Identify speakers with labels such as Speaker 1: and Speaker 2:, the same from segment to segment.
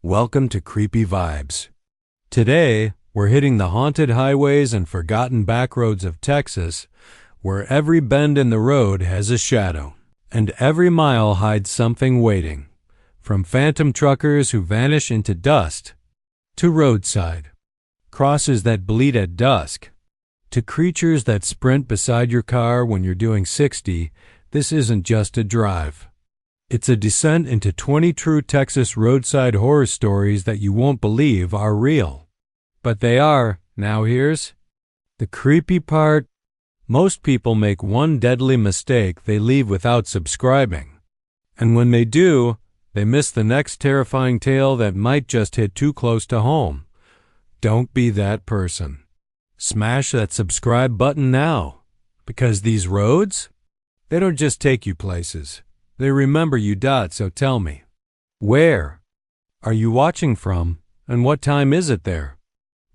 Speaker 1: Welcome to Creepy Vibes. Today, we're hitting the haunted highways and forgotten backroads of Texas, where every bend in the road has a shadow, and every mile hides something waiting. From phantom truckers who vanish into dust, to roadside crosses that bleed at dusk, to creatures that sprint beside your car when you're doing 60, this isn't just a drive. It's a descent into 20 true Texas roadside horror stories that you won't believe are real. But they are. Now here's the creepy part. Most people make one deadly mistake: they leave without subscribing. And when they do, they miss the next terrifying tale that might just hit too close to home. Don't be that person. Smash that subscribe button now, because these roads, they don't just take you places. They remember you. So tell me, where are you watching from, and what time is it there?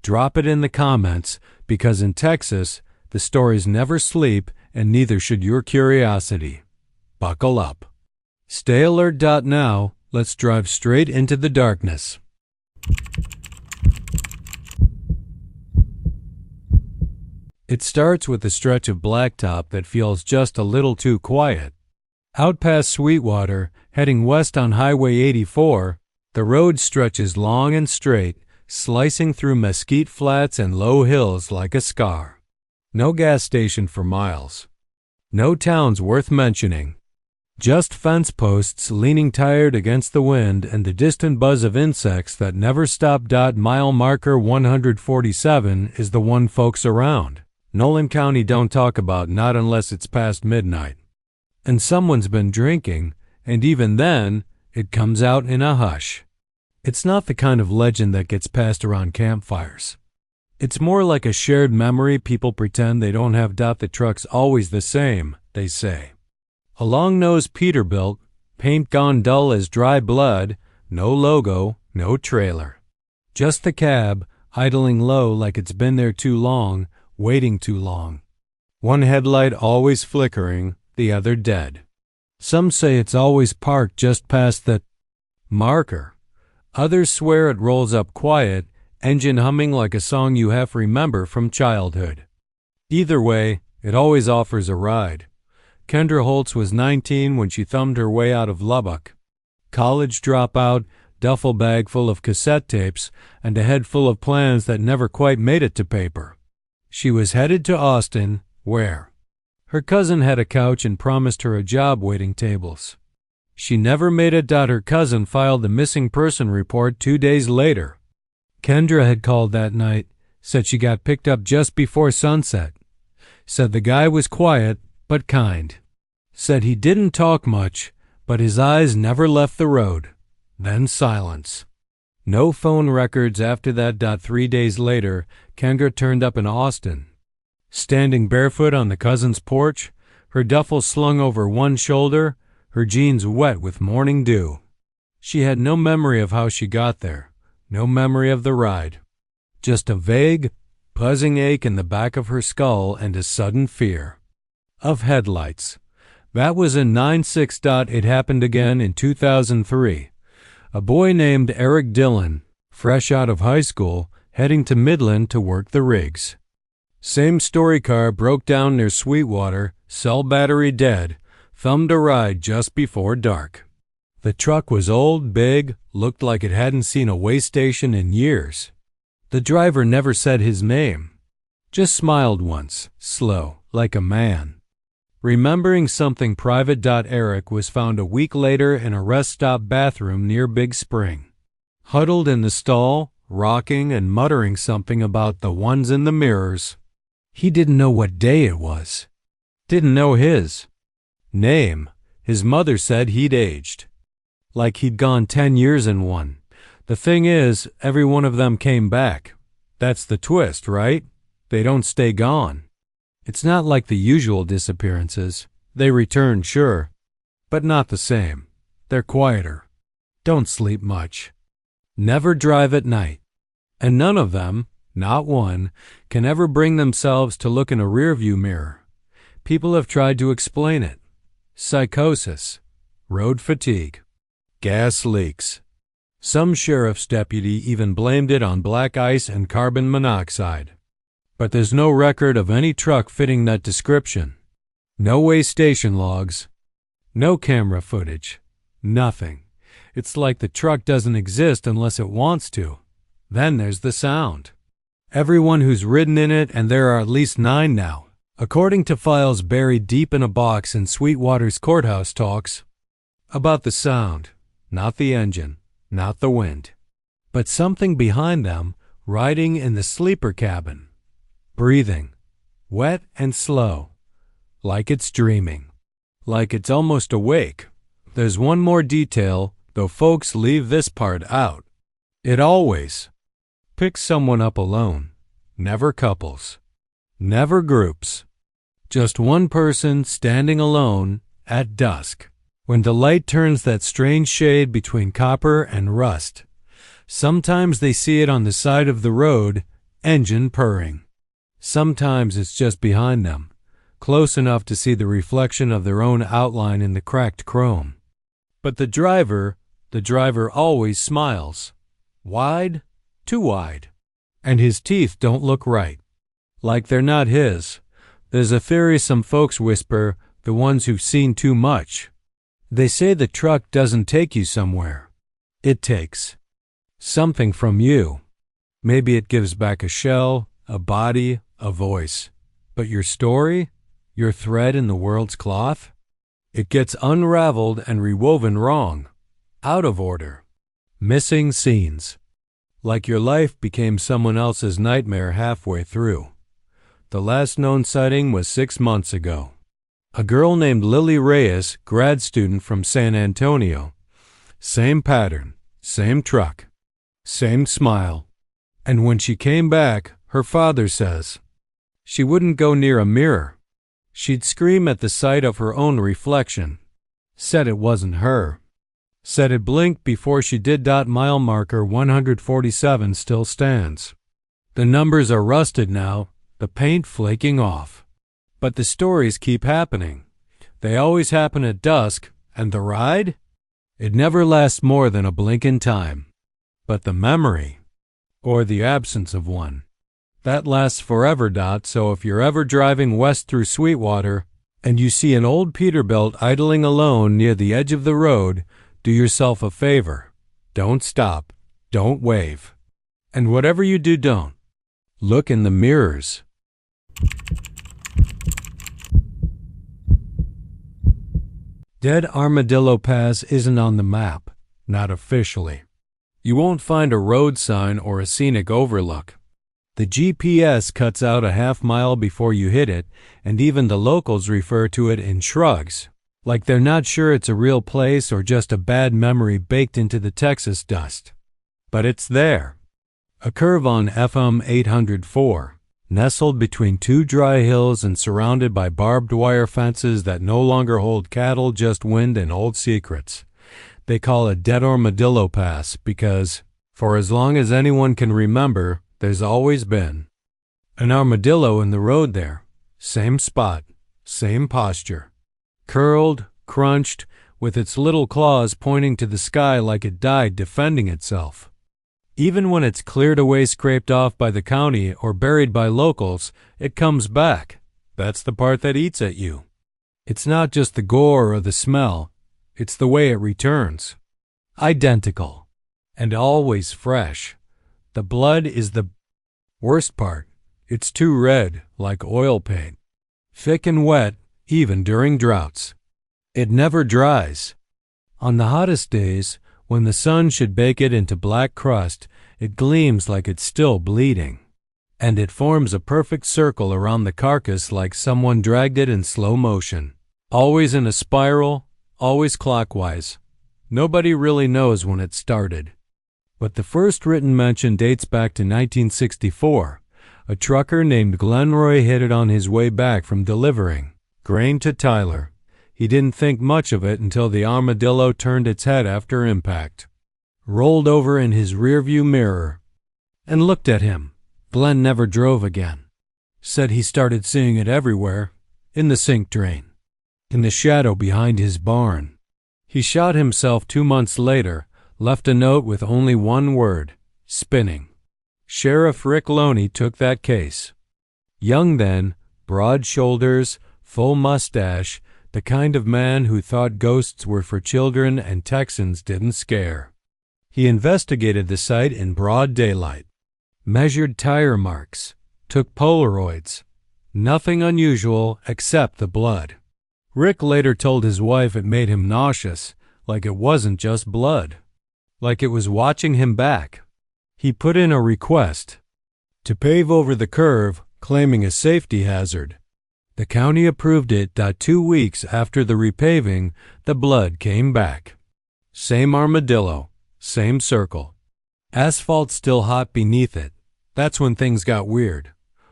Speaker 1: Drop it in the comments, because in Texas, the stories never sleep, and neither should your curiosity. Buckle up. Stay alert. Now, let's drive straight into the darkness. It starts with a stretch of blacktop that feels just a little too quiet. Out past Sweetwater, heading west on Highway 84, the road stretches long and straight, slicing through mesquite flats and low hills like a scar. No gas station for miles. No towns worth mentioning. Just fence posts leaning tired against the wind and the distant buzz of insects that never stop. Mile marker 147 is the one folks around Nolan County don't talk about, not unless it's past midnight. And someone's been drinking, and even then, it comes out in a hush. It's not the kind of legend that gets passed around campfires. It's more like a shared memory people pretend they don't have. The truck's always the same, they say. A long-nosed Peterbilt, paint gone dull as dry blood, no logo, no trailer. Just the cab, idling low like it's been there too long, waiting too long. One headlight always flickering, the other dead. Some say it's always parked just past the marker. Others swear it rolls up quiet, engine humming like a song you half remember from childhood. Either way, it always offers a ride. Kendra Holtz was 19 when she thumbed her way out of Lubbock. College dropout, duffel bag full of cassette tapes, and a head full of plans that never quite made it to paper. She was headed to Austin, where her cousin had a couch and promised her a job waiting tables. She never made it. Her cousin filed the missing person report 2 days later. Kendra had called that night, said she got picked up just before sunset. Said the guy was quiet but kind. Said he didn't talk much, but his eyes never left the road. Then silence. No phone records after that. 3 days later, Kendra turned up in Austin. Standing barefoot on the cousin's porch, her duffel slung over one shoulder, her jeans wet with morning dew. She had no memory of how she got there, no memory of the ride. Just a vague, buzzing ache in the back of her skull and a sudden fear of headlights. That was in 9/6. It happened again in 2003. A boy named Eric Dillon, fresh out of high school, heading to Midland to work the rigs. Same story car broke down near Sweetwater, cell battery dead, thumbed a ride just before dark. The truck was old, big, looked like it hadn't seen a way station in years. The driver never said his name, just smiled once, slow, like a man. Remembering something private. Eric was found a week later in a rest stop bathroom near Big Spring. Huddled in the stall, rocking and muttering something about the ones in the mirrors. He didn't know what day it was. Didn't know his name. His mother said he'd aged. Like he'd gone 10 years in one. The thing is, every one of them came back. That's the twist, right? They don't stay gone. It's not like the usual disappearances. They return, sure, but not the same. They're quieter. Don't sleep much. Never drive at night. And none of them, not one, can ever bring themselves to look in a rearview mirror. People have tried to explain it. Psychosis, road fatigue, gas leaks. Some sheriff's deputy even blamed it on black ice and carbon monoxide. But there's no record of any truck fitting that description. No way station logs. No camera footage. Nothing. It's like the truck doesn't exist unless it wants to. Then there's the sound. Everyone who's ridden in it, and there are at least 9 now, according to files buried deep in a box in Sweetwater's courthouse, talks about the sound, not the engine, not the wind, but something behind them riding in the sleeper cabin, breathing, wet and slow, like it's dreaming, like it's almost awake. There's one more detail, though folks leave this part out. It always picks someone up alone, never couples, never groups. Just one person standing alone at dusk, when the light turns that strange shade between copper and rust. Sometimes they see it on the side of the road, engine purring. Sometimes it's just behind them, close enough to see the reflection of their own outline in the cracked chrome. But the driver always smiles. Wide, too wide. And his teeth don't look right. Like they're not his. There's a theory some folks whisper, the ones who've seen too much. They say the truck doesn't take you somewhere. It takes something from you. Maybe it gives back a shell, a body, a voice. But your story, your thread in the world's cloth, it gets unraveled and rewoven wrong, out of order, missing scenes. Like your life became someone else's nightmare halfway through. The last known sighting was 6 months ago. A girl named Lily Reyes, grad student from San Antonio. Same pattern, same truck, same smile. And when she came back, her father says she wouldn't go near a mirror. She'd scream at the sight of her own reflection. Said it wasn't her. Said it blinked before she did. Mile marker 147 still stands. The numbers are rusted now, the paint flaking off. But the stories keep happening. They always happen at dusk, and the ride? It never lasts more than a blink in time. But the memory, or the absence of one, that lasts forever. So if you're ever driving west through Sweetwater, and you see an old Peterbilt idling alone near the edge of the road, do yourself a favor. Don't stop. Don't wave. And whatever you do, don't look in the mirrors. Dead Armadillo Pass isn't on the map, not officially. You won't find a road sign or a scenic overlook. The GPS cuts out a half-mile before you hit it, and even the locals refer to it in shrugs, like they're not sure it's a real place or just a bad memory baked into the Texas dust. But it's there. A curve on FM 804, nestled between 2 dry hills and surrounded by barbed wire fences that no longer hold cattle, just wind and old secrets. They call it Dead Armadillo Pass because, for as long as anyone can remember, there's always been an armadillo in the road there. Same spot, same posture. Curled, crunched, with its little claws pointing to the sky like it died defending itself. Even when it's cleared away, scraped off by the county, or buried by locals, it comes back. That's the part that eats at you. It's not just the gore or the smell, it's the way it returns. Identical. And always fresh. The blood is the worst part. It's too red, like oil paint. Thick and wet, even during droughts. It never dries. On the hottest days, when the sun should bake it into black crust, it gleams like it's still bleeding. And it forms a perfect circle around the carcass like someone dragged it in slow motion. Always in a spiral, always clockwise. Nobody really knows when it started. But the first written mention dates back to 1964. A trucker named Glenroy hit it on his way back from delivering grain to Tyler. He didn't think much of it until the armadillo turned its head after impact, rolled over in his rearview mirror, and looked at him. Glenn never drove again. Said he started seeing it everywhere, in the sink drain, in the shadow behind his barn. He shot himself 2 months later, left a note with only one word: spinning. Sheriff Rick Loney took that case. Young then, broad shoulders, full mustache, the kind of man who thought ghosts were for children and Texans didn't scare. He investigated the site in broad daylight, measured tire marks, took Polaroids. Nothing unusual except the blood. Rick later told his wife it made him nauseous, like it wasn't just blood, like it was watching him back. He put in a request to pave over the curve, claiming a safety hazard. The county approved it. 2 weeks after the repaving, the blood came back. Same armadillo, same circle. Asphalt still hot beneath it. That's when things got weird.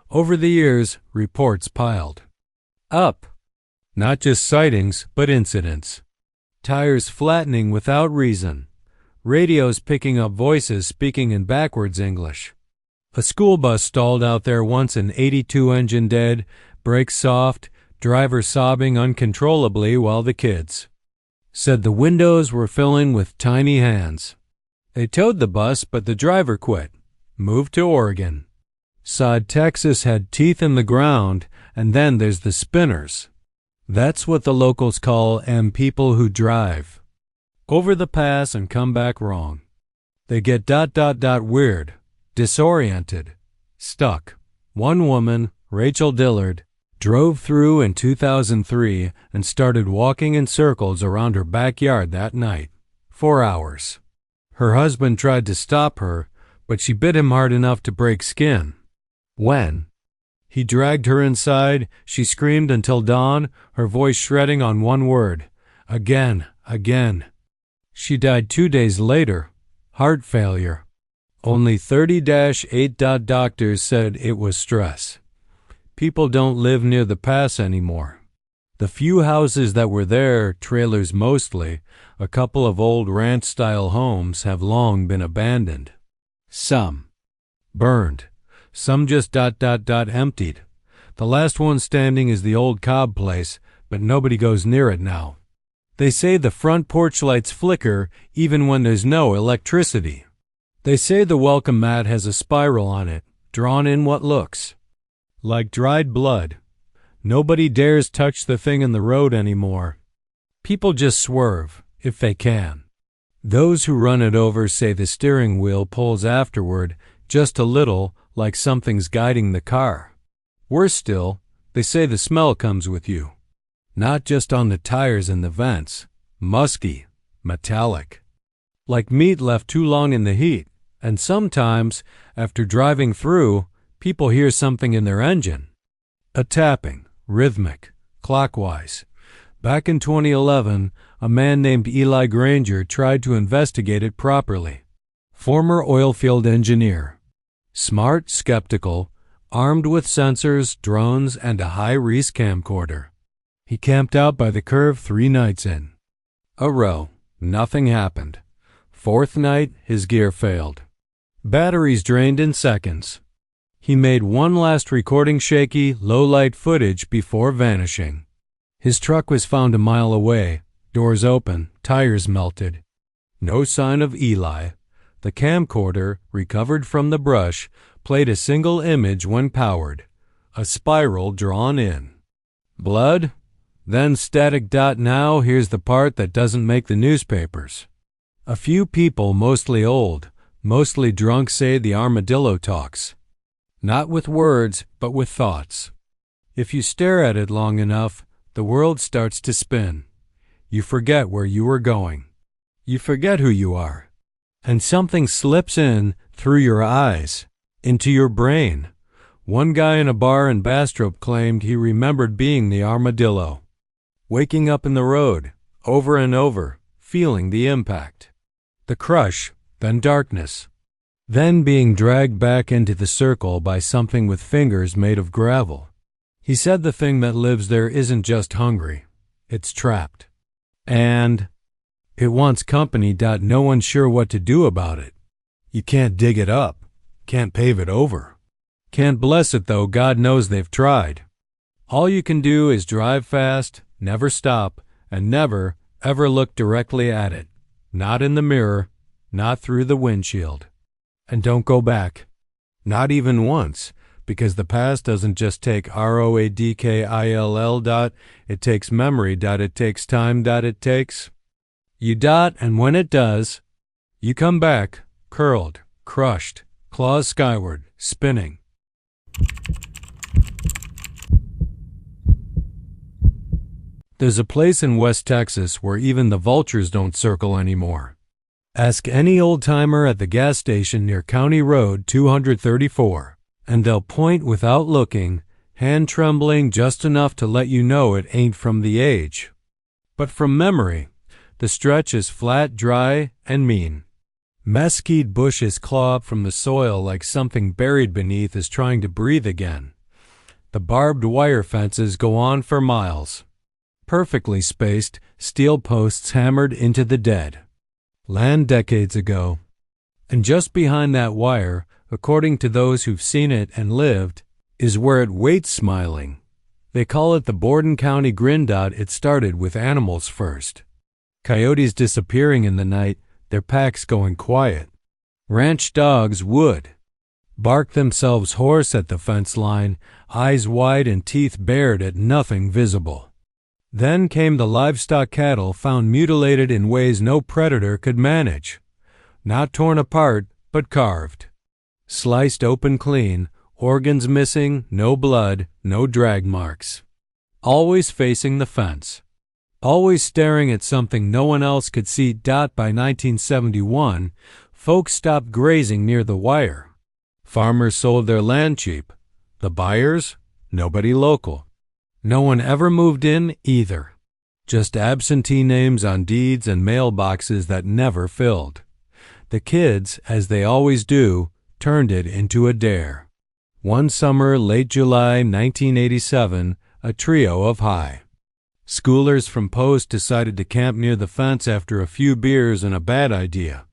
Speaker 1: Over the years, reports piled up. Not just sightings, but incidents. Tires flattening without reason. Radios picking up voices speaking in backwards English. A school bus stalled out there once, an 82 engine dead, brakes soft, driver sobbing uncontrollably while the kids said the windows were filling with tiny hands. They towed the bus, but the driver quit, moved to Oregon. Sod Texas had teeth in the ground, and then there's the spinners. That's what the locals call people who drive over the pass and come back wrong. They get weird, disoriented, stuck. One woman, Rachel Dillard, drove through in 2003 and started walking in circles around her backyard that night, 4 hours. Her husband tried to stop her, but she bit him hard enough to break skin. When he dragged her inside, she screamed until dawn, her voice shredding on one word: again, again. She died 2 days later, heart failure. Only 30-8. Doctors said it was stress. People don't live near the pass anymore. The few houses that were there, trailers mostly, a couple of old ranch-style homes, have long been abandoned. Some burned. Some just emptied. The last one standing is the old Cobb place, but nobody goes near it now. They say the front porch lights flicker even when there's no electricity. They say the welcome mat has a spiral on it, drawn in what looks like dried blood. Nobody dares touch the thing in the road anymore. People just swerve, if they can. Those who run it over say the steering wheel pulls afterward, just a little, like something's guiding the car. Worse still, they say the smell comes with you. Not just on the tires and the vents. Musky, metallic. Like meat left too long in the heat. And sometimes, after driving through, people hear something in their engine. A tapping, rhythmic, clockwise. Back in 2011, a man named Eli Granger tried to investigate it properly. Former oilfield engineer. Smart, skeptical, armed with sensors, drones, and a high-res camcorder. He camped out by the curve 3 nights in a row. Nothing happened. 4th night, his gear failed. Batteries drained in seconds. He made one last recording, shaky, low-light footage before vanishing. His truck was found a mile away, doors open, tires melted. No sign of Eli. The camcorder, recovered from the brush, played a single image when powered, a spiral drawn in. Blood? Then static. Now here's the part that doesn't make the newspapers. A few people, mostly old, mostly drunk, say the armadillo talks. Not with words, but with thoughts. If you stare at it long enough, the world starts to spin. You forget where you were going. You forget who you are. And something slips in through your eyes, into your brain. One guy in a bar in Bastrop claimed he remembered being the armadillo, waking up in the road, over and over, feeling the impact, the crush, then darkness, then being dragged back into the circle by something with fingers made of gravel. He said the thing that lives there isn't just hungry, it's trapped. And it wants company. No one's sure what to do about it. You can't dig it up, can't pave it over. Can't bless it though, God knows they've tried. All you can do is drive fast, never stop, and never, ever look directly at it. Not in the mirror, not through the windshield. And don't go back. Not even once, because the past doesn't just take ROADKILL. It takes memory. It takes time. It takes. You dot, and when it does, you come back, curled, crushed, claws skyward, spinning. There's a place in West Texas where even the vultures don't circle anymore. Ask any old-timer at the gas station near County Road 234, and they'll point without looking, hand trembling just enough to let you know it ain't from the age. But from memory, the stretch is flat, dry, and mean. Mesquite bushes claw up from the soil like something buried beneath is trying to breathe again. The barbed wire fences go on for miles. Perfectly spaced, steel posts hammered into the dead. Land decades ago. And just behind that wire, according to those who've seen it and lived, is where it waits smiling. They call it the Borden County grin. It started with animals first. Coyotes disappearing in the night, their packs going quiet. Ranch dogs would bark themselves hoarse at the fence line, eyes wide and teeth bared at nothing visible. Then came the livestock cattle found mutilated in ways no predator could manage. Not torn apart, but carved. Sliced open clean, organs missing, no blood, no drag marks. Always facing the fence. Always staring at something no one else could see. By 1971, folks stopped grazing near the wire. Farmers sold their land cheap. The buyers? Nobody local. No one ever moved in either. Just absentee names on deeds and mailboxes that never filled. The kids, as they always do, turned it into a dare. One summer, late July 1987, a trio of high schoolers from Post decided to camp near the fence after a few beers and a bad idea.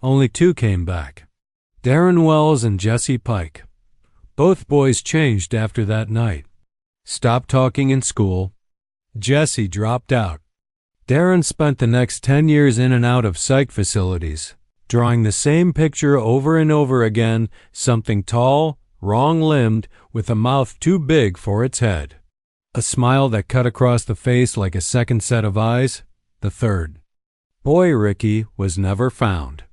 Speaker 1: Only two came back. Darren Wells and Jesse Pike. Both boys changed after that night. Stopped talking in school. Jesse dropped out. Darren spent the next 10 years in and out of psych facilities, drawing the same picture over and over again, something tall, wrong-limbed, with a mouth too big for its head. A smile that cut across the face like a second set of eyes, the third. Boy Ricky was never found.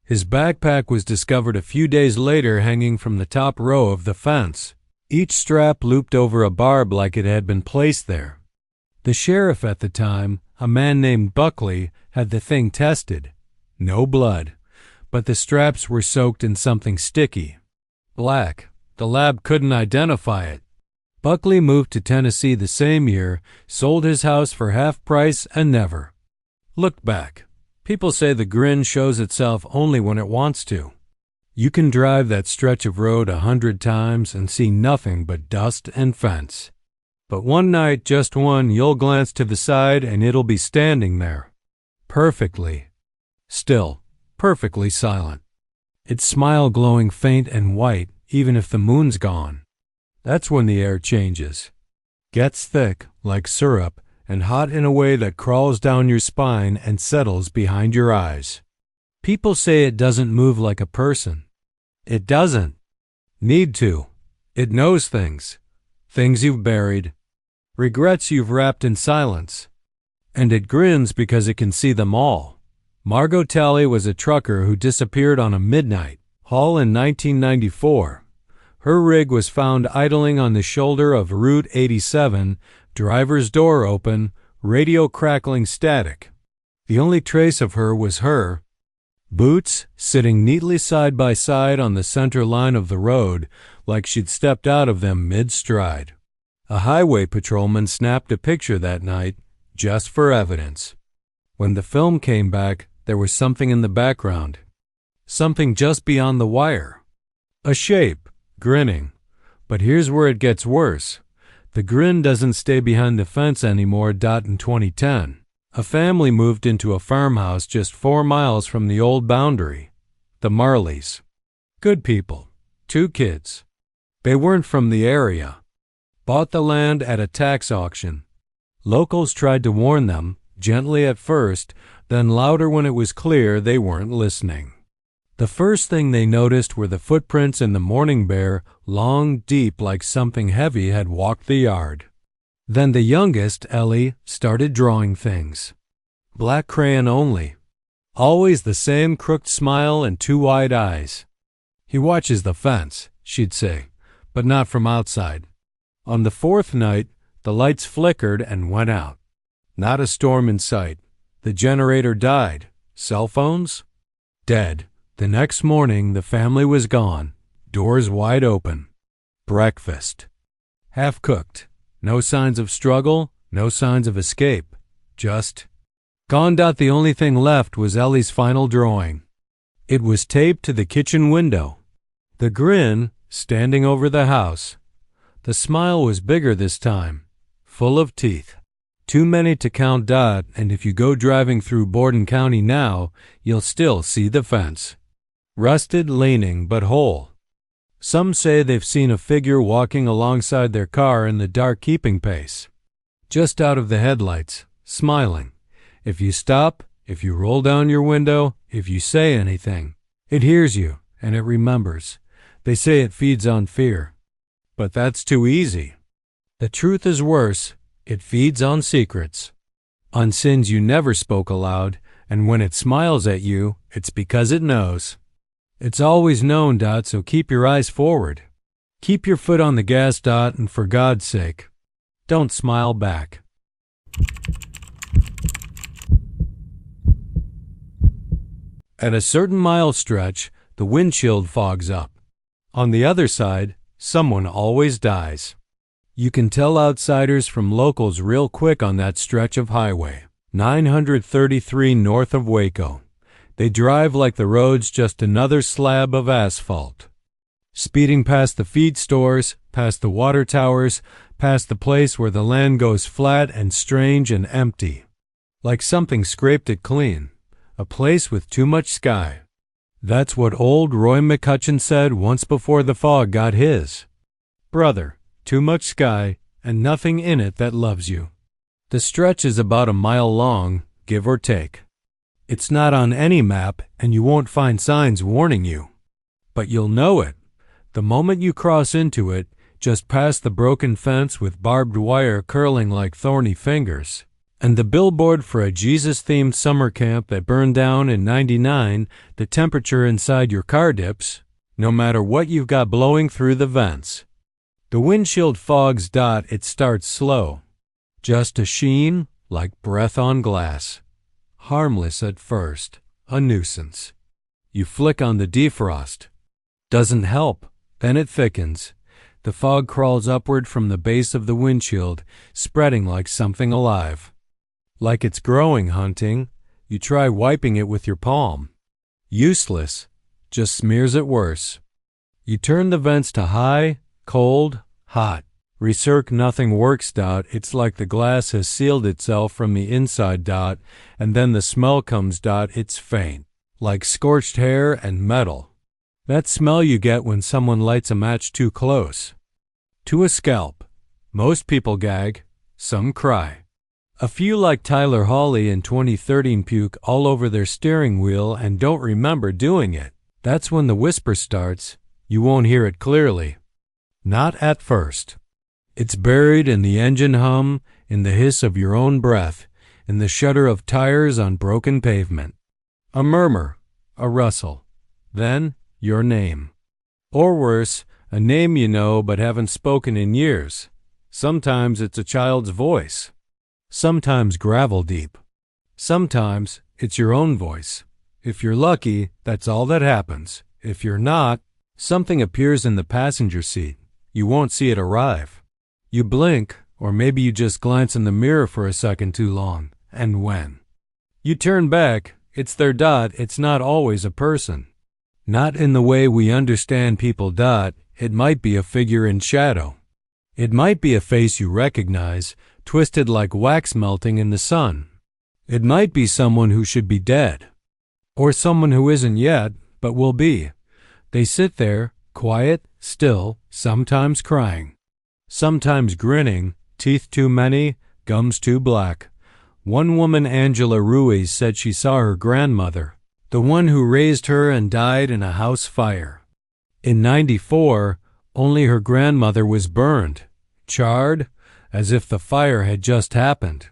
Speaker 1: His backpack was discovered a few days later hanging from the top row of the fence, each strap looped over a barb like it had been placed there. The sheriff at the time, a man named Buckley, had the thing tested. No blood, but the straps were soaked in something sticky. Black. The lab couldn't identify it. Buckley moved to Tennessee the same year, sold his house for half price, and never looked back. People say the grin shows itself only when it wants to. You can drive that stretch of road 100 times and see nothing but dust and fence. But one night, just one, you'll glance to the side and it'll be standing there. Perfectly still, perfectly silent. Its smile glowing faint and white, even if the moon's gone. That's when the air changes. Gets thick, like syrup, and hot in a way that crawls down your spine and settles behind your eyes. People say it doesn't move like a person. It doesn't need to. It knows things. Things you've buried. Regrets you've wrapped in silence. And it grins because it can see them all. Margot Talley was a trucker who disappeared on a midnight haul in 1994. Her rig was found idling on the shoulder of Route 87, driver's door open, radio crackling static. The only trace of her was her boots sitting neatly side by side on the center line of the road like she'd stepped out of them mid-stride. A highway patrolman snapped a picture that night just for evidence. When the film came back, there was something in the background. Something just beyond the wire. A shape. Grinning. But here's where it gets worse. The grin doesn't stay behind the fence anymore. In 2010, a family moved into a farmhouse just 4 miles from the old boundary. The Marleys. Good people. 2 kids. They weren't from the area. Bought the land at a tax auction. Locals tried to warn them. gently at first, then louder when it was clear they weren't listening. The first thing they noticed were the footprints in the morning bear, long, deep, like something heavy had walked the yard. Then the youngest, Ellie, started drawing things. Black crayon only. Always the same crooked smile and two wide eyes. "He watches the fence," she'd say, "but not from outside." On the fourth night, the lights flickered and went out. Not a storm in sight. The generator died. Cell phones? Dead. The next morning, the family was gone, doors wide open. Breakfast. Half cooked. No signs of struggle, no signs of escape. Just gone. The only thing left was Ellie's final drawing. It was taped to the kitchen window. The grin, standing over the house. The smile was bigger this time, full of teeth. Too many to count. And if you go driving through Borden County now, you'll still see the fence. Rusted, leaning, but whole. Some say they've seen a figure walking alongside their car in the dark, keeping pace. Just out of the headlights, smiling. If you stop, if you roll down your window, if you say anything, it hears you and it remembers. They say it feeds on fear. But that's too easy. The truth is worse. It feeds on secrets. On sins you never spoke aloud, and when it smiles at you, it's because it knows. It's always known. So keep your eyes forward. Keep your foot on the gas. And for God's sake, don't smile back. At a certain mile stretch, the windshield fogs up. On the other side, someone always dies. You can tell outsiders from locals real quick on that stretch of highway. 933 north of Waco. They drive like the road's just another slab of asphalt. Speeding past the feed stores, past the water towers, past the place where the land goes flat and strange and empty. Like something scraped it clean. A place with too much sky. That's what old Roy McCutcheon said once before the fog got his. Brother, too much sky and nothing in it that loves you. The stretch is about a mile long, give or take. It's not on any map and you won't find signs warning you. But you'll know it. The moment you cross into it, just past the broken fence with barbed wire curling like thorny fingers, and the billboard for a Jesus-themed summer camp that burned down in '99, the temperature inside your car dips, no matter what you've got blowing through the vents. The windshield fogs. It starts slow. Just a sheen, like breath on glass. Harmless at first, a nuisance. You flick on the defrost. Doesn't help. Then it thickens. The fog crawls upward from the base of the windshield, spreading like something alive. Like it's growing. Hunting. You try wiping it with your palm. Useless. Just smears it worse. You turn the vents to high, cold, hot. Recirc. Nothing works. It's like the glass has sealed itself from the inside. And then the smell comes. It's faint, like scorched hair and metal. That smell you get when someone lights a match too close to a scalp. Most people gag, some cry. A few, like Tyler Hawley in 2013, puke all over their steering wheel and don't remember doing it. That's when the whisper starts. You won't hear it clearly. Not at first. It's buried in the engine hum, in the hiss of your own breath, in the shudder of tires on broken pavement. A murmur, a rustle, then your name. Or worse, a name you know but haven't spoken in years. Sometimes it's a child's voice. Sometimes gravel deep. Sometimes it's your own voice. If you're lucky, that's all that happens. If you're not, something appears in the passenger seat. You won't see it arrive. You blink, or maybe you just glance in the mirror for a second too long, and when you turn back, it's their. It's not always a person. Not in the way we understand people. It might be a figure in shadow. It might be a face you recognize, twisted like wax melting in the sun. It might be someone who should be dead. Or someone who isn't yet, but will be. They sit there, quiet, still, sometimes crying. Sometimes grinning, teeth too many, gums too black. One woman, Angela Ruiz, said she saw her grandmother, the one who raised her and died in a house fire. In '94, only her grandmother was burned, charred, as if the fire had just happened.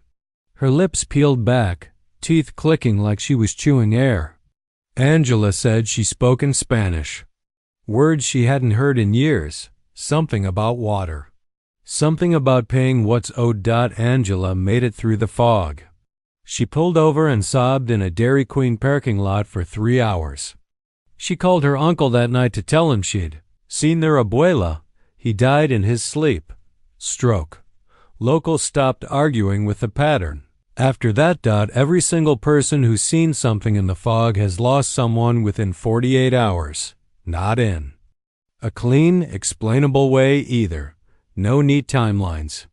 Speaker 1: Her lips peeled back, teeth clicking like she was chewing air. Angela said she spoke in Spanish, words she hadn't heard in years, something about water. Something about paying what's owed. Angela made it through the fog. She pulled over and sobbed in a Dairy Queen parking lot for 3 hours. She called her uncle that night to tell him she'd seen their abuela. He died in his sleep. Stroke. Locals stopped arguing with the pattern. After that, every single person who's seen something in the fog has lost someone within 48 hours. Not in a clean, explainable way either. No neat timelines.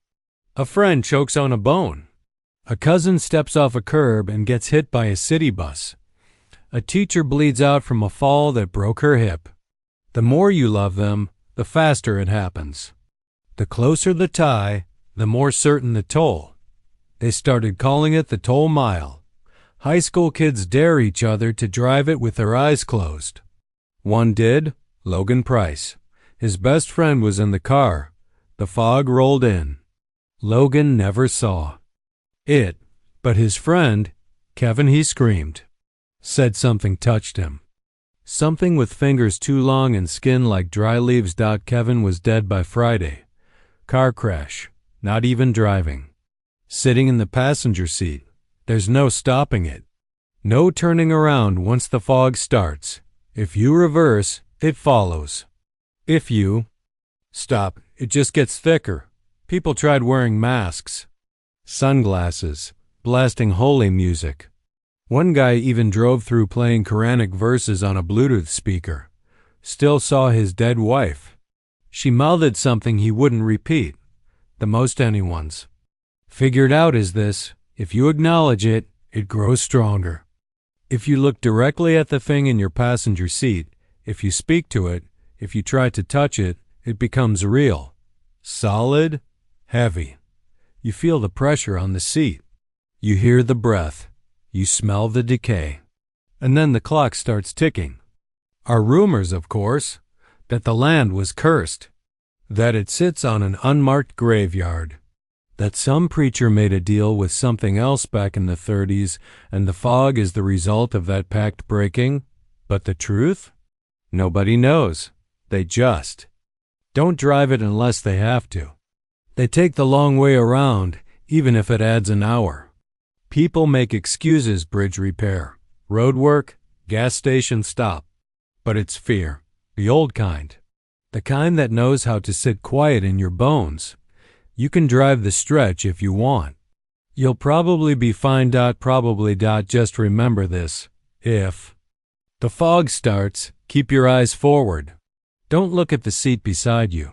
Speaker 1: A friend chokes on a bone. A cousin steps off a curb and gets hit by a city bus. A teacher bleeds out from a fall that broke her hip. The more you love them, the faster it happens. The closer the tie, the more certain the toll. They started calling it the toll mile. High school kids dare each other to drive it with their eyes closed. One did, Logan Price. His best friend was in the car. The fog rolled in. Logan never saw it, but his friend, Kevin, he screamed. Said something touched him. Something with fingers too long and skin like dry leaves. Kevin was dead by Friday. Car crash, not even driving. Sitting in the passenger seat. There's no stopping it. No turning around once the fog starts. If you reverse, it follows. If you stop, it just gets thicker. People tried wearing masks, sunglasses, blasting holy music. One guy even drove through playing Quranic verses on a Bluetooth speaker. Still saw his dead wife. She mouthed something he wouldn't repeat. The most anyone's. Figured out is this: if you acknowledge it, it grows stronger. If you look directly at the thing in your passenger seat, if you speak to it, if you try to touch it, it becomes real. Solid, heavy. You feel the pressure on the seat. You hear the breath. You smell the decay. And then the clock starts ticking. Are rumors, of course, that the land was cursed, that it sits on an unmarked graveyard, that some preacher made a deal with something else back in the 30s and the fog is the result of that pact breaking. But the truth? Nobody knows. They just don't drive it unless they have to. They take the long way around, even if it adds an hour. People make excuses: bridge repair, road work, gas station stop. But it's fear, the old kind. The kind that knows how to sit quiet in your bones. You can drive the stretch if you want. You'll probably be fine. Probably. Just remember this: if the fog starts, keep your eyes forward. Don't look at the seat beside you.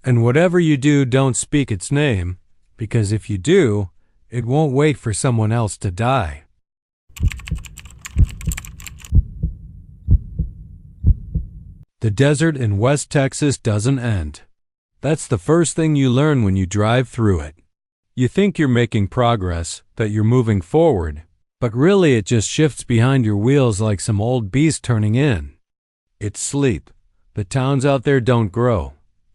Speaker 1: And whatever you do, don't speak its name, because if you do, it won't wait for someone else to die. The desert in West Texas doesn't end. That's the first thing you learn when you drive through it. You think you're making progress, that you're moving forward, but really it just shifts behind your wheels like some old beast turning in. It's sleep. The towns out there don't grow.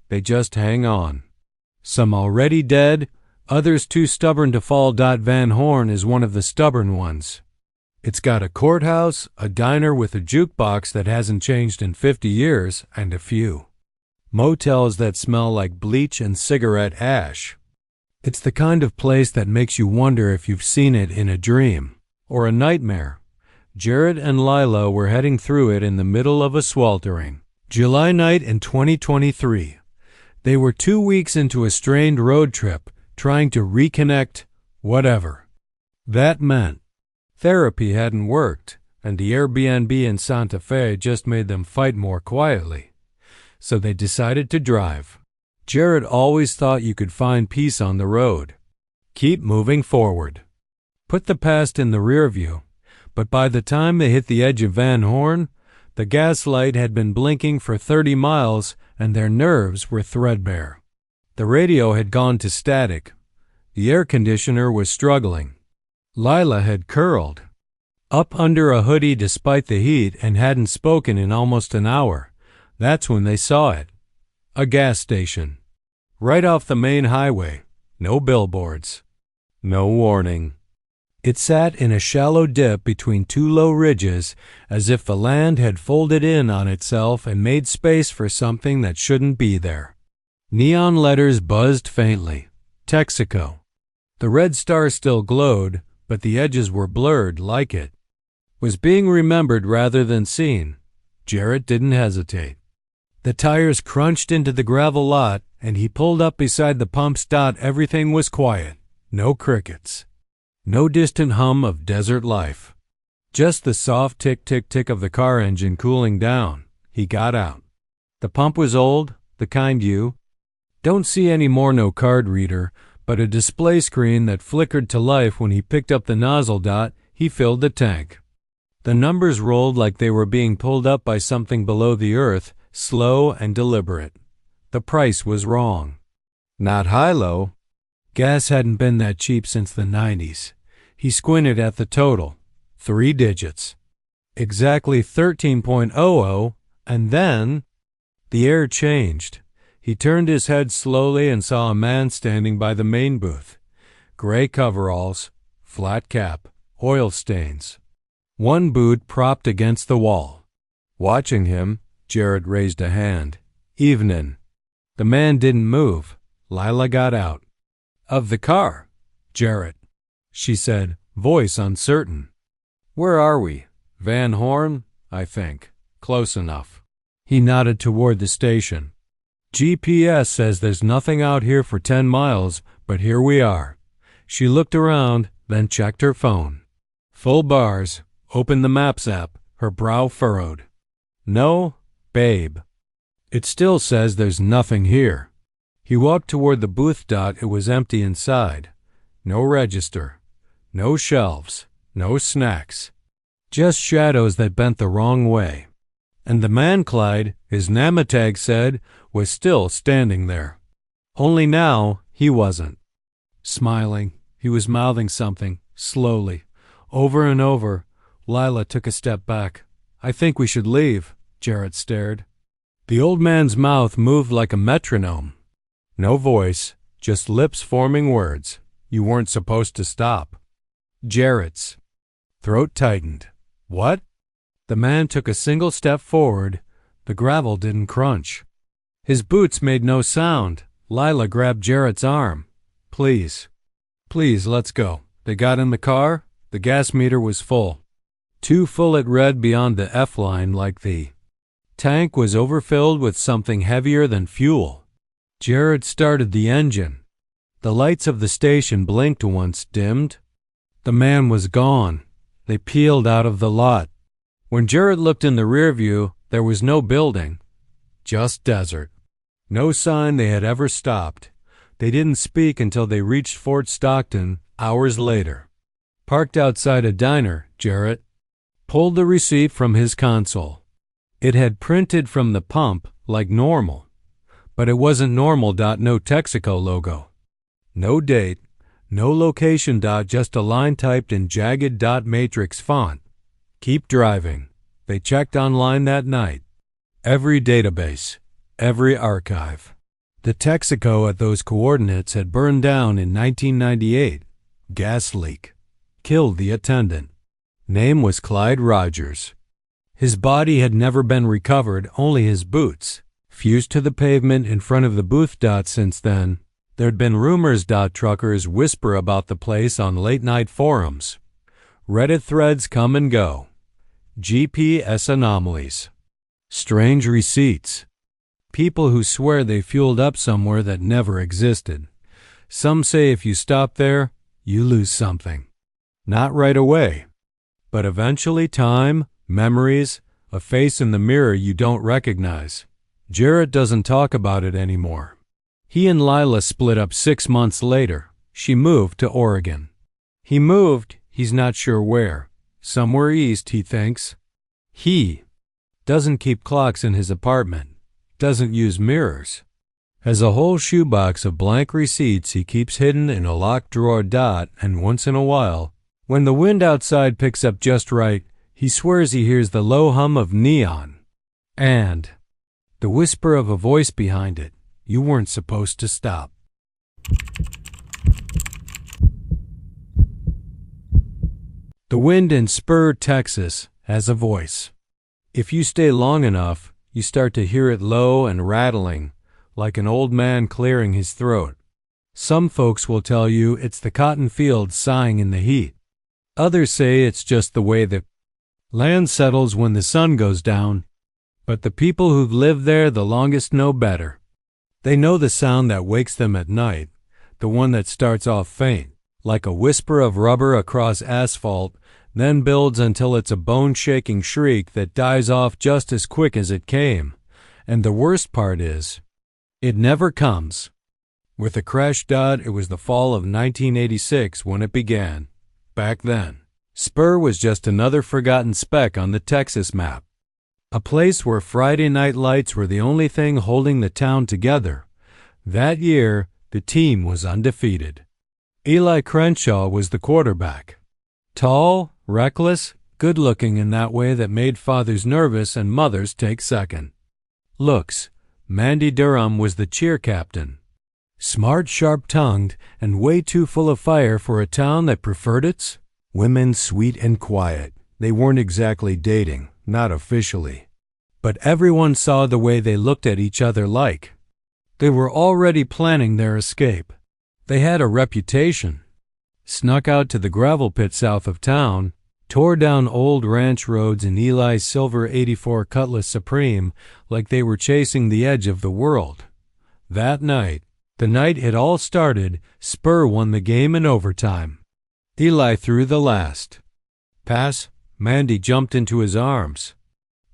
Speaker 1: They just hang on. Some already dead, others too stubborn to fall. Van Horn is one of the stubborn ones. It's got a courthouse, a diner with a jukebox that hasn't changed in 50 years, and a few motels that smell like bleach and cigarette ash. It's the kind of place that makes you wonder if you've seen it in a dream or a nightmare. Jared and Lila were heading through it in the middle of a sweltering July night in 2023. They were 2 weeks into a strained road trip, trying to reconnect, whatever that meant. Therapy hadn't worked, and the Airbnb in Santa Fe just made them fight more quietly. So they decided to drive. Jared always thought you could find peace on the road. Keep moving forward. Put the past in the rear view. But by the time they hit the edge of Van Horn, the gas light had been blinking for 30 miles and their nerves were threadbare. The radio had gone to static. The air conditioner was struggling. Lila had curled up under a hoodie despite the heat and hadn't spoken in almost an hour. That's when they saw it. A gas station. Right off the main highway. No billboards. No warning. It sat in a shallow dip between two low ridges, as if the land had folded in on itself and made space for something that shouldn't be there. Neon letters buzzed faintly. Texaco. The red star still glowed, but the edges were blurred like it was being remembered rather than seen. Jarrett didn't hesitate. The tires crunched into the gravel lot, and he pulled up beside the pumps. Everything was quiet. No crickets. No distant hum of desert life. Just the soft tick-tick-tick of the car engine cooling down. He got out. The pump was old, the kind you don't see anymore. No card reader, but a display screen that flickered to life when he picked up the nozzle. He filled the tank. The numbers rolled like they were being pulled up by something below the earth, slow and deliberate. The price was wrong. Not high-low. Gas hadn't been that cheap since the 90s. He squinted at the total. 3 digits. Exactly 13.00, and then the air changed. He turned his head slowly and saw a man standing by the main booth. Gray coveralls, flat cap, oil stains. One boot propped against the wall. Watching him, Jarrett raised a hand. Evenin'. The man didn't move. Lila got out of the car. Jarrett, she said, voice uncertain. Where are we? Van Horn, I think. Close enough. He nodded toward the station. GPS says there's nothing out here for 10 miles, but here we are. She looked around, then checked her phone. Full bars. Opened the Maps app, her brow furrowed. No, babe. It still says there's nothing here. He walked toward the booth. It was empty inside. No register. No shelves. No snacks. Just shadows that bent the wrong way. And the man Clyde, his namatag said, was still standing there. Only now he wasn't. Smiling, he was mouthing something, slowly, over and over. Lila took a step back. I think we should leave, Jarrett stared. The old man's mouth moved like a metronome. No voice, just lips forming words. You weren't supposed to stop. Jarrett's throat tightened. What? The man took a single step forward. The gravel didn't crunch. His boots made no sound. Lila grabbed Jarrett's arm. Please, let's go. They got in the car. The gas meter was full. Too full, it read beyond the F line, like the tank was overfilled with something heavier than fuel. Jarrett started the engine. The lights of the station blinked once, dimmed. The man was gone. They peeled out of the lot. When Jarrett looked in the rear view, there was no building, just desert. No sign they had ever stopped. They didn't speak until they reached Fort Stockton, hours later. Parked outside a diner, Jarrett pulled the receipt from his console. It had printed from the pump like normal, but it wasn't normal. No Texaco logo. No date, no location. Just a line typed in jagged matrix font. Keep driving. They checked online that night. Every database, every archive. The Texaco at those coordinates had burned down in 1998. Gas leak. Killed the attendant. Name was Clyde Rogers. His body had never been recovered, only his boots, fused to the pavement in front of the booth. Since then, there'd been rumors. Truckers whisper about the place on late-night forums. Reddit threads come and go. GPS anomalies. Strange receipts. People who swear they fueled up somewhere that never existed. Some say if you stop there, you lose something. Not right away, but eventually time, memories, a face in the mirror you don't recognize. Jarrett doesn't talk about it anymore. He and Lila split up 6 months later. She moved to Oregon. He moved, he's not sure where. Somewhere east, he thinks. He doesn't keep clocks in his apartment, doesn't use mirrors. Has a whole shoebox of blank receipts he keeps hidden in a locked drawer. And once in a while, When the wind outside picks up just right, he swears he hears the low hum of neon and the whisper of a voice behind it. You weren't supposed to stop. The wind in Spur, Texas, has a voice. If you stay long enough, you start to hear it low and rattling, like an old man clearing his throat. Some folks will tell you it's the cotton fields sighing in the heat. Others say it's just the way the land settles when the sun goes down. But the people who've lived there the longest know better. They know the sound that wakes them at night, the one that starts off faint, like a whisper of rubber across asphalt, then builds until it's a bone-shaking shriek that dies off just as quick as it came. And the worst part is, it never comes. With a crash dot, it was the fall of 1986 when it began. Back then, Spur was just another forgotten speck on the Texas map. A place where Friday night lights were the only thing holding the town together. That year, the team was undefeated. Eli Crenshaw was the quarterback. Tall, reckless, good-looking in that way that made fathers nervous and mothers take second. Looks, Mandy Durham was the cheer captain. Smart, sharp-tongued, and way too full of fire for a town that preferred its women sweet and quiet. They weren't exactly dating, not officially. But everyone saw the way they looked at each other like they were already planning their escape. They had a reputation. Snuck out to the gravel pit south of town, tore down old ranch roads in Eli's silver '84 Cutlass Supreme like they were chasing the edge of the world. That night, the night it all started, Spur won the game in overtime. Eli threw the last pass. Mandy jumped into his arms.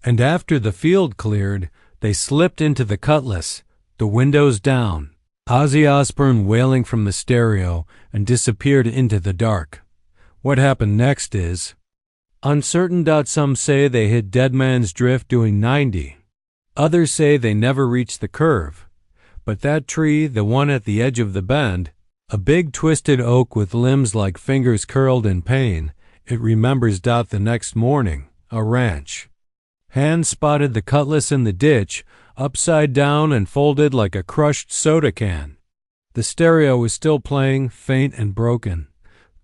Speaker 1: And after the field cleared, they slipped into the Cutlass, the windows down, Ozzy Osbourne wailing from the stereo, and disappeared into the dark. What happened next is uncertain. Some say they hit Dead Man's Drift doing 90. Others say they never reached the curve. But that tree, the one at the edge of the bend, a big twisted oak with limbs like fingers curled in pain, it remembers. The next morning, a ranch hand spotted the Cutlass in the ditch, upside down and folded like a crushed soda can. The stereo was still playing, faint and broken.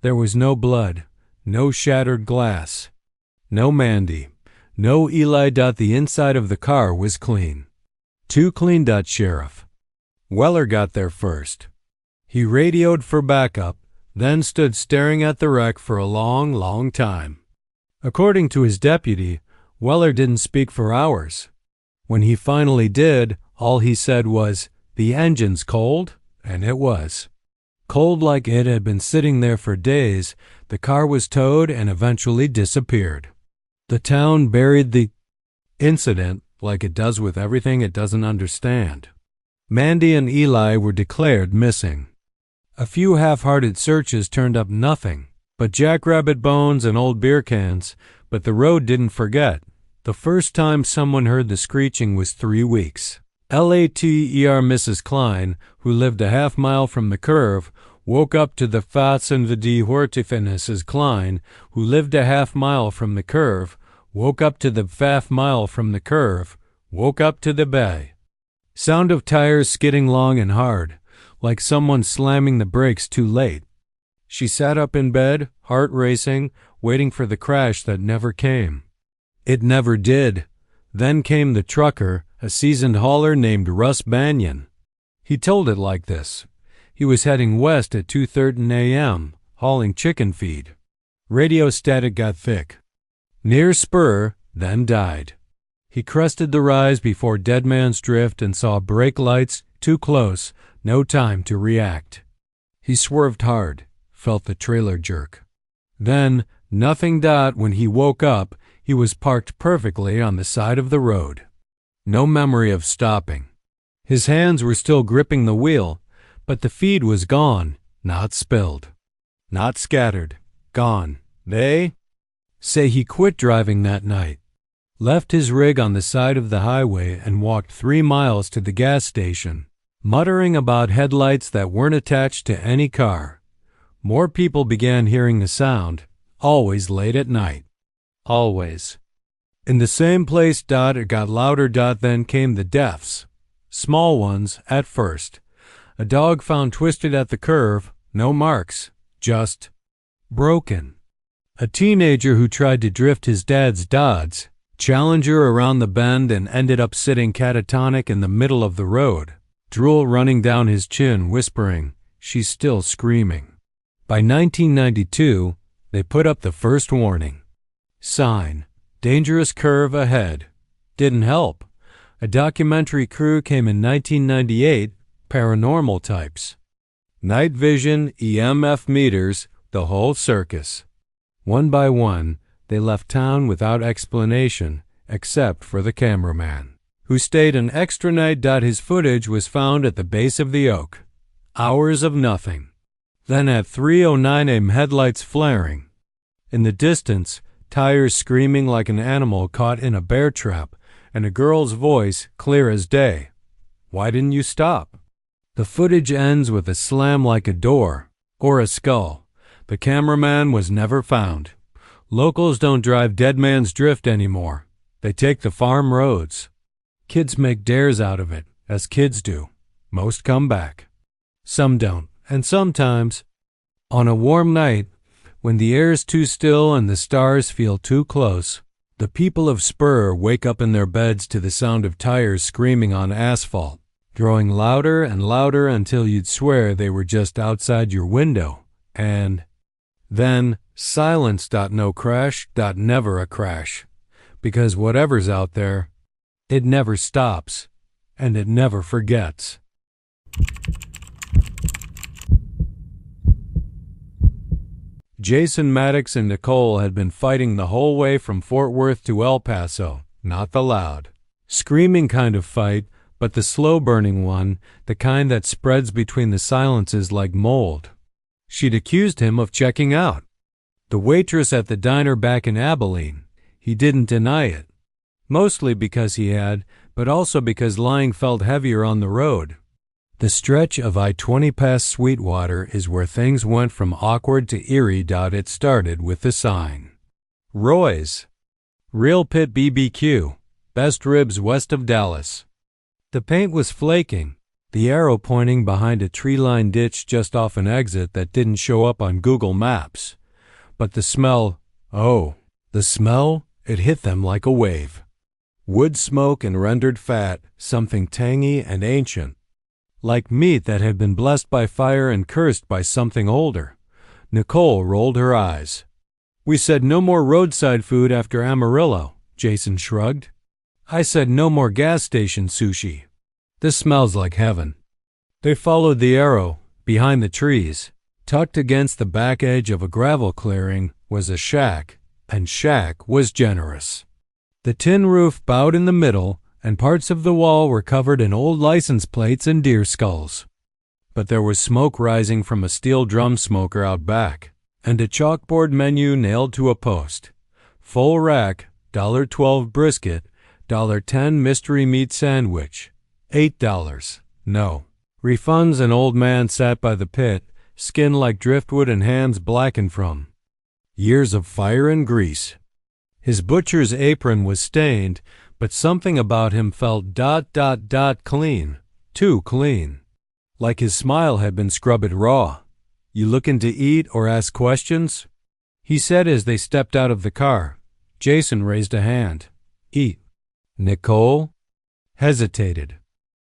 Speaker 1: There was no blood, no shattered glass, no Mandy, no Eli. The inside of the car was clean. Too clean. Sheriff Weller got there first. He radioed for backup, then stood staring at the wreck for a long, long time. According to his deputy, Weller didn't speak for hours. When he finally did, all he said was, "The engine's cold," and it was. Cold like it had been sitting there for days, the car was towed and eventually disappeared. The town buried the incident like it does with everything it doesn't understand. Mandy and Eli were declared missing. A few half-hearted searches turned up nothing but jackrabbit bones and old beer cans, but the road didn't forget. The first time someone heard the screeching was 3 weeks. Later, Mrs. Klein, who lived a half-mile from the curve, woke up to the Fats and the D. Hortifinisses Klein, who lived a half-mile from the curve, woke up to the half-mile from the curve, woke up to the bay. Sound of tires skidding long and hard, like someone slamming the brakes too late. She sat up in bed, heart racing, waiting for the crash that never came. It never did. Then came the trucker, a seasoned hauler named Russ Banyan. He told it like this. He was heading west at 2:30 a.m., hauling chicken feed. Radio static got thick. Near Spur, then died. He crested the rise before Dead Man's Drift and saw brake lights, too close, no time to react. He swerved hard, felt the trailer jerk. Then, nothing. When he woke up, he was parked perfectly on the side of the road. No memory of stopping. His hands were still gripping the wheel, but the feed was gone, not spilled, not scattered, gone. They say he quit driving that night, left his rig on the side of the highway and walked 3 miles to the gas station, muttering about headlights that weren't attached to any car. More people began hearing the sound, Always late at night. Always. In the same place. It got louder. Then came the deaths. Small ones, at first. A dog found twisted at the curve, no marks, just broken. A teenager who tried to drift his dad's Dodge Challenger around the bend and ended up sitting catatonic in the middle of the road, drool running down his chin, whispering, "She's still screaming." By 1992, they put up the first warning sign, "Dangerous curve ahead." Didn't help. A documentary crew came in 1998, paranormal types. Night vision, EMF meters, the whole circus. One by one, they left town without explanation, except for the cameraman, who stayed an extra night. His footage was found at the base of the oak. Hours of nothing. Then at 3:09 a.m. headlights flaring. In the distance, tires screaming like an animal caught in a bear trap, and a girl's voice clear as day. "Why didn't you stop?" The footage ends with a slam like a door, or a skull. The cameraman was never found. Locals don't drive Dead Man's Drift anymore. They take the farm roads. Kids make dares out of it, as kids do. Most come back. Some don't, and sometimes, on a warm night, when the air's too still and the stars feel too close, the people of Spur wake up in their beds to the sound of tires screaming on asphalt, growing louder and louder until you'd swear they were just outside your window, and then silence. No crash. Never a crash. Because whatever's out there, it never stops, and it never forgets. Jason Maddox and Nicole had been fighting the whole way from Fort Worth to El Paso, not the loud, screaming kind of fight, but the slow-burning one, the kind that spreads between the silences like mold. She'd accused him of checking out. The waitress at the diner back in Abilene, he didn't deny it. Mostly because he had, but also because lying felt heavier on the road. The stretch of I-20 past Sweetwater is where things went from awkward to eerie. It started with the sign. Roy's. Real Pit BBQ. Best ribs west of Dallas. The paint was flaking, the arrow pointing behind a tree-lined ditch just off an exit that didn't show up on Google Maps. But the smell, the smell, it hit them like a wave. Wood smoke and rendered fat, something tangy and ancient. Like meat that had been blessed by fire and cursed by something older. Nicole rolled her eyes. "We said no more roadside food after Amarillo," Jason shrugged. "I said no more gas station sushi. This smells like heaven." They followed the arrow. Behind the trees, tucked against the back edge of a gravel clearing, was a shack, and shack was generous. The tin roof bowed in the middle, and parts of the wall were covered in old license plates and deer skulls. But there was smoke rising from a steel drum smoker out back, and a chalkboard menu nailed to a post. Full rack, $1.12 brisket, $1.10 mystery meat sandwich, $8. No. Refunds. An old man sat by the pit, skin like driftwood and hands blackened from years of fire and grease. His butcher's apron was stained, but something about him felt clean, too clean. Like his smile had been scrubbed raw. "You looking to eat or ask questions?" he said as they stepped out of the car. Jason raised a hand. "Eat." Nicole hesitated.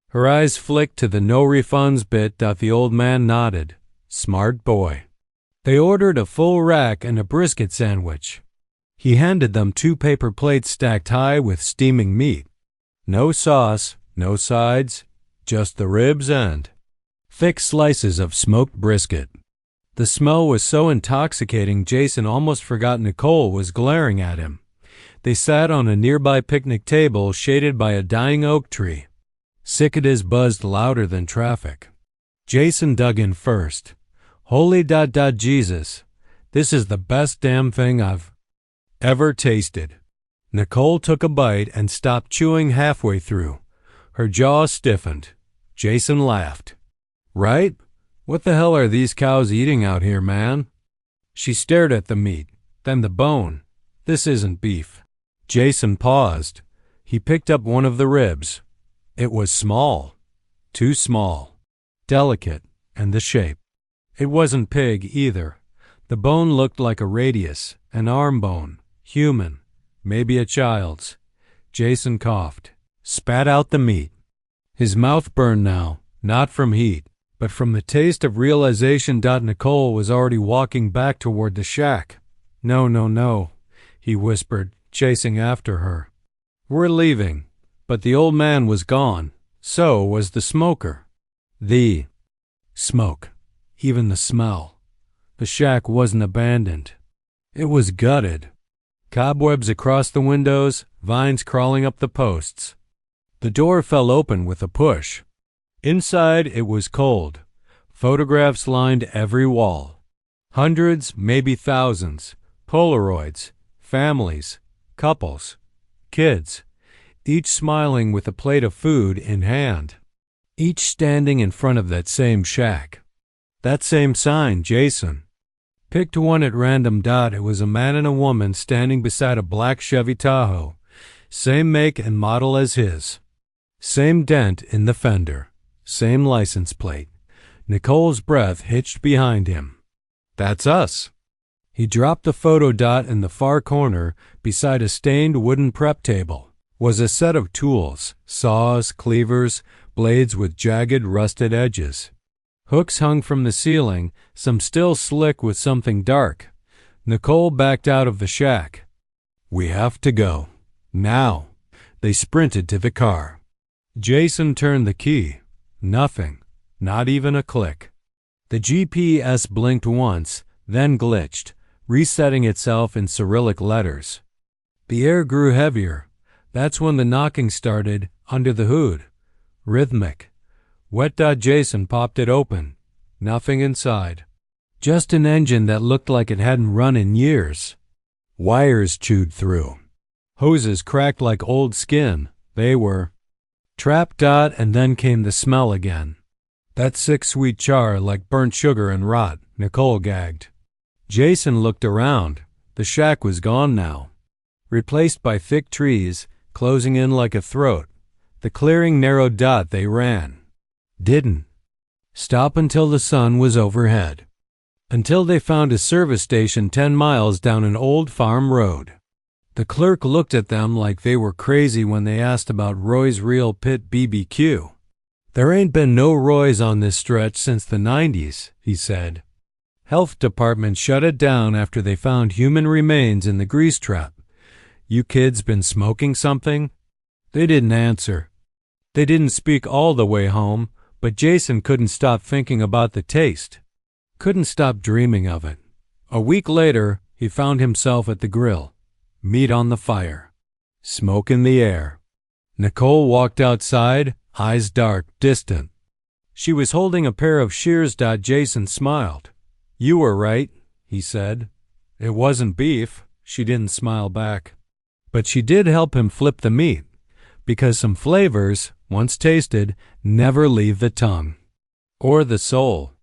Speaker 1: Her eyes flicked to the no refunds bit. The old man nodded. Smart boy. They ordered a full rack and a brisket sandwich. He handed them 2 paper plates stacked high with steaming meat. No sauce, no sides, just the ribs and thick slices of smoked brisket. The smell was so intoxicating Jason almost forgot Nicole was glaring at him. They sat on a nearby picnic table shaded by a dying oak tree. Cicadas buzzed louder than traffic. Jason dug in first. "Holy Jesus, this is the best damn thing I've ever tasted." Nicole took a bite and stopped chewing halfway through. Her jaw stiffened. Jason laughed. "Right? What the hell are these cows eating out here, man?" She stared at the meat. Then the bone. This isn't beef. Jason paused. He picked up one of the ribs. It was small. Too small. Delicate, and the shape. It wasn't pig either. The bone looked like a radius, an arm bone, human, maybe a child's. Jason coughed, spat out the meat. His mouth burned now, not from heat, but from the taste of realization. Nicole was already walking back toward the shack. No, no, no, he whispered, chasing after her. We're leaving. But the old man was gone. So was the smoker. The smoke. Even the smell. The shack wasn't abandoned. It was gutted. Cobwebs across the windows, vines crawling up the posts. The door fell open with a push. Inside it was cold. Photographs lined every wall. Hundreds, maybe thousands. Polaroids. Families. Couples. Kids. Each smiling with a plate of food in hand. Each standing in front of that same shack. That same sign, Jason. Picked one at random. It was a man and a woman standing beside a black Chevy Tahoe. Same make and model as his. Same dent in the fender. Same license plate. Nicole's breath hitched behind him. That's us. He dropped the photo. In the far corner, beside a stained wooden prep table, was a set of tools, saws, cleavers, blades with jagged, rusted edges. Hooks hung from the ceiling, some still slick with something dark. Nicole backed out of the shack. We have to go. Now. They sprinted to the car. Jason turned the key. Nothing. Not even a click. The GPS blinked once, then glitched, resetting itself in Cyrillic letters. The air grew heavier. That's when the knocking started, under the hood. Rhythmic. Wet. Jason popped it open. Nothing inside. Just an engine that looked like it hadn't run in years. Wires chewed through. Hoses cracked like old skin. They were trapped. And then came the smell again. That sick sweet char like burnt sugar and rot. Nicole gagged. Jason looked around. The shack was gone now. Replaced by thick trees, closing in like a throat. The clearing narrowed. They ran. Didn't stop until the sun was overhead. Until they found a service station 10 miles down an old farm road. The clerk looked at them like they were crazy when they asked about Roy's Real Pit BBQ. There ain't been no Roy's on this stretch since the 90s, he said. Health department shut it down after they found human remains in the grease trap. You kids been smoking something? They didn't answer. They didn't speak all the way home. But Jason couldn't stop thinking about the taste. Couldn't stop dreaming of it. A week later, he found himself at the grill. Meat on the fire. Smoke in the air. Nicole walked outside, eyes dark, distant. She was holding a pair of shears. Jason smiled. You were right, he said. It wasn't beef. She didn't smile back. But she did help him flip the meat. Because some flavors, once tasted, never leave the tongue. Or the soul.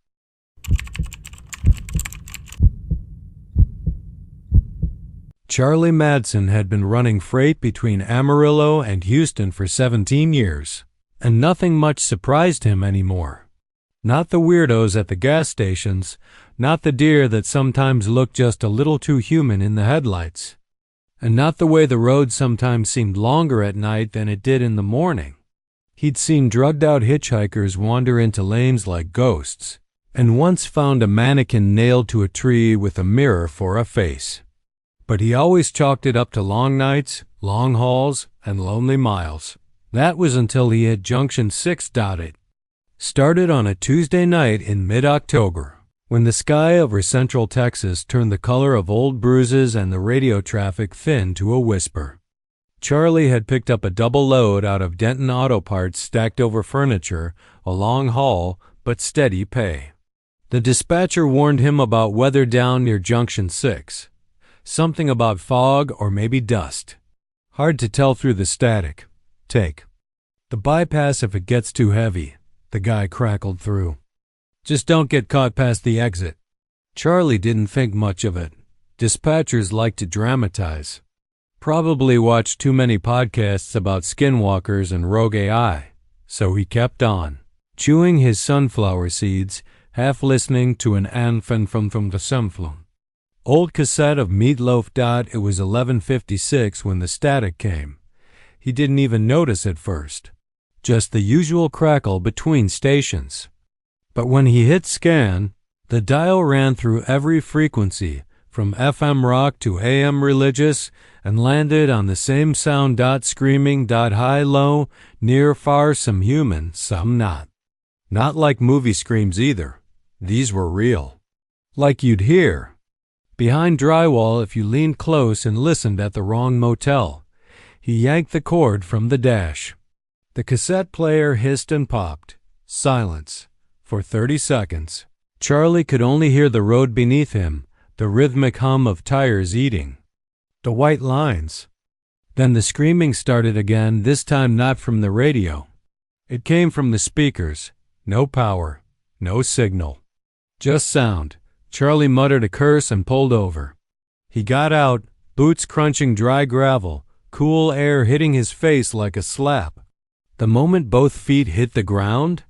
Speaker 1: Charlie Madsen had been running freight between Amarillo and Houston for 17 years, and nothing much surprised him anymore. Not the weirdos at the gas stations, not the deer that sometimes looked just a little too human in the headlights. And not the way the road sometimes seemed longer at night than it did in the morning. He'd seen drugged-out hitchhikers wander into lanes like ghosts, and once found a mannequin nailed to a tree with a mirror for a face. But he always chalked it up to long nights, long hauls, and lonely miles. That was until he hit Junction 6. It started on a Tuesday night in mid-October, when the sky over central Texas turned the color of old bruises and the radio traffic thinned to a whisper. Charlie had picked up a double load out of Denton Auto Parts stacked over furniture, a long haul, but steady pay. The dispatcher warned him about weather down near Junction 6. Something about fog or maybe dust. Hard to tell through the static. Take the bypass if it gets too heavy, the guy crackled through. Just don't get caught past the exit. Charlie didn't think much of it. Dispatchers like to dramatize. Probably watched too many podcasts about skinwalkers and rogue AI, so he kept on, chewing his sunflower seeds, half listening to an anthem from the sunflower. Old cassette of Meatloaf. It was 11:56 when the static came. He didn't even notice at first. Just the usual crackle between stations. But when he hit scan, the dial ran through every frequency, from FM rock to AM religious, and landed on the same sound. Screaming. High, low, near, far, some human, some not. Not like movie screams either. These were real. Like you'd hear behind drywall if you leaned close and listened at the wrong motel. He yanked the cord from the dash. The cassette player hissed and popped. Silence. For 30 seconds. Charlie could only hear the road beneath him, the rhythmic hum of tires eating. The white lines. Then the screaming started again, this time not from the radio. It came from the speakers. No power. No signal. Just sound. Charlie muttered a curse and pulled over. He got out, boots crunching dry gravel, cool air hitting his face like a slap. The moment both feet hit the ground,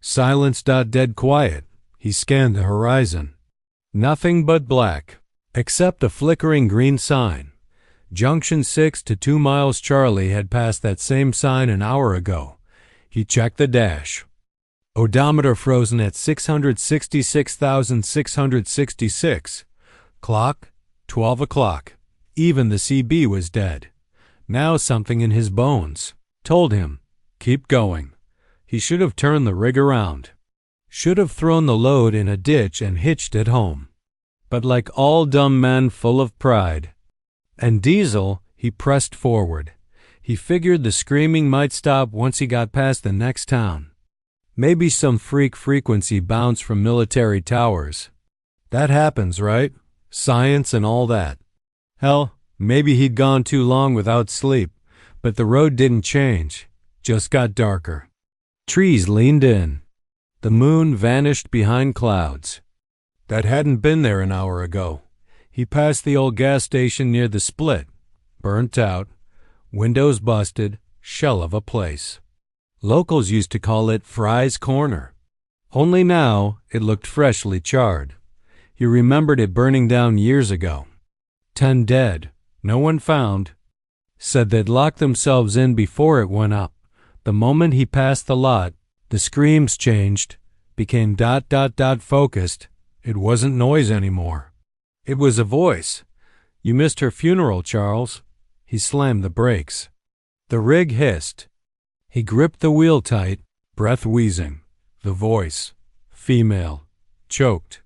Speaker 1: silence. Dead quiet. He scanned the horizon. Nothing but black, except a flickering green sign. Junction 6 to 2 miles. Charlie had passed that same sign an hour ago. He checked the dash. Odometer frozen at 666,666. Clock, 12 o'clock. Even the CB was dead. Now something in his bones told him, keep going. He should have turned the rig around. Should have thrown the load in a ditch and hitched it home. But like all dumb men full of pride and diesel, he pressed forward. He figured the screaming might stop once he got past the next town. Maybe some freak frequency bounce from military towers. That happens, right? Science and all that. Hell, maybe he'd gone too long without sleep, but the road didn't change, just got darker. Trees leaned in. The moon vanished behind clouds. That hadn't been there an hour ago. He passed the old gas station near the split. Burnt out, windows busted, shell of a place. Locals used to call it Fry's Corner. Only now it looked freshly charred. He remembered it burning down years ago. 10 dead, no one found. Said they'd locked themselves in before it went up. The moment he passed the lot, the screams changed, became ... focused. It wasn't noise anymore. It was a voice. You missed her funeral, Charles. He slammed the brakes. The rig hissed. He gripped the wheel tight, breath wheezing. The voice. Female. Choked.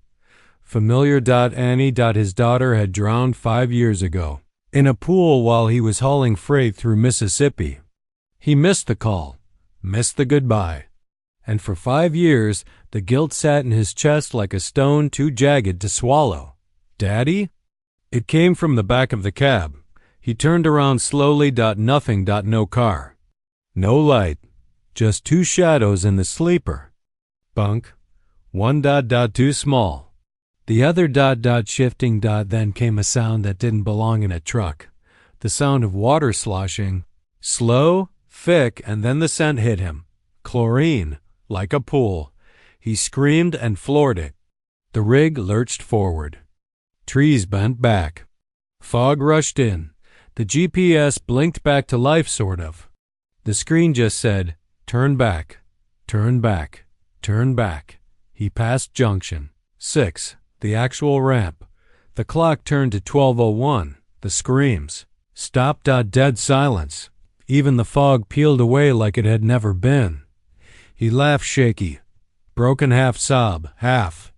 Speaker 1: Familiar. Annie. His daughter had drowned 5 years ago in a pool while he was hauling freight through Mississippi. He missed the call, missed the goodbye. And for 5 years, the guilt sat in his chest like a stone too jagged to swallow. Daddy? It came from the back of the cab. He turned around slowly. Nothing. No car. No light, just 2 shadows in the sleeper. Bunk. 1. Too small. The other ... shifting. Then came a sound that didn't belong in a truck. The sound of water sloshing. Slow, thick, and then the scent hit him. Chlorine, like a pool. He screamed and floored it. The rig lurched forward. Trees bent back. Fog rushed in. The GPS blinked back to life, sort of. The screen just said, turn back, turn back, turn back. He passed junction 6, the actual ramp. The clock turned to 12:01. The screams. Stop. Dead silence. Even the fog peeled away like it had never been. He laughed shaky. Broken half sob, half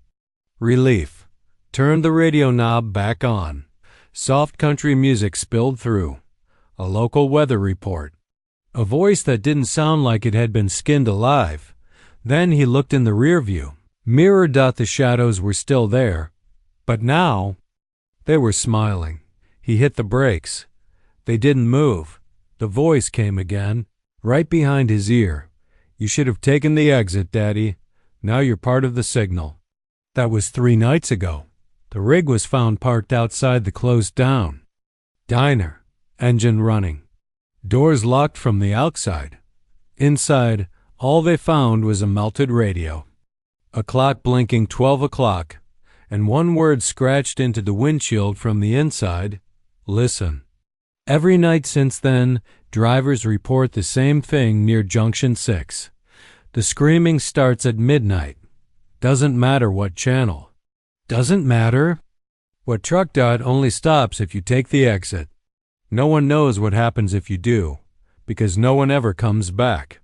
Speaker 1: relief. Turned the radio knob back on. Soft country music spilled through. A local weather report. A voice that didn't sound like it had been skinned alive. Then he looked in the rear view mirror. The shadows were still there, but now they were smiling. He hit the brakes. They didn't move. The voice came again, right behind his ear. You should have taken the exit, Daddy. Now you're part of the signal. That was 3 nights ago. The rig was found parked outside the closed-down diner, engine running, doors locked from the outside. Inside, all they found was a melted radio, a clock blinking 12 o'clock, and one word scratched into the windshield from the inside: listen. Every night since then, drivers report the same thing near Junction 6. The screaming starts at midnight. Doesn't matter what channel. Doesn't matter. What truck dot only stops if you take the exit. No one knows what happens if you do, because no one ever comes back.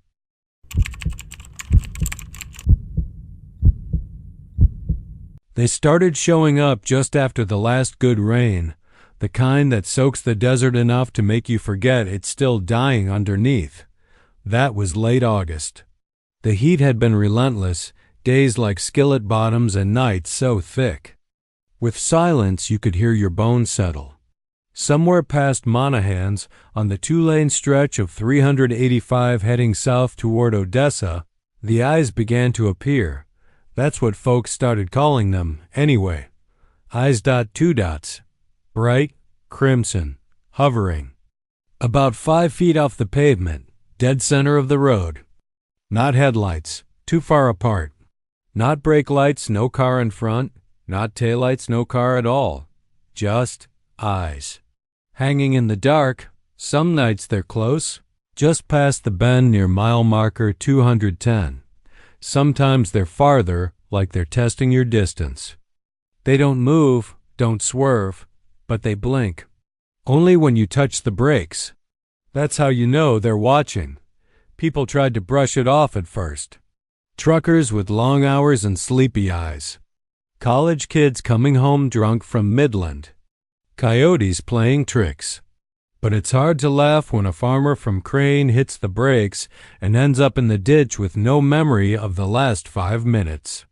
Speaker 1: They started showing up just after the last good rain, the kind that soaks the desert enough to make you forget it's still dying underneath. That was late August. The heat had been relentless, days like skillet bottoms and nights so thick. With silence you could hear your bones settle. Somewhere past Monaghan's, on the two-lane stretch of 385 heading south toward Odessa, the eyes began to appear. That's what folks started calling them, anyway. Eyes. Two dots. Bright, crimson, hovering. About 5 feet off the pavement, dead center of the road. Not headlights, too far apart. Not brake lights, no car in front. Not taillights, no car at all. Just eyes. Hanging in the dark, some nights they're close, just past the bend near mile marker 210. Sometimes they're farther, like they're testing your distance. They don't move, don't swerve, but they blink. Only when you touch the brakes. That's how you know they're watching. People tried to brush it off at first. Truckers with long hours and sleepy eyes. College kids coming home drunk from Midland. Coyotes playing tricks. But it's hard to laugh when a farmer from Crane hits the brakes and ends up in the ditch with no memory of the last 5 minutes.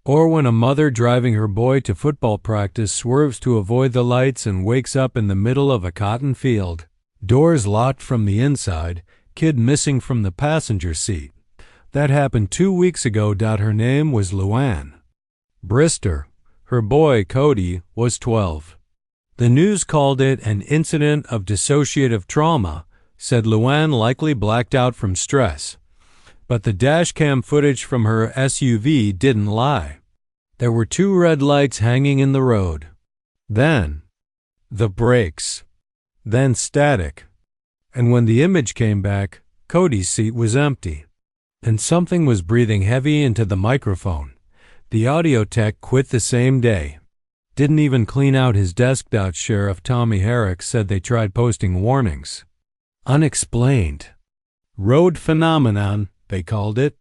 Speaker 1: Or when a mother driving her boy to football practice swerves to avoid the lights and wakes up in the middle of a cotton field. Doors locked from the inside, kid missing from the passenger seat. That happened 2 weeks ago. Her name was Luann Brister. Her boy, Cody, was 12. The news called it an incident of dissociative trauma, said Luann likely blacked out from stress. But the dashcam footage from her SUV didn't lie. There were 2 red lights hanging in the road. Then, the brakes. Then static. And when the image came back, Cody's seat was empty. And something was breathing heavy into the microphone. The audio tech quit the same day. Didn't even clean out his desk. Sheriff Tommy Herrick said they tried posting warnings. Unexplained. Road phenomenon, they called it.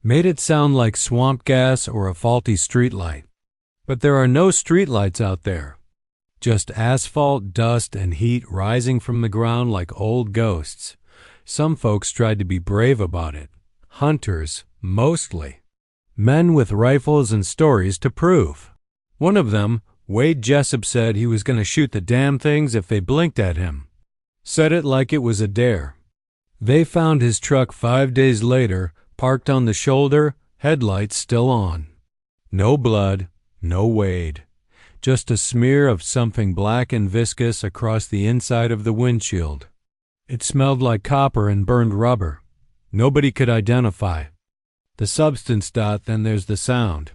Speaker 1: Made it sound like swamp gas or a faulty streetlight. But there are no streetlights out there. Just asphalt, dust, and heat rising from the ground like old ghosts. Some folks tried to be brave about it. Hunters, mostly. Men with rifles and stories to prove. One of them, Wade Jessup, said he was going to shoot the damn things if they blinked at him. Said it like it was a dare. They found his truck 5 days later, parked on the shoulder, headlights still on. No blood, no Wade. Just a smear of something black and viscous across the inside of the windshield. It smelled like copper and burned rubber. Nobody could identify. The substance. Then there's the sound.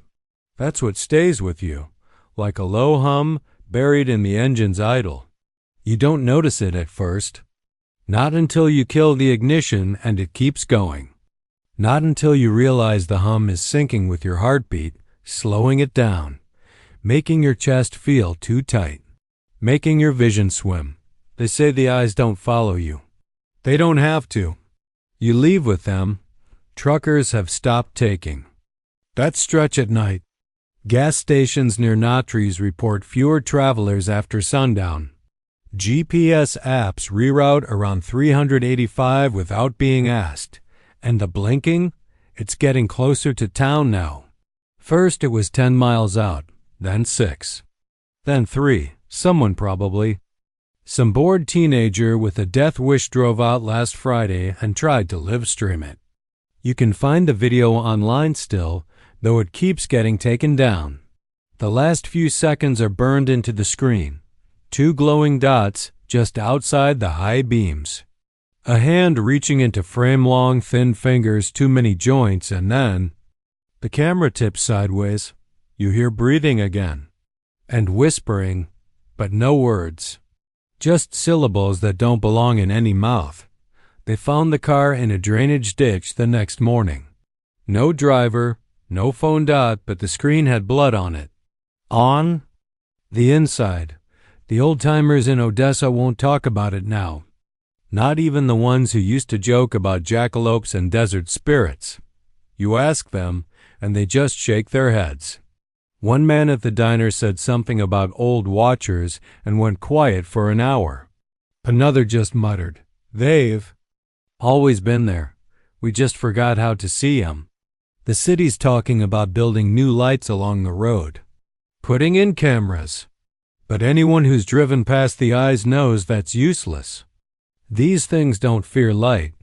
Speaker 1: That's what stays with you, like a low hum buried in the engine's idle. You don't notice it at first. Not until you kill the ignition and it keeps going. Not until you realize the hum is syncing with your heartbeat, slowing it down, making your chest feel too tight, making your vision swim. They say the eyes don't follow you. They don't have to. You leave with them. Truckers have stopped taking. That stretch at night. Gas stations near Natries report fewer travelers after sundown. GPS apps reroute around 385 without being asked. And the blinking? It's getting closer to town now. First it was 10 miles out, then 6. Then 3, someone probably. Some bored teenager with a death wish drove out last Friday and tried to live stream it. You can find the video online still, though it keeps getting taken down. The last few seconds are burned into the screen. 2 glowing dots just outside the high beams. A hand reaching into frame, long, thin fingers, too many joints, and then the camera tips sideways. You hear breathing again. And whispering, but no words. Just syllables that don't belong in any mouth. They found the car in a drainage ditch the next morning. No driver, no phone dot, but the screen had blood on it. On the inside. The old-timers in Odessa won't talk about it now. Not even the ones who used to joke about jackalopes and desert spirits. You ask them, and they just shake their heads. One man at the diner said something about old watchers and went quiet for an hour. Another just muttered, "They've always been there. We just forgot how to see 'em." The city's talking about building new lights along the road, putting in cameras. But anyone who's driven past the eyes knows that's useless. These things don't fear light.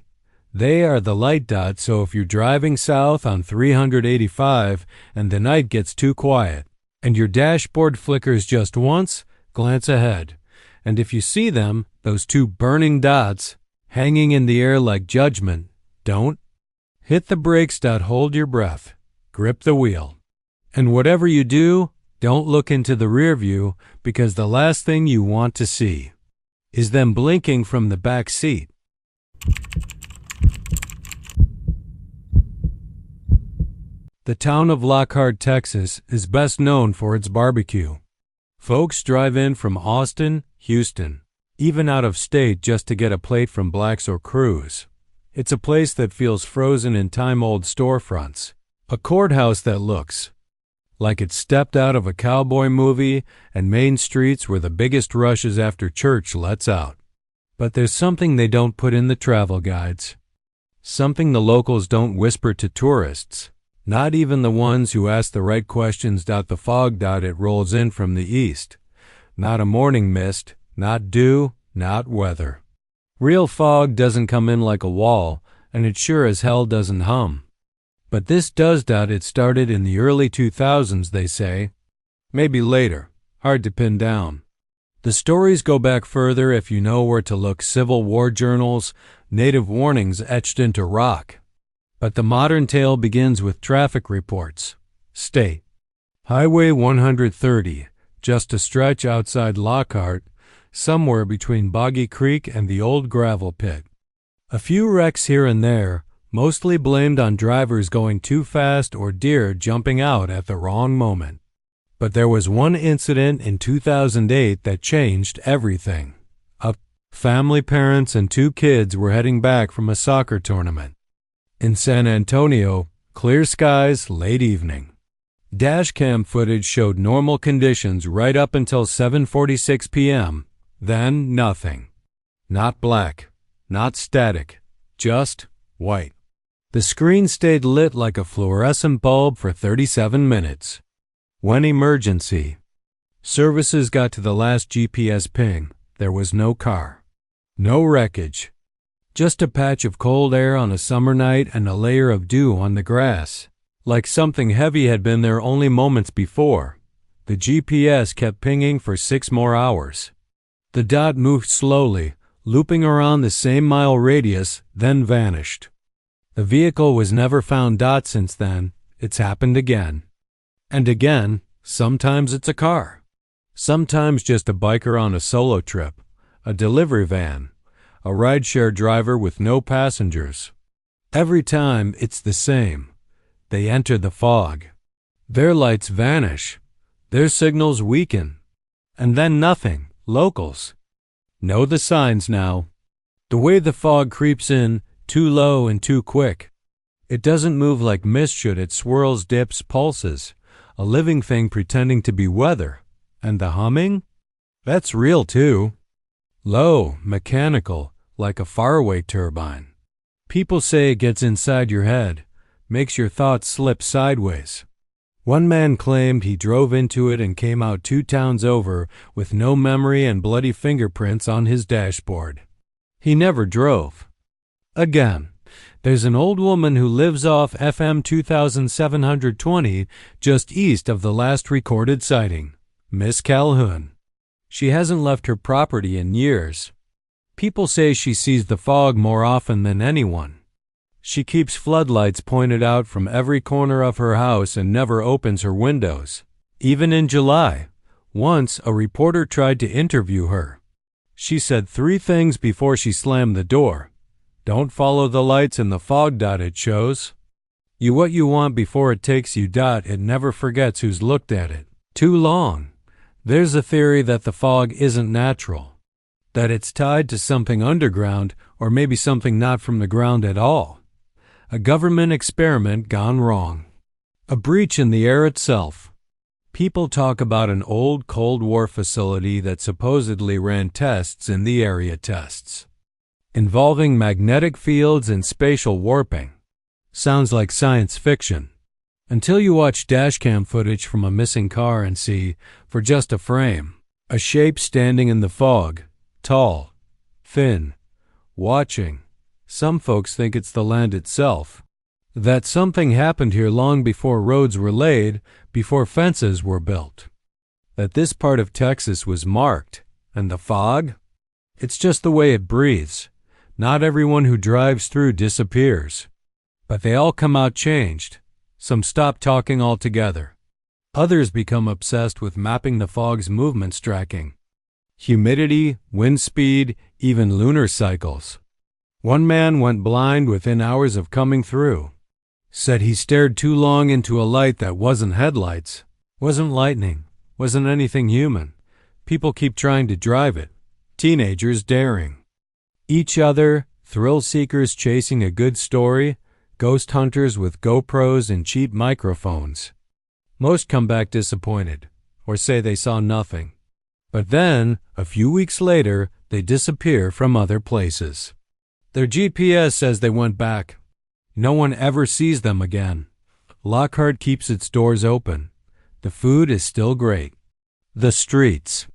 Speaker 1: They are the light dots, so if you're driving south on 385 and the night gets too quiet and your dashboard flickers just once, glance ahead. And if you see them, those 2 burning dots, hanging in the air like judgment, don't hit the brakes. Hold your breath. Grip the wheel. And whatever you do, don't look into the rear view, because the last thing you want to see is them blinking from the back seat. The town of Lockhart, Texas, is best known for its barbecue. Folks drive in from Austin, Houston, even out of state just to get a plate from Black's or Crew's. It's a place that feels frozen in time-old storefronts, a courthouse that looks like it stepped out of a cowboy movie, and main streets where the biggest rushes after church lets out. But there's something they don't put in the travel guides. Something the locals don't whisper to tourists. Not even the ones who ask the right questions. The fog. It rolls in from the east. Not a morning mist, not dew, not weather. Real fog doesn't come in like a wall, and it sure as hell doesn't hum. But this does. It started in the early 2000s, they say. Maybe later. Hard to pin down. The stories go back further if you know where to look. Civil War journals, native warnings etched into rock. But the modern tale begins with traffic reports. State Highway 130, just a stretch outside Lockhart, somewhere between Boggy Creek and the old gravel pit. A few wrecks here and there, mostly blamed on drivers going too fast or deer jumping out at the wrong moment. But there was one incident in 2008 that changed everything. A family, parents, and 2 kids were heading back from a soccer tournament. In San Antonio, clear skies, late evening. Dashcam footage showed normal conditions right up until 7:46 p.m. Then nothing. Not black, not static, just white. The screen stayed lit like a fluorescent bulb for 37 minutes. When emergency services got to the last GPS ping, there was no car. No wreckage. Just a patch of cold air on a summer night and a layer of dew on the grass. Like something heavy had been there only moments before. The GPS kept pinging for 6 more hours. The dot moved slowly, looping around the same mile radius, then vanished. The vehicle was never found. Since then, it's happened again. And again. Sometimes it's a car. Sometimes just a biker on a solo trip, a delivery van, a rideshare driver with no passengers. Every time it's the same. They enter the fog. Their lights vanish. Their signals weaken. And then nothing. Locals know the signs now. The way the fog creeps in, too low and too quick. It doesn't move like mist should. It swirls, dips, pulses. A living thing pretending to be weather. And the humming? That's real too. Low, mechanical, like a faraway turbine. People say it gets inside your head, makes your thoughts slip sideways. One man claimed he drove into it and came out 2 towns over with no memory and bloody fingerprints on his dashboard. He never drove. Again, There's an old woman who lives off FM 2720 just east of the last recorded sighting, Miss Calhoun. She hasn't left her property in years. People say she sees the fog more often than anyone. She keeps floodlights pointed out from every corner of her house and never opens her windows. Even in July, once a reporter tried to interview her. She said 3 things before she slammed the door. Don't follow the lights in the fog. It shows you what you want before it takes you. It never forgets who's looked at it too long. There's a theory that the fog isn't natural, that it's tied to something underground or maybe something not from the ground at all. A government experiment gone wrong. A breach in the air itself. People talk about an old Cold War facility that supposedly ran tests in the area tests, involving magnetic fields and spatial warping. Sounds like science fiction. Until you watch dashcam footage from a missing car and see, for just a frame, a shape standing in the fog, tall, thin, watching. Some folks think it's the land itself. That something happened here long before roads were laid, before fences were built. That this part of Texas was marked. And the fog? It's just the way it breathes. Not everyone who drives through disappears. But they all come out changed. Some stop talking altogether. Others become obsessed with mapping the fog's movements, tracking humidity, wind speed, even lunar cycles. One man went blind within hours of coming through. Said he stared too long into a light that wasn't headlights, wasn't lightning, wasn't anything human. People keep trying to drive it. Teenagers daring each other, thrill seekers chasing a good story, ghost hunters with GoPros and cheap microphones. Most come back disappointed, or say they saw nothing. But then, a few weeks later, they disappear from other places. Their GPS says they went back. No one ever sees them again. Lockhart keeps its doors open. The food is still great. The streets,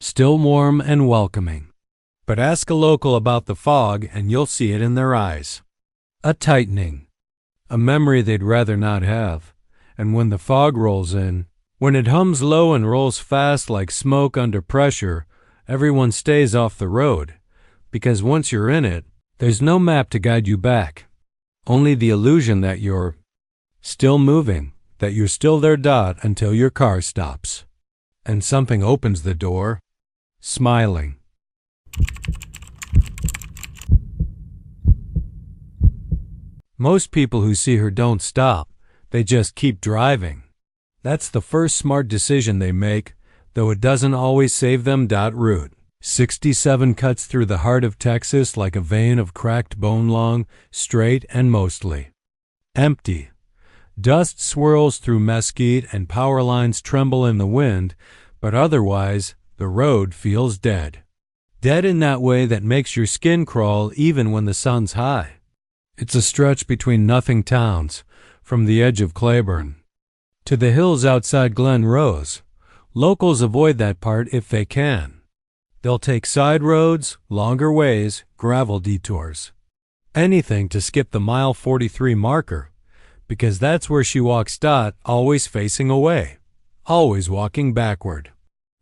Speaker 1: still warm and welcoming. But ask a local about the fog and you'll see it in their eyes. A tightening. A memory they'd rather not have. And when the fog rolls in, when it hums low and rolls fast like smoke under pressure, everyone stays off the road. Because once you're in it, there's no map to guide you back. Only the illusion that you're still moving, that you're still there. Until your car stops. And something opens the door, smiling. Most people who see her don't stop. They just keep driving. That's the first smart decision they make, though it doesn't always save them. Route 67 cuts through the heart of Texas like a vein of cracked bone, long, straight, and mostly empty. Dust swirls through mesquite and power lines tremble in the wind, but otherwise the road feels dead. Dead in that way that makes your skin crawl even when the sun's high. It's a stretch between nothing towns, from the edge of Claiborne to the hills outside Glen Rose. Locals avoid that part if they can. They'll take side roads, longer ways, gravel detours. Anything to skip the mile 43 marker, because that's where she walks. Always facing away, always walking backward.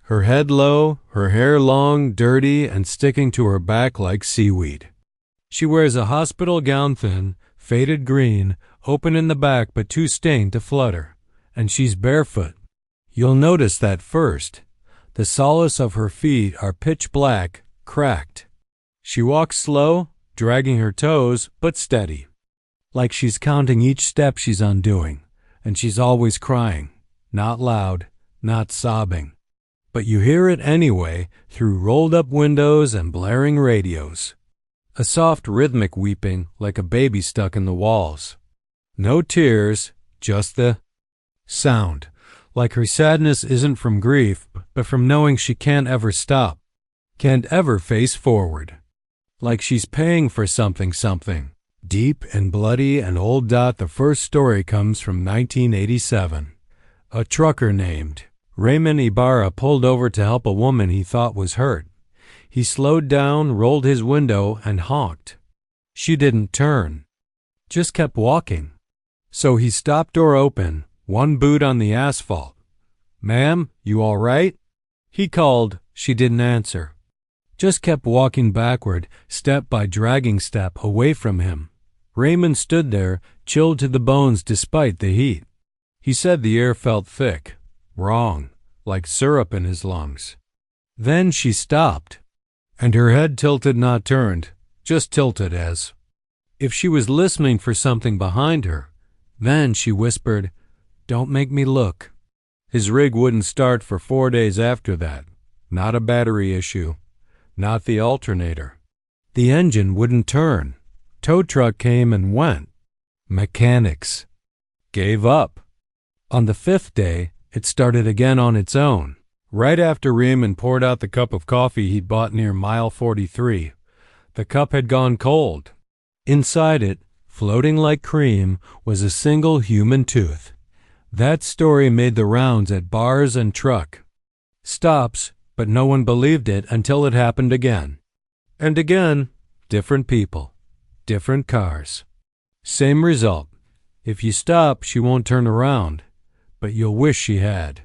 Speaker 1: Her head low, her hair long, dirty, and sticking to her back like seaweed. She wears a hospital gown, thin, faded green, open in the back but too stained to flutter. And she's barefoot. You'll notice that first. The soles of her feet are pitch black, cracked. She walks slow, dragging her toes, but steady. Like she's counting each step she's undoing. And she's always crying. Not loud, not sobbing. But you hear it anyway through rolled-up windows and blaring radios. A soft rhythmic weeping like a baby stuck in the walls. No tears, just the sound. Like her sadness isn't from grief, but from knowing she can't ever stop. Can't ever face forward. Like she's paying for something. Deep and bloody and old. The first story comes from 1987. A trucker named Raymond Ibarra pulled over to help a woman he thought was hurt. He slowed down, rolled his window, and honked. She didn't turn. just kept walking. So he stopped door open, one boot on the asphalt. "Ma'am, you all right?" He called. She didn't answer. Just kept walking backward, step by dragging step, away from him. Raymond stood there, chilled to the bones despite the heat. He said the air felt thick, wrong, like syrup in his lungs. Then she stopped, and her head tilted, not turned, just tilted, as if she was listening for something behind her. Then she whispered, "Don't make me look." His rig wouldn't start for 4 days after that. Not a battery issue. Not the alternator. The engine wouldn't turn. Tow truck came and went. Mechanics gave up. On the 5th day, it started again on its own. Right after Raymond poured out the cup of coffee he'd bought near mile 43. The cup had gone cold. Inside it, floating like cream, was a single human tooth. That story made the rounds at bars and truck stops, but no one believed it until it happened again. And again, different people, different cars. Same result. If you stop, she won't turn around, but you'll wish she had.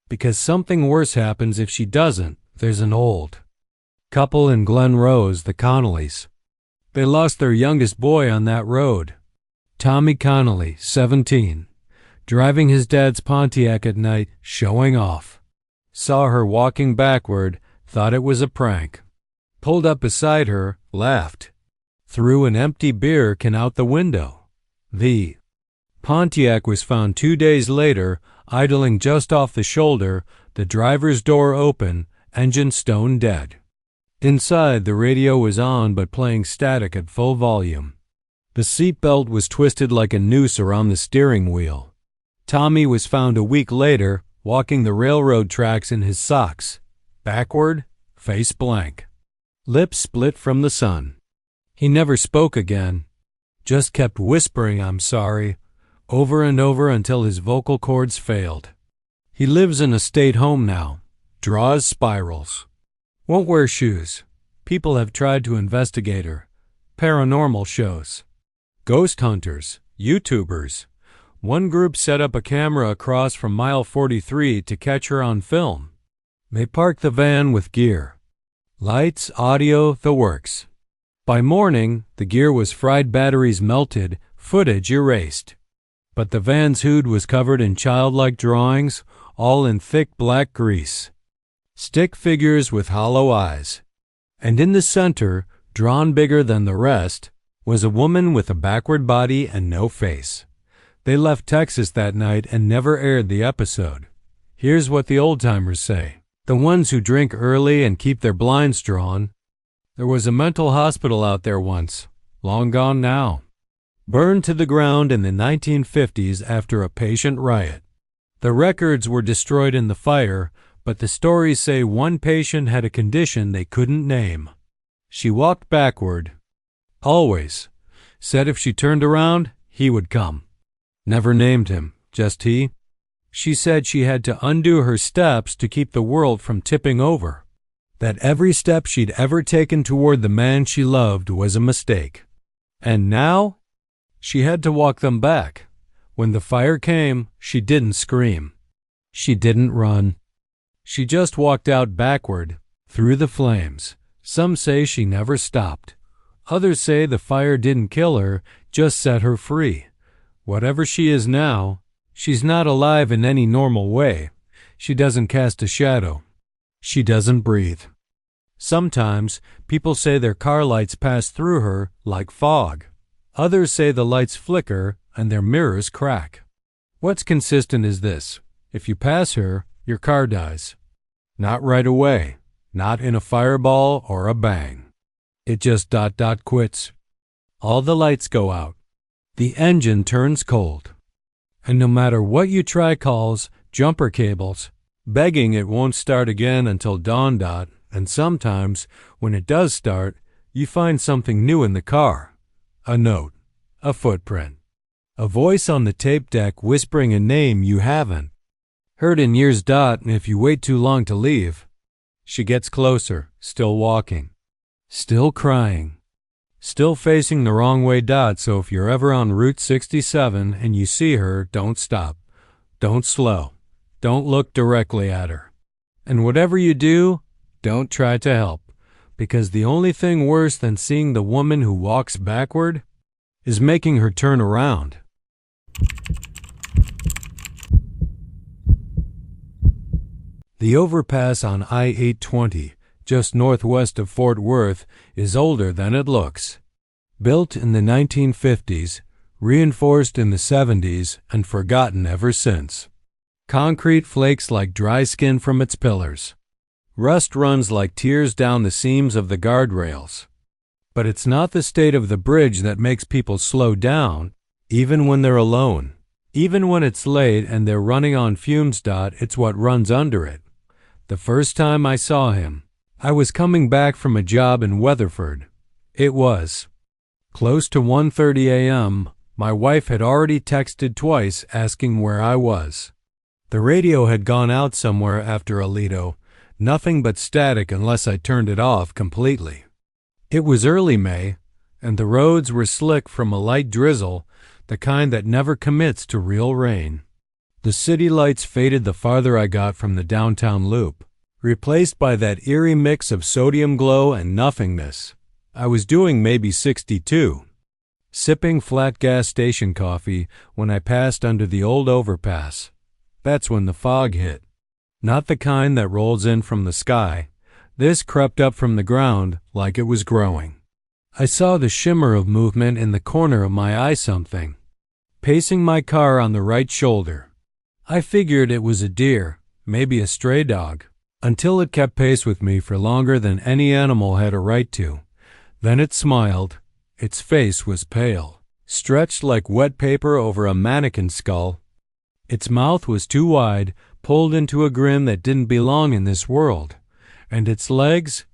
Speaker 1: Because something worse happens if she doesn't. There's an old couple in Glen Rose, the Connollys. They lost their youngest boy on that road. Tommy Connolly, 17, driving his dad's Pontiac at night, showing off. Saw her walking backward, thought it was a prank. Pulled up beside her, laughed. Threw an empty beer can out the window. The Pontiac was found 2 days later, idling just off the shoulder, the driver's door open, engine stone dead. Inside, the radio was on but playing static at full volume. The seatbelt was twisted like a noose around the steering wheel. Tommy was found a week later, walking the railroad tracks in his socks, backward, face blank. Lips split from the sun. He never spoke again, just kept whispering "I'm sorry" over and over until his vocal cords failed. He lives in a state home now, draws spirals. Won't wear shoes. People have tried to investigate her. Paranormal shows. Ghost hunters. YouTubers. One group set up a camera across from mile 43 to catch her on film. They parked the van with gear. Lights, audio, the works. By morning, the gear was fried, batteries melted, footage erased. But the van's hood was covered in childlike drawings, all in thick black grease. Stick figures with hollow eyes. And in the center, drawn bigger than the rest, was a woman with a backward body and no face. They left Texas that night and never aired the episode. Here's what the old-timers say. The ones who drink early and keep their blinds drawn. There was a mental hospital out there once, long gone now. Burned to the ground in the 1950s after a patient riot. The records were destroyed in the fire, but the stories say one patient had a condition they couldn't name. She walked backward. Always. Said if she turned around, he would come. Never named him, just he. She said she had to undo her steps to keep the world from tipping over. That every step she'd ever taken toward the man she loved was a mistake. And now? She had to walk them back. When the fire came, she didn't scream. She didn't run. She just walked out backward, through the flames. Some say she never stopped. Others say the fire didn't kill her, just set her free. Whatever she is now, she's not alive in any normal way. She doesn't cast a shadow. She doesn't breathe. Sometimes people say their car lights pass through her like fog. Others say the lights flicker and their mirrors crack. What's consistent is this: if you pass her, your car dies. Not right away, not in a fireball or a bang. It just quits. All the lights go out. The engine turns cold. And no matter what you try, calls, jumper cables, begging it won't start again until dawn. And sometimes, when it does start, you find something new in the car. A note, a footprint, a voice on the tape deck whispering a name you haven't heard in years. And if you wait too long to leave, she gets closer, still walking, still crying, Still facing the wrong way. So if you're ever on Route 67 and you see her, don't stop. Don't slow. Don't look directly at her. And whatever you do, don't try to help, because the only thing worse than seeing the woman who walks backward is making her turn around. The overpass on I-820, just northwest of Fort Worth, is older than it looks. Built in the 1950s, reinforced in the 70s, and forgotten ever since. Concrete flakes like dry skin from its pillars. Rust runs like tears down the seams of the guardrails. But it's not the state of the bridge that makes people slow down, even when they're alone. Even when it's late and they're running on fumes. It's what runs under it. The first time I saw him, I was coming back from a job in Weatherford. It was close to 1:30 a.m. My wife had already texted twice asking where I was. The radio had gone out somewhere after Alito, nothing but static unless I turned it off completely. It was early May, and the roads were slick from a light drizzle, the kind that never commits to real rain. The city lights faded the farther I got from the downtown loop, replaced by that eerie mix of sodium glow and nothingness. I was doing maybe 62, sipping flat gas station coffee when I passed under the old overpass. That's when the fog hit. Not the kind that rolls in from the sky. This crept up from the ground like it was growing. I saw the shimmer of movement in the corner of my eye. Something pacing my car on the right shoulder. I figured it was a deer, maybe a stray dog, until it kept pace with me for longer than any animal had a right to. Then it smiled. Its face was pale, stretched like wet paper over a mannequin skull. Its mouth was too wide, pulled into a grin that didn't belong in this world. And its legs,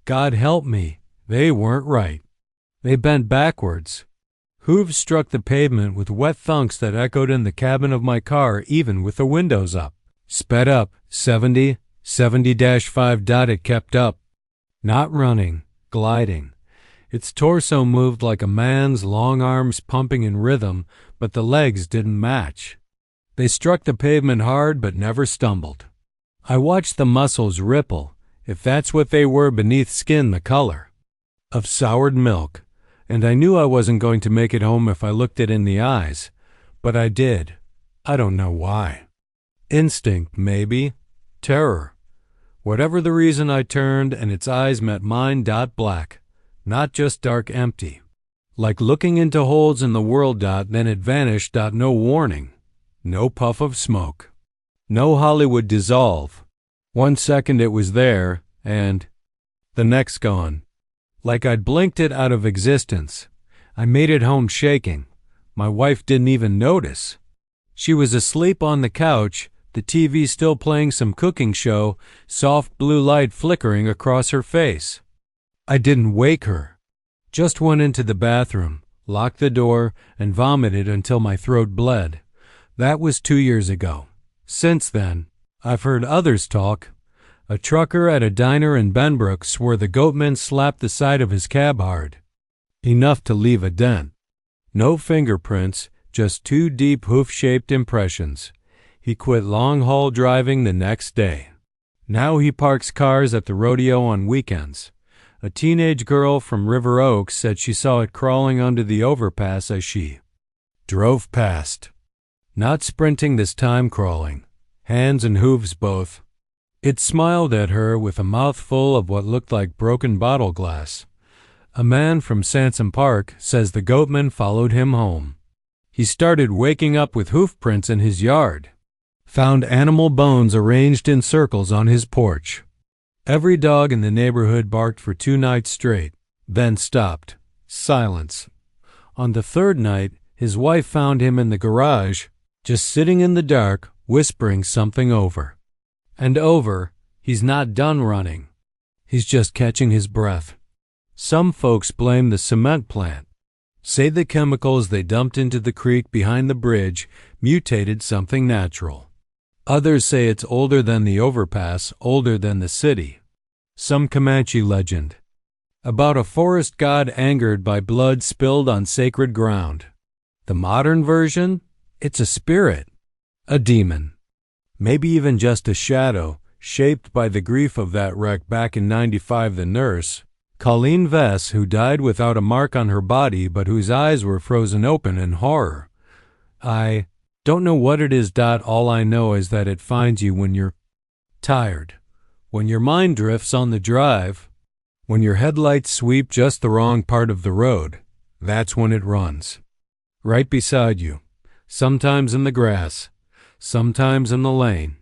Speaker 1: God help me, they weren't right. They bent backwards. Hooves struck the pavement with wet thunks that echoed in the cabin of my car even with the windows up. Sped up, 70, 70-5. It kept up. Not running, gliding. Its torso moved like a man's, long arms pumping in rhythm, but the legs didn't match. They struck the pavement hard but never stumbled. I watched the muscles ripple, if that's what they were beneath skin, the color of soured milk. And I knew I wasn't going to make it home if I looked it in the eyes. But I did. I don't know why. Instinct, maybe. Terror. Whatever the reason, I turned and its eyes met mine. Black. Not just dark, empty. Like looking into holes in the world. Then it vanished. No warning. No puff of smoke. No Hollywood dissolve. 1 second it was there, and the next gone. Like I'd blinked it out of existence. I made it home shaking. My wife didn't even notice. She was asleep on the couch, the TV still playing some cooking show, soft blue light flickering across her face. I didn't wake her. Just went into the bathroom, locked the door, and vomited until my throat bled. That was 2 years ago. Since then, I've heard others talk. A trucker at a diner in Benbrook swore the goatman slapped the side of his cab hard. Enough to leave a dent. No fingerprints, just 2 deep hoof-shaped impressions. He quit long-haul driving the next day. Now he parks cars at the rodeo on weekends. A teenage girl from River Oaks said she saw it crawling under the overpass as she drove past. Not sprinting this time, crawling. Hands and hooves both. It smiled at her with a mouthful of what looked like broken bottle glass. A man from Sansom Park says the goatman followed him home. He started waking up with hoof prints in his yard. Found animal bones arranged in circles on his porch. Every dog in the neighborhood barked for 2 nights straight, then stopped. Silence. On the 3rd night, his wife found him in the garage, just sitting in the dark, whispering something over. And over, he's not done running. He's just catching his breath. Some folks blame the cement plant. Say the chemicals they dumped into the creek behind the bridge mutated something natural. Others say it's older than the overpass, older than the city. Some Comanche legend. About a forest god angered by blood spilled on sacred ground. The modern version? It's a spirit. A demon. Maybe even just a shadow, shaped by the grief of that wreck back in '95. The nurse, Colleen Vess, who died without a mark on her body but whose eyes were frozen open in horror. I don't know what it is. All I know is that it finds you when you're tired, when your mind drifts on the drive, when your headlights sweep just the wrong part of the road. That's when it runs. Right beside you, sometimes in the grass, sometimes in the lane,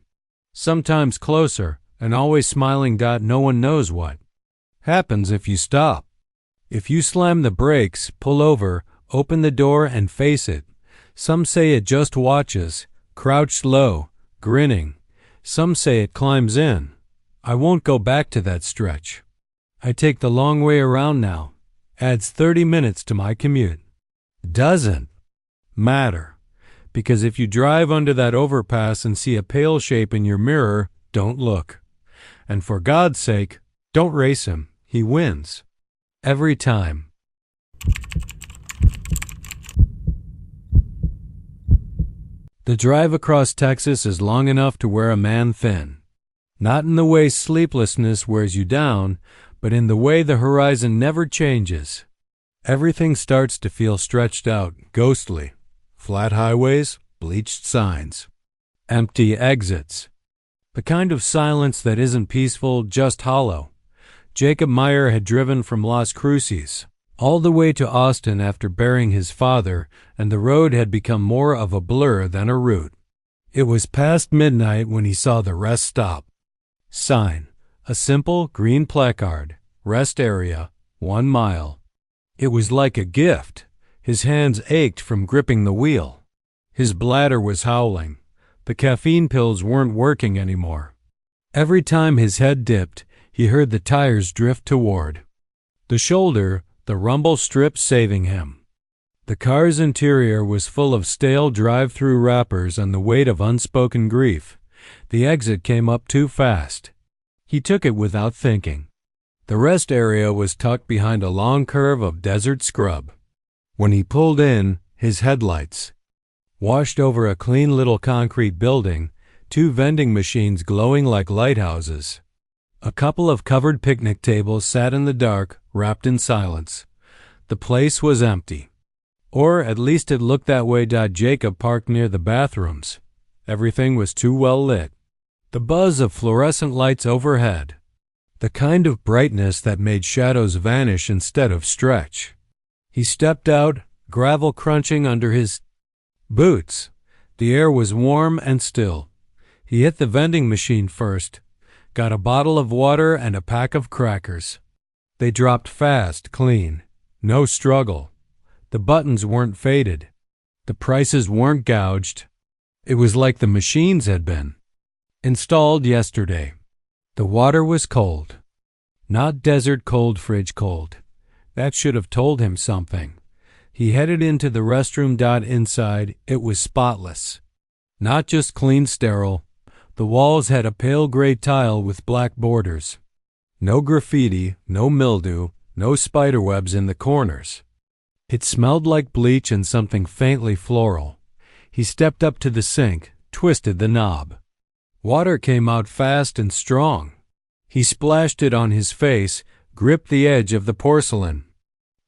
Speaker 1: sometimes closer, and always smiling. No one knows what happens if you stop. If you slam the brakes, pull over, open the door, and face it. Some say it just watches, crouched low, grinning. Some say it climbs in. I won't go back to that stretch. I take the long way around now. Adds 30 minutes to my commute. Doesn't matter. Because if you drive under that overpass and see a pale shape in your mirror, don't look. And for God's sake, don't race him. He wins. Every time. The drive across Texas is long enough to wear a man thin. Not in the way sleeplessness wears you down, but in the way the horizon never changes. Everything starts to feel stretched out, ghostly. Flat highways, bleached signs. Empty exits. The kind of silence that isn't peaceful, just hollow. Jacob Meyer had driven from Las Cruces all the way to Austin after burying his father, and the road had become more of a blur than a route. It was past midnight when he saw the rest stop sign, a simple green placard, rest area, 1 mile. It was like a gift. His hands ached from gripping the wheel. His bladder was howling. The caffeine pills weren't working anymore. Every time his head dipped, he heard the tires drift toward the shoulder, the rumble strip saving him. The car's interior was full of stale drive-through wrappers and the weight of unspoken grief. The exit came up too fast. He took it without thinking. The rest area was tucked behind a long curve of desert scrub. When he pulled in, his headlights washed over a clean little concrete building, 2 vending machines glowing like lighthouses. A couple of covered picnic tables sat in the dark, wrapped in silence. The place was empty. Or at least it looked that way. Jacob parked near the bathrooms. Everything was too well lit. The buzz of fluorescent lights overhead. The kind of brightness that made shadows vanish instead of stretch. He stepped out, gravel crunching under his boots. The air was warm and still. He hit the vending machine first, got a bottle of water and a pack of crackers. They dropped fast, clean. No struggle. The buttons weren't faded. The prices weren't gouged. It was like the machines had been installed yesterday. The water was cold. Not desert cold, fridge cold. That should have told him something. He headed into the restroom. Inside, it was spotless. Not just clean, sterile. The walls had a pale gray tile with black borders. No graffiti, no mildew, no spiderwebs in the corners. It smelled like bleach and something faintly floral. He stepped up to the sink, twisted the knob. Water came out fast and strong. He splashed it on his face, gripped the edge of the porcelain.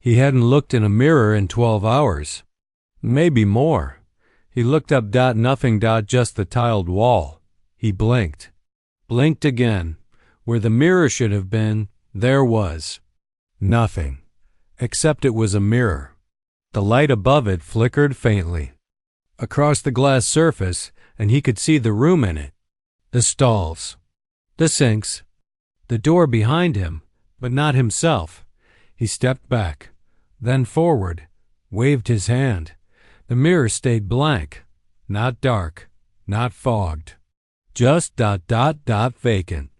Speaker 1: He hadn't looked in a mirror in 12 hours. Maybe more. He looked up. Nothing. Just the tiled wall. He blinked. Blinked again. Where the mirror should have been, there was nothing. Except it was a mirror. The light above it flickered faintly across the glass surface, and he could see the room in it. The stalls. The sinks. The door behind him, but not himself. He stepped back, then forward, waved his hand. The mirror stayed blank, not dark, not fogged. Just vacant,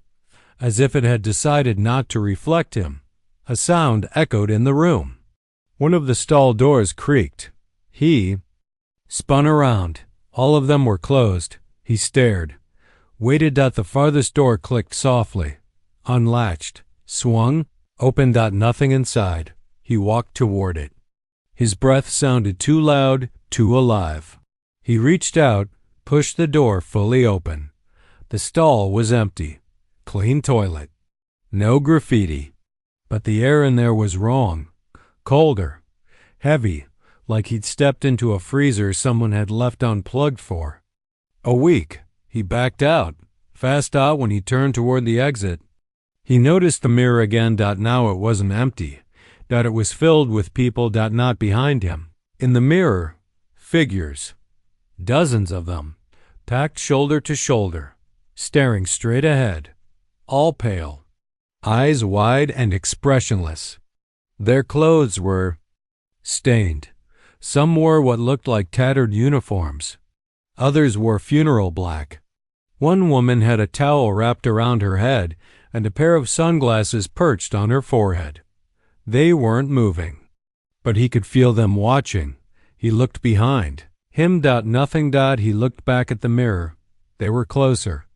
Speaker 1: as if it had decided not to reflect him. A sound echoed in the room. One of the stall doors creaked. He spun around. All of them were closed. He stared, waited. The farthest door clicked softly, unlatched, swung, Open. Nothing inside. He walked toward it. His breath sounded too loud, too alive. He reached out, pushed the door fully open. The stall was empty. Clean toilet. No graffiti. But the air in there was wrong. Colder. Heavy, like he'd stepped into a freezer someone had left unplugged for a week. He backed out, fast out when he turned toward the exit. He noticed the mirror again. Now it wasn't empty. It was filled with people. Not behind him. In the mirror, figures. Dozens of them, packed shoulder to shoulder, staring straight ahead, all pale, eyes wide and expressionless. Their clothes were stained. Some wore what looked like tattered uniforms. Others wore funeral black. One woman had a towel wrapped around her head and a pair of sunglasses perched on her forehead. They weren't moving, but he could feel them watching. He looked behind him. Nothing. He looked back at the mirror. They were closer.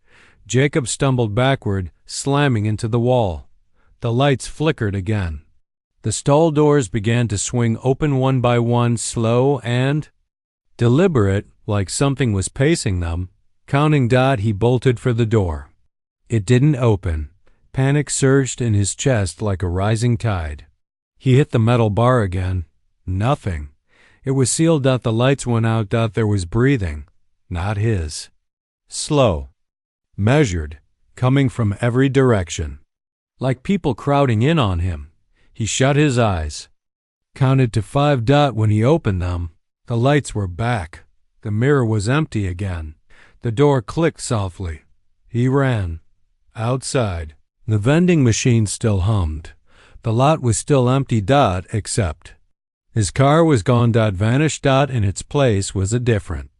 Speaker 1: Jacob stumbled backward, slamming into the wall. The lights flickered again. The stall doors began to swing open one by one, slow and deliberate, like something was pacing them. Counting. He bolted for the door. It didn't open. Panic surged in his chest like a rising tide. He hit the metal bar again. Nothing. It was sealed. The lights went out. There was breathing. Not his. Slow. Measured. Coming from every direction. Like people crowding in on him. He shut his eyes. Counted to 5. When he opened them, the lights were back. The mirror was empty again. The door clicked softly. He ran. Outside. The vending machine still hummed. The lot was still empty. Except his car was gone. Vanished. In its place was a different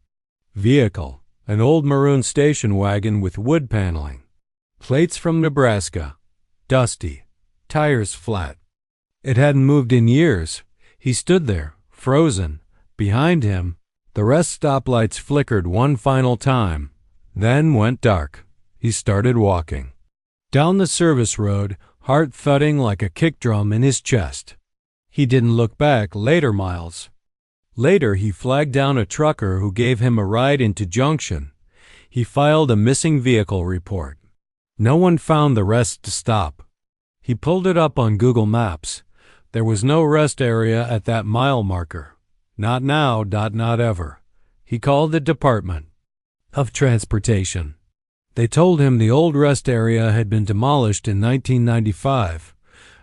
Speaker 1: vehicle. An old maroon station wagon with wood paneling. Plates from Nebraska. Dusty. Tires flat. It hadn't moved in years. He stood there, frozen. Behind him, the rest stoplights flickered one final time, then went dark. He started walking. Down the service road, heart thudding like a kick drum in his chest. He didn't look back. Later he flagged down a trucker who gave him a ride into Junction. He filed a missing vehicle report. No one found the rest to stop. He pulled it up on Google Maps. There was no rest area at that mile marker. Not now. Not ever. He called the Department of Transportation. They told him the old rest area had been demolished in 1995.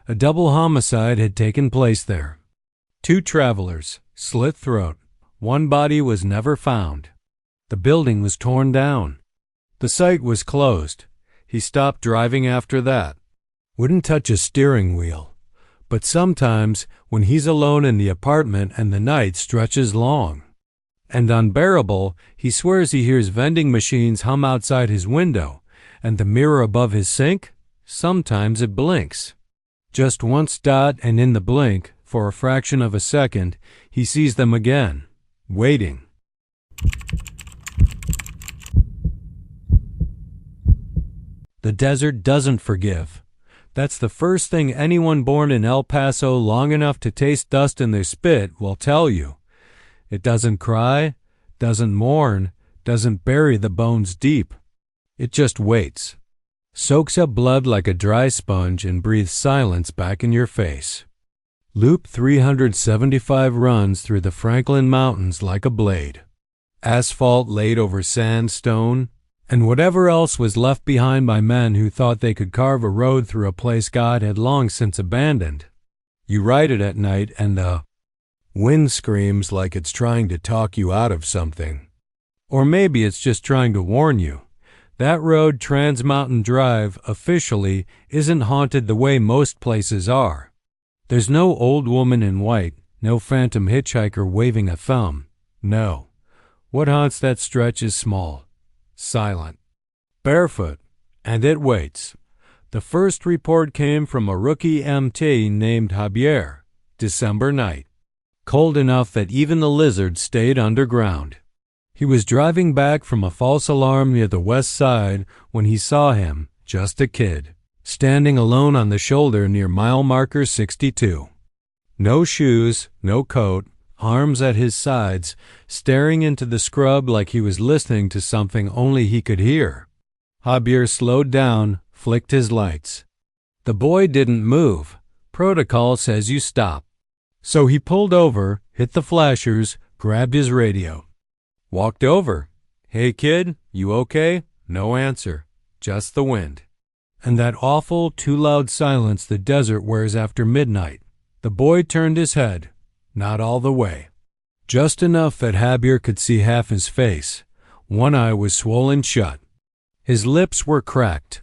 Speaker 1: A double homicide had taken place there. 2 travelers, slit throat. One body was never found. The building was torn down. The site was closed. He stopped driving after that. Wouldn't touch a steering wheel. But sometimes, when he's alone in the apartment and the night stretches long and unbearable, he swears he hears vending machines hum outside his window, and the mirror above his sink, sometimes it blinks. Just once. And in the blink, for a fraction of a second, he sees them again, waiting. The desert doesn't forgive. That's the first thing anyone born in El Paso long enough to taste dust in their spit will tell you. It doesn't cry, doesn't mourn, doesn't bury the bones deep. It just waits, soaks up blood like a dry sponge, and breathes silence back in your face. Loop 375 runs through the Franklin Mountains like a blade. Asphalt laid over sandstone, and whatever else was left behind by men who thought they could carve a road through a place God had long since abandoned. You ride it at night and the wind screams like it's trying to talk you out of something. Or maybe it's just trying to warn you. That road, Trans Mountain Drive, officially isn't haunted the way most places are. There's no old woman in white, no phantom hitchhiker waving a thumb. No. What haunts that stretch is small, silent, barefoot, and it waits. The first report came from a rookie MT named Javier. December night. Cold enough that even the lizards stayed underground. He was driving back from a false alarm near the west side when he saw him, just a kid, standing alone on the shoulder near mile marker 62. No shoes, no coat, arms at his sides, staring into the scrub like he was listening to something only he could hear. Javier slowed down, flicked his lights. The boy didn't move. Protocol says you stop. So he pulled over, hit the flashers, grabbed his radio. Walked over. Hey kid, you okay? No answer. Just the wind. And that awful, too loud silence the desert wears after midnight. The boy turned his head. Not all the way. Just enough that Javier could see half his face. One eye was swollen shut. His lips were cracked.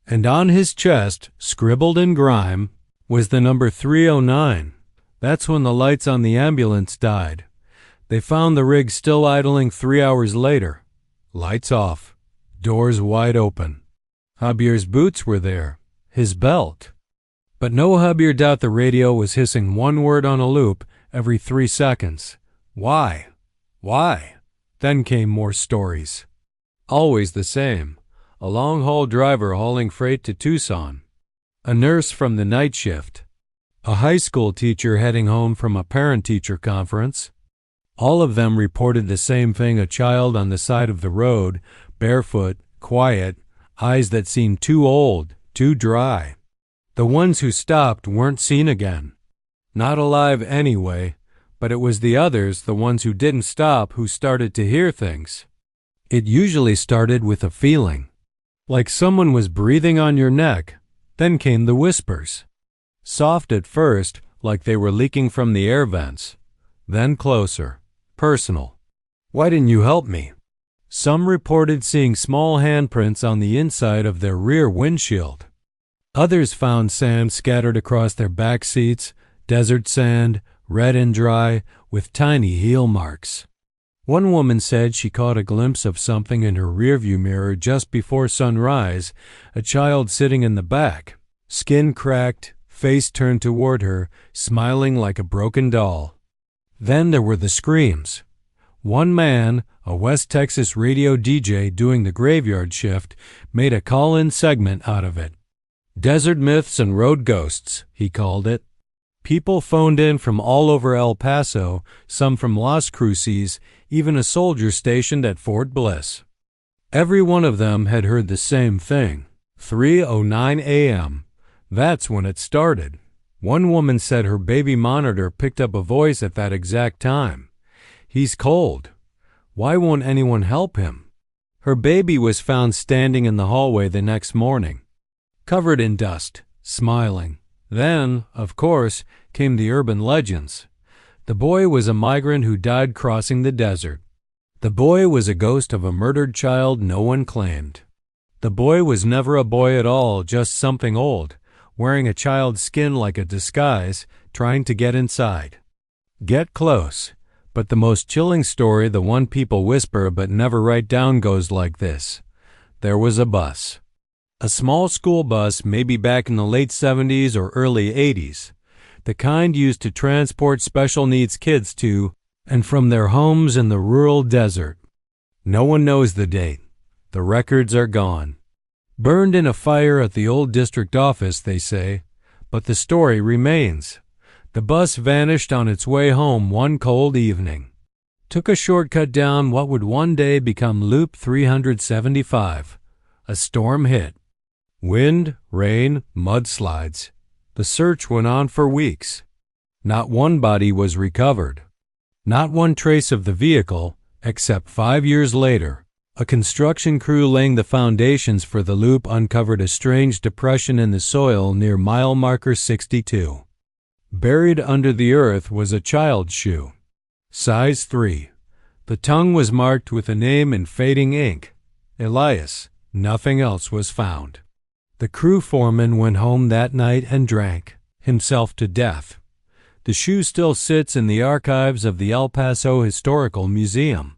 Speaker 1: And on his chest, scribbled in grime, was the number 309. That's when the lights on the ambulance died. They found the rig still idling 3 hours later. Lights off. Doors wide open. Javier's boots were there. His belt. But no Javier doubt the radio was hissing one word on a loop every 3 seconds. Why? Why? Then came more stories. Always the same. A long-haul driver hauling freight to Tucson. A nurse from the night shift. A high school teacher heading home from a parent-teacher conference. All of them reported the same thing: a child on the side of the road, barefoot, quiet, eyes that seemed too old, too dry. The ones who stopped weren't seen again. Not alive anyway, but it was the others, the ones who didn't stop, who started to hear things. It usually started with a feeling. Like someone was breathing on your neck. Then came the whispers. Soft at first, like they were leaking from the air vents. Then closer, personal. Why didn't you help me? Some reported seeing small handprints on the inside of their rear windshield. Others found sand scattered across their back seats, desert sand, red and dry, with tiny heel marks. One woman said she caught a glimpse of something in her rearview mirror just before sunrise, a child sitting in the back, skin cracked, face turned toward her, smiling like a broken doll. Then there were the screams. One man, a West Texas radio DJ doing the graveyard shift, made a call-in segment out of it. Desert Myths and Road Ghosts, he called it. People phoned in from all over El Paso, some from Las Cruces, even a soldier stationed at Fort Bliss. Every one of them had heard the same thing. 3:09 a.m. That's when it started. One woman said her baby monitor picked up a voice at that exact time. He's cold. Why won't anyone help him? Her baby was found standing in the hallway the next morning, covered in dust, smiling. Then, of course, came the urban legends. The boy was a migrant who died crossing the desert. The boy was a ghost of a murdered child no one claimed. The boy was never a boy at all, just something old, wearing a child's skin like a disguise, trying to get inside. Get close. But the most chilling story, the one people whisper but never write down, goes like this. There was a bus. A small school bus, maybe back in the late 70s or early 80s. The kind used to transport special needs kids to and from their homes in the rural desert. No one knows the date. The records are gone. Burned in a fire at the old district office, they say, but the story remains. The bus vanished on its way home one cold evening. Took a shortcut down what would one day become Loop 375. A storm hit. Wind, rain, mudslides. The search went on for weeks. Not one body was recovered. Not one trace of the vehicle, except 5 years later. A construction crew laying the foundations for the loop uncovered a strange depression in the soil near mile marker 62. Buried under the earth was a child's shoe. Size 3. The tongue was marked with a name in fading ink. Elias. Nothing else was found. The crew foreman went home that night and drank himself to death. The shoe still sits in the archives of the El Paso Historical Museum.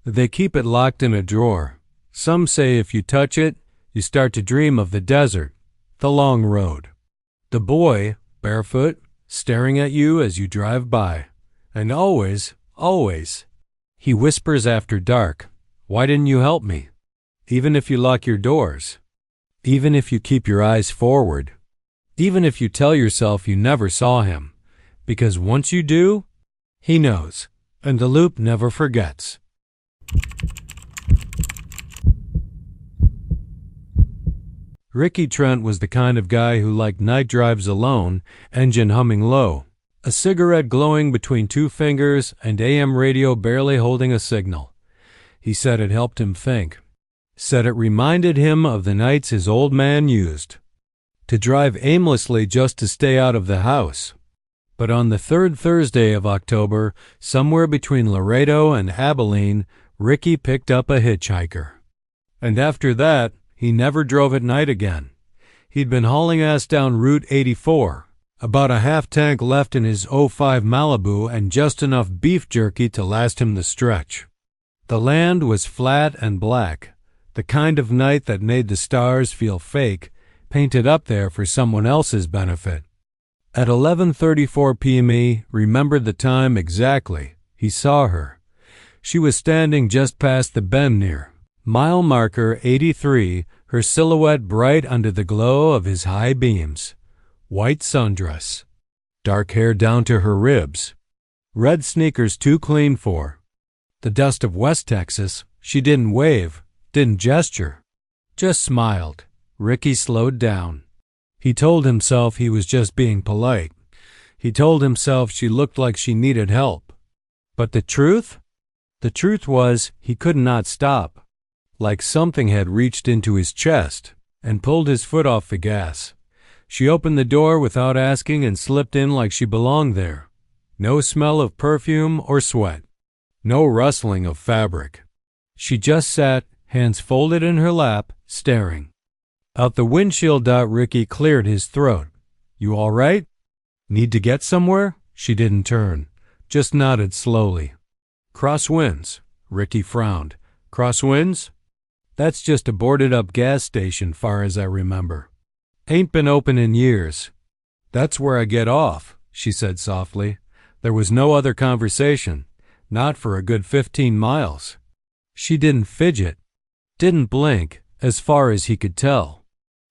Speaker 1: They keep it locked in a drawer. Some say if you touch it, you start to dream of the desert, the long road. The boy, barefoot, staring at you as you drive by. And always, always, he whispers after dark, "Why didn't you help me? Even if you lock your doors." Even if you keep your eyes forward. Even if you tell yourself you never saw him. Because once you do, he knows. And the loop never forgets. Ricky Trent was the kind of guy who liked night drives alone, engine humming low, a cigarette glowing between two fingers, and AM radio barely holding a signal. He said it helped him think. Said it reminded him of the nights his old man used to drive aimlessly just to stay out of the house. But on the third Thursday of October, somewhere between Laredo and Abilene, Ricky picked up a hitchhiker. And after that, he never drove at night again. He'd been hauling ass down Route 84, about a half tank left in his '05 Malibu and just enough beef jerky to last him the stretch. The land was flat and black, the kind of night that made the stars feel fake, painted up there for someone else's benefit. At 11:34 p.m. he remembered the time exactly. He saw her. She was standing just past the bend near mile marker 83, her silhouette bright under the glow of his high beams. White sundress, dark hair down to her ribs, red sneakers too clean for the dust of West Texas. She didn't wave, didn't gesture, just smiled. Ricky slowed down. He told himself he was just being polite. He told himself she looked like she needed help. But the truth? The truth was he could not stop. Like something had reached into his chest and pulled his foot off the gas. She opened the door without asking and slipped in like she belonged there. No smell of perfume or sweat. No rustling of fabric. She just sat, hands folded in her lap, staring. Out the windshield. Ricky cleared his throat. You all right? Need to get somewhere? She didn't turn, just nodded slowly. Crosswinds. Ricky frowned. Crosswinds? That's just a boarded-up gas station, far as I remember. Ain't been open in years. That's where I get off, she said softly. There was no other conversation, not for a good 15 miles. She didn't fidget, didn't blink, as far as he could tell.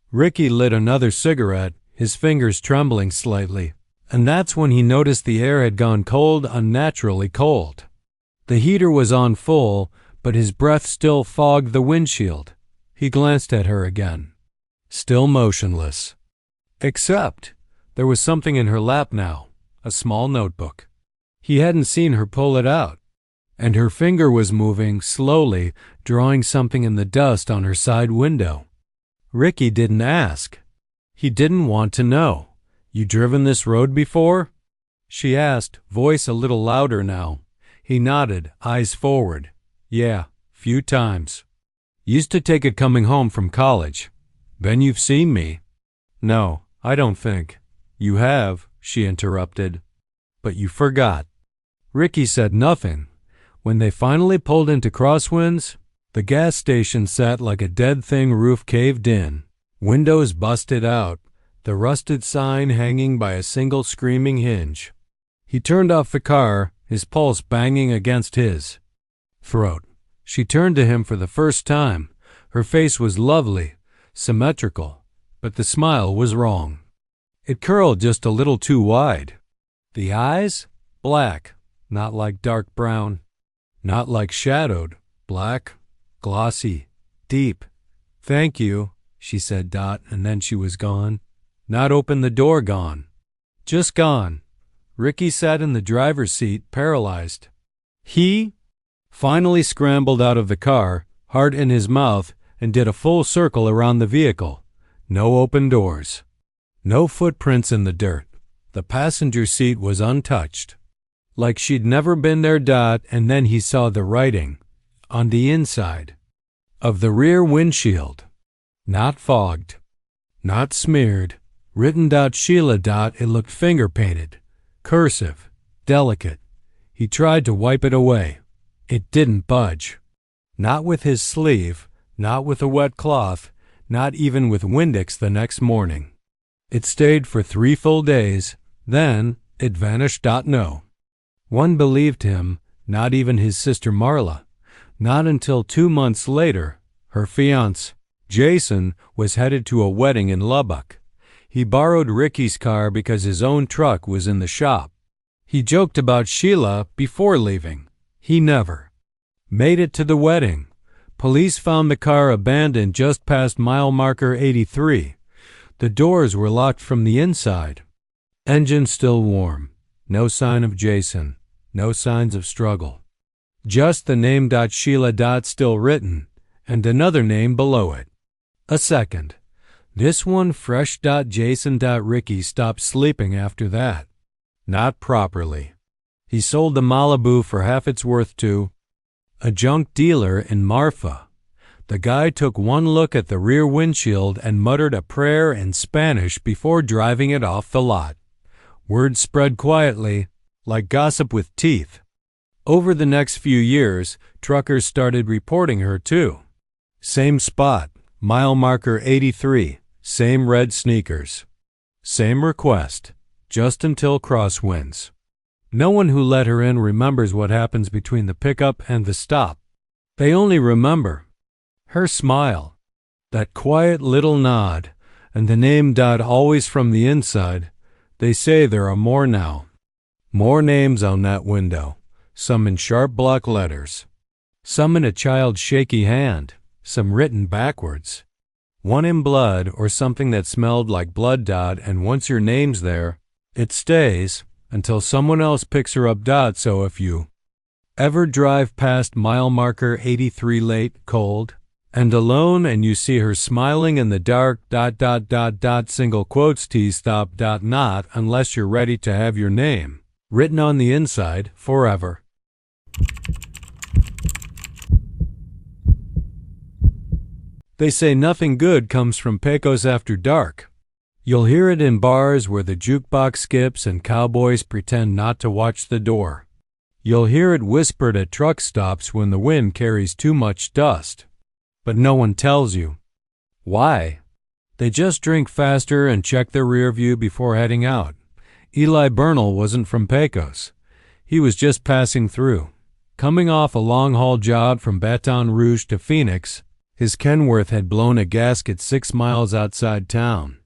Speaker 1: Ricky lit another cigarette, his fingers trembling slightly, and that's when he noticed the air had gone cold, unnaturally cold. The heater was on full, but his breath still fogged the windshield. He glanced at her again. Still motionless. Except there was something in her lap now, a small notebook. He hadn't seen her pull it out, and her finger was moving, slowly, drawing something in the dust on her side window. Ricky didn't ask. He didn't want to know. You driven this road before? She asked, voice a little louder now. He nodded, eyes forward. Yeah, few times. Used to take it coming home from college. Then you've seen me. No, I don't think. You have, she interrupted. But you forgot. Ricky said nothing. When they finally pulled into Crosswinds, the gas station sat like a dead thing, roof caved in, windows busted out, the rusted sign hanging by a single screaming hinge. He turned off the car, his pulse banging against his throat. She turned to him for the first time. Her face was lovely, symmetrical, but the smile was wrong. It curled just a little too wide. The eyes? Black, not like dark brown, not like shadowed, black, glossy, deep. Thank you, she said, and then she was gone. Not open the door, gone. Just gone. Ricky sat in the driver's seat, paralyzed. He finally scrambled out of the car, heart in his mouth, and did a full circle around the vehicle. No open doors. No footprints in the dirt. The passenger seat was untouched. Like she'd never been there. And then he saw the writing, on the inside, of the rear windshield. Not fogged. Not smeared. Written Sheila. It looked finger-painted. Cursive. Delicate. He tried to wipe it away. It didn't budge. Not with his sleeve, not with a wet cloth, not even with Windex the next morning. It stayed for 3 full days, then it vanished. No. One believed him, not even his sister Marla. Not until 2 months later, her fiancé, Jason was headed to a wedding in Lubbock. He borrowed Ricky's car because his own truck was in the shop. He joked about Sheila before leaving. He never made it to the wedding. Police found the car abandoned just past mile marker 83. The doors were locked from the inside. Engine still warm. No sign of Jason. No signs of struggle. Just the name .Sheila. Still written, and another name below it. A second. This one fresh. Jason. Ricky stopped sleeping after that. Not properly. He sold the Malibu for half its worth to a junk dealer in Marfa. The guy took one look at the rear windshield and muttered a prayer in Spanish before driving it off the lot. Word spread quietly, like gossip with teeth. Over the next few years, truckers started reporting her too. Same spot, mile marker 83, same red sneakers. Same request, just until crosswinds. No one who let her in remembers what happens between the pickup and the stop. They only remember her smile, that quiet little nod, and the name always from the inside. They say there are more now. More names on that window, some in sharp block letters, some in a child's shaky hand, some written backwards. One in blood or something that smelled like blood. And once your name's there, it stays until someone else picks her up. So if you ever drive past mile marker 83 late, cold, and alone, and you see her smiling in the dark, single quotes T-stop, not unless you're ready to have your name written on the inside forever. They say nothing good comes from Pecos after dark. You'll hear it in bars where the jukebox skips and cowboys pretend not to watch the door. You'll hear it whispered at truck stops when the wind carries too much dust. But no one tells you. Why? They just drink faster and check their rear view before heading out. Eli Bernal wasn't from Pecos. He was just passing through. Coming off a long-haul job from Baton Rouge to Phoenix, his Kenworth had blown a gasket 6 miles outside town.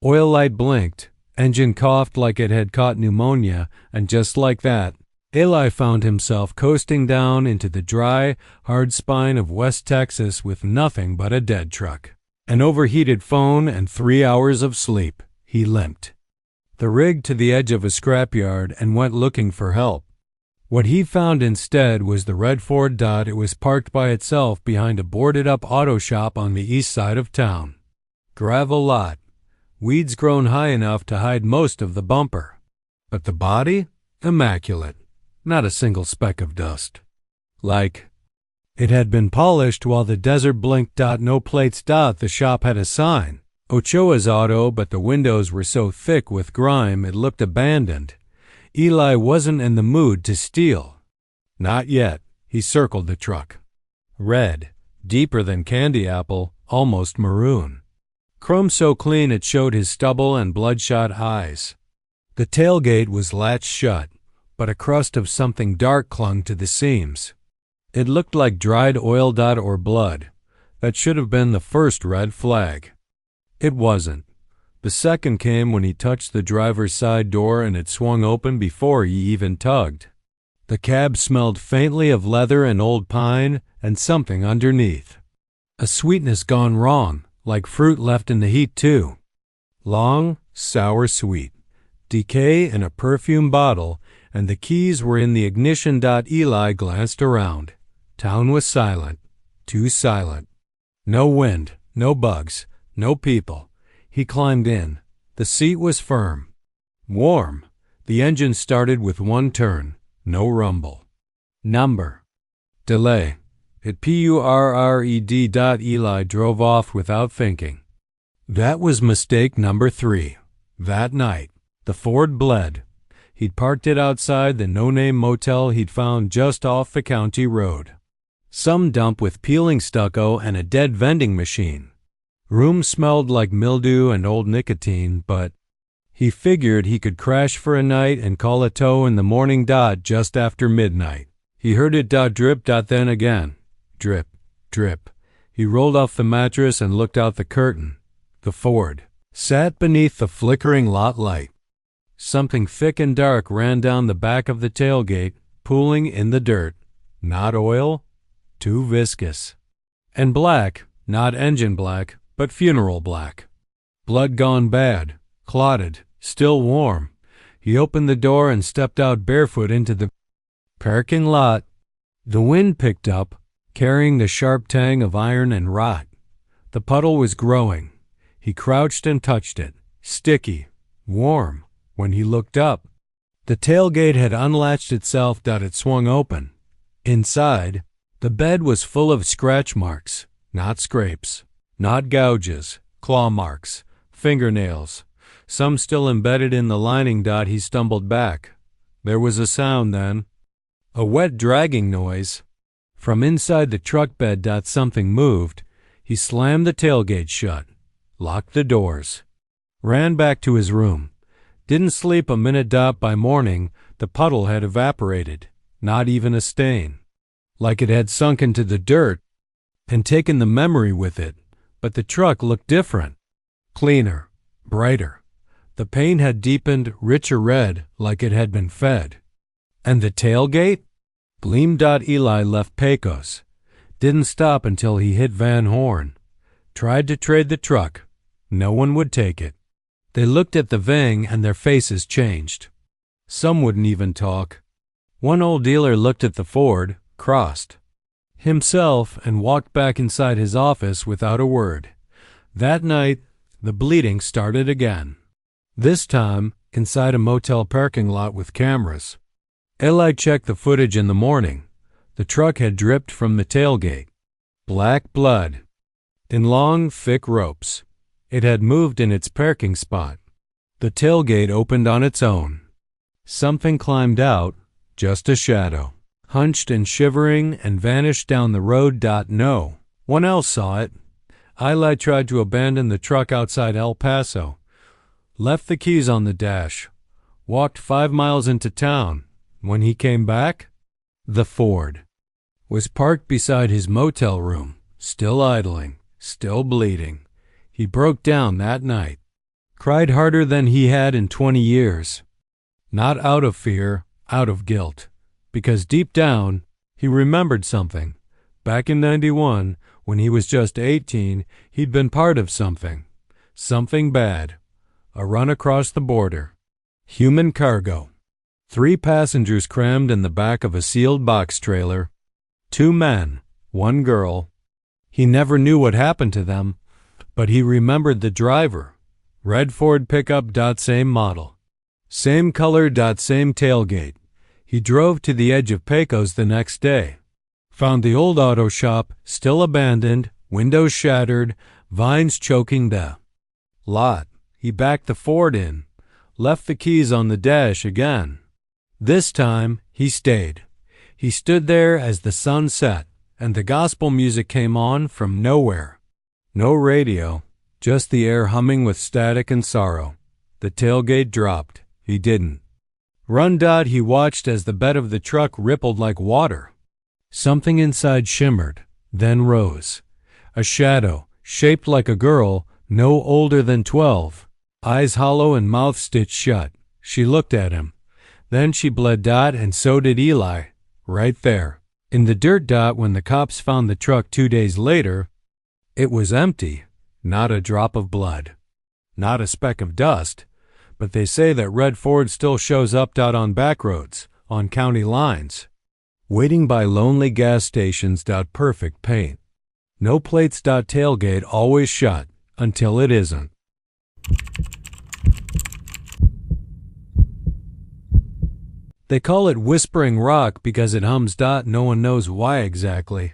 Speaker 1: Oil light blinked, engine coughed like it had caught pneumonia, and just like that, Eli found himself coasting down into the dry, hard spine of West Texas with nothing but a dead truck, an overheated phone, and 3 hours of sleep. He limped the rig to the edge of a scrapyard and went looking for help. What he found instead was the red Ford. It was parked by itself behind a boarded-up auto shop on the east side of town. Gravel lot. Weeds grown high enough to hide most of the bumper. But the body? Immaculate. Not a single speck of dust. Like it had been polished while the desert blinked. No plates. The shop had a sign. Ochoa's Auto, but the windows were so thick with grime it looked abandoned. Eli wasn't in the mood to steal. Not yet. He circled the truck. Red, deeper than candy apple, almost maroon. Chrome so clean it showed his stubble and bloodshot eyes. The tailgate was latched shut, but a crust of something dark clung to the seams. It looked like dried oil. Or blood. That should have been the first red flag. It wasn't. The second came when he touched the driver's side door and it swung open before he even tugged. The cab smelled faintly of leather and old pine and something underneath. A sweetness gone wrong, like fruit left in the heat too. Long, sour sweet. Decay in a perfume bottle, and the keys were in the ignition. Eli glanced around. Town was silent. Too silent. No wind, no bugs, no people. He climbed in. The seat was firm. Warm. The engine started with one turn. No rumble. Number. Delay. It PURRED. Eli drove off without thinking. That was mistake number 3. That night, the Ford bled. He'd parked it outside the no-name motel he'd found just off the county road. Some dump with peeling stucco and a dead vending machine. Room smelled like mildew and old nicotine, but he figured he could crash for a night and call a tow in the morning. Just after midnight. He heard it drip. Then again. Drip, drip. He rolled off the mattress and looked out the curtain. The Ford sat beneath the flickering lot light. Something thick and dark ran down the back of the tailgate, pooling in the dirt. Not oil, too viscous. And black, not engine black, but funeral black. Blood gone bad, clotted, still warm. He opened the door and stepped out barefoot into the parking lot. The wind picked up, carrying the sharp tang of iron and rot. The puddle was growing. He crouched and touched it, sticky, warm. When he looked up, the tailgate had unlatched itself. It swung open. Inside, the bed was full of scratch marks, not scrapes, not gouges, claw marks, fingernails, some still embedded in the lining. He stumbled back. There was a sound then, a wet dragging noise. From inside the truck bed. Something moved. He slammed the tailgate shut, locked the doors, ran back to his room. Didn't sleep a minute. By morning, the puddle had evaporated, not even a stain, like it had sunk into the dirt and taken the memory with it. But the truck looked different, cleaner, brighter. The paint had deepened, richer red, like it had been fed. And the tailgate gleamed. Eli left Pecos. Didn't stop until he hit Van Horn. Tried to trade the truck. No one would take it. They looked at the Ving and their faces changed. Some wouldn't even talk. One old dealer looked at the Ford, crossed himself, and walked back inside his office without a word. That night, the bleeding started again. This time, inside a motel parking lot with cameras. Eli checked the footage in the morning. The truck had dripped from the tailgate. Black blood. In long, thick ropes. It had moved in its parking spot. The tailgate opened on its own. Something climbed out, just a shadow, hunched and shivering, and vanished down the road. No one else saw it. Eli tried to abandon the truck outside El Paso, left the keys on the dash, walked 5 miles into town. When he came back, the Ford was parked beside his motel room, still idling, still bleeding. He broke down that night, cried harder than he had in 20 years. Not out of fear, out of guilt, because deep down he remembered something. Back in 91, when he was just 18, he'd been part of something bad, a run across the border. Human cargo. 3 passengers crammed in the back of a sealed box trailer. 2 men, 1 girl. He never knew what happened to them, but he remembered the driver. Red Ford pickup. Same model. Same color. Same tailgate. He drove to the edge of Pecos the next day. Found the old auto shop still abandoned, windows shattered, vines choking the lot. He backed the Ford in, left the keys on the dash again. This time, he stayed. He stood there as the sun set, and the gospel music came on from nowhere. No radio, just the air humming with static and sorrow. The tailgate dropped. He didn't run. He watched as the bed of the truck rippled like water. Something inside shimmered, then rose. A shadow, shaped like a girl, no older than 12. Eyes hollow and mouth stitched shut. She looked at him. Then she bled. And so did Eli. Right there. In the dirt. When the cops found the truck 2 days later, it was empty. Not a drop of blood. Not a speck of dust. But they say that Red Ford still shows up. On backroads, on county lines. Waiting by lonely gas stations. Perfect paint. No plates. Tailgate always shut until it isn't. They call it Whispering Rock because it hums. No one knows why exactly.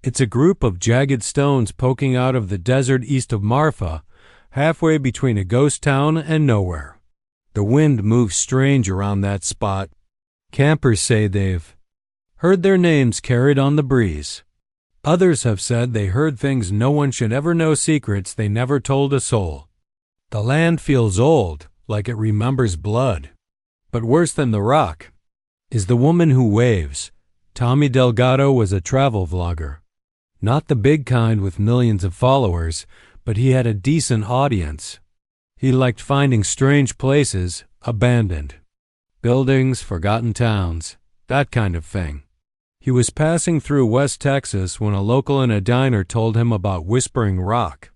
Speaker 1: It's a group of jagged stones poking out of the desert east of Marfa, halfway between a ghost town and nowhere. The wind moves strange around that spot. Campers say they've heard their names carried on the breeze. Others have said they heard things no one should ever know, secrets they never told a soul. The land feels old, like it remembers blood. But worse than the rock is the woman who waves. Tommy Delgado was a travel vlogger. Not the big kind with millions of followers, but he had a decent audience. He liked finding strange places, abandoned buildings, forgotten towns, that kind of thing. He was passing through West Texas when a local in a diner told him about Whispering Rock.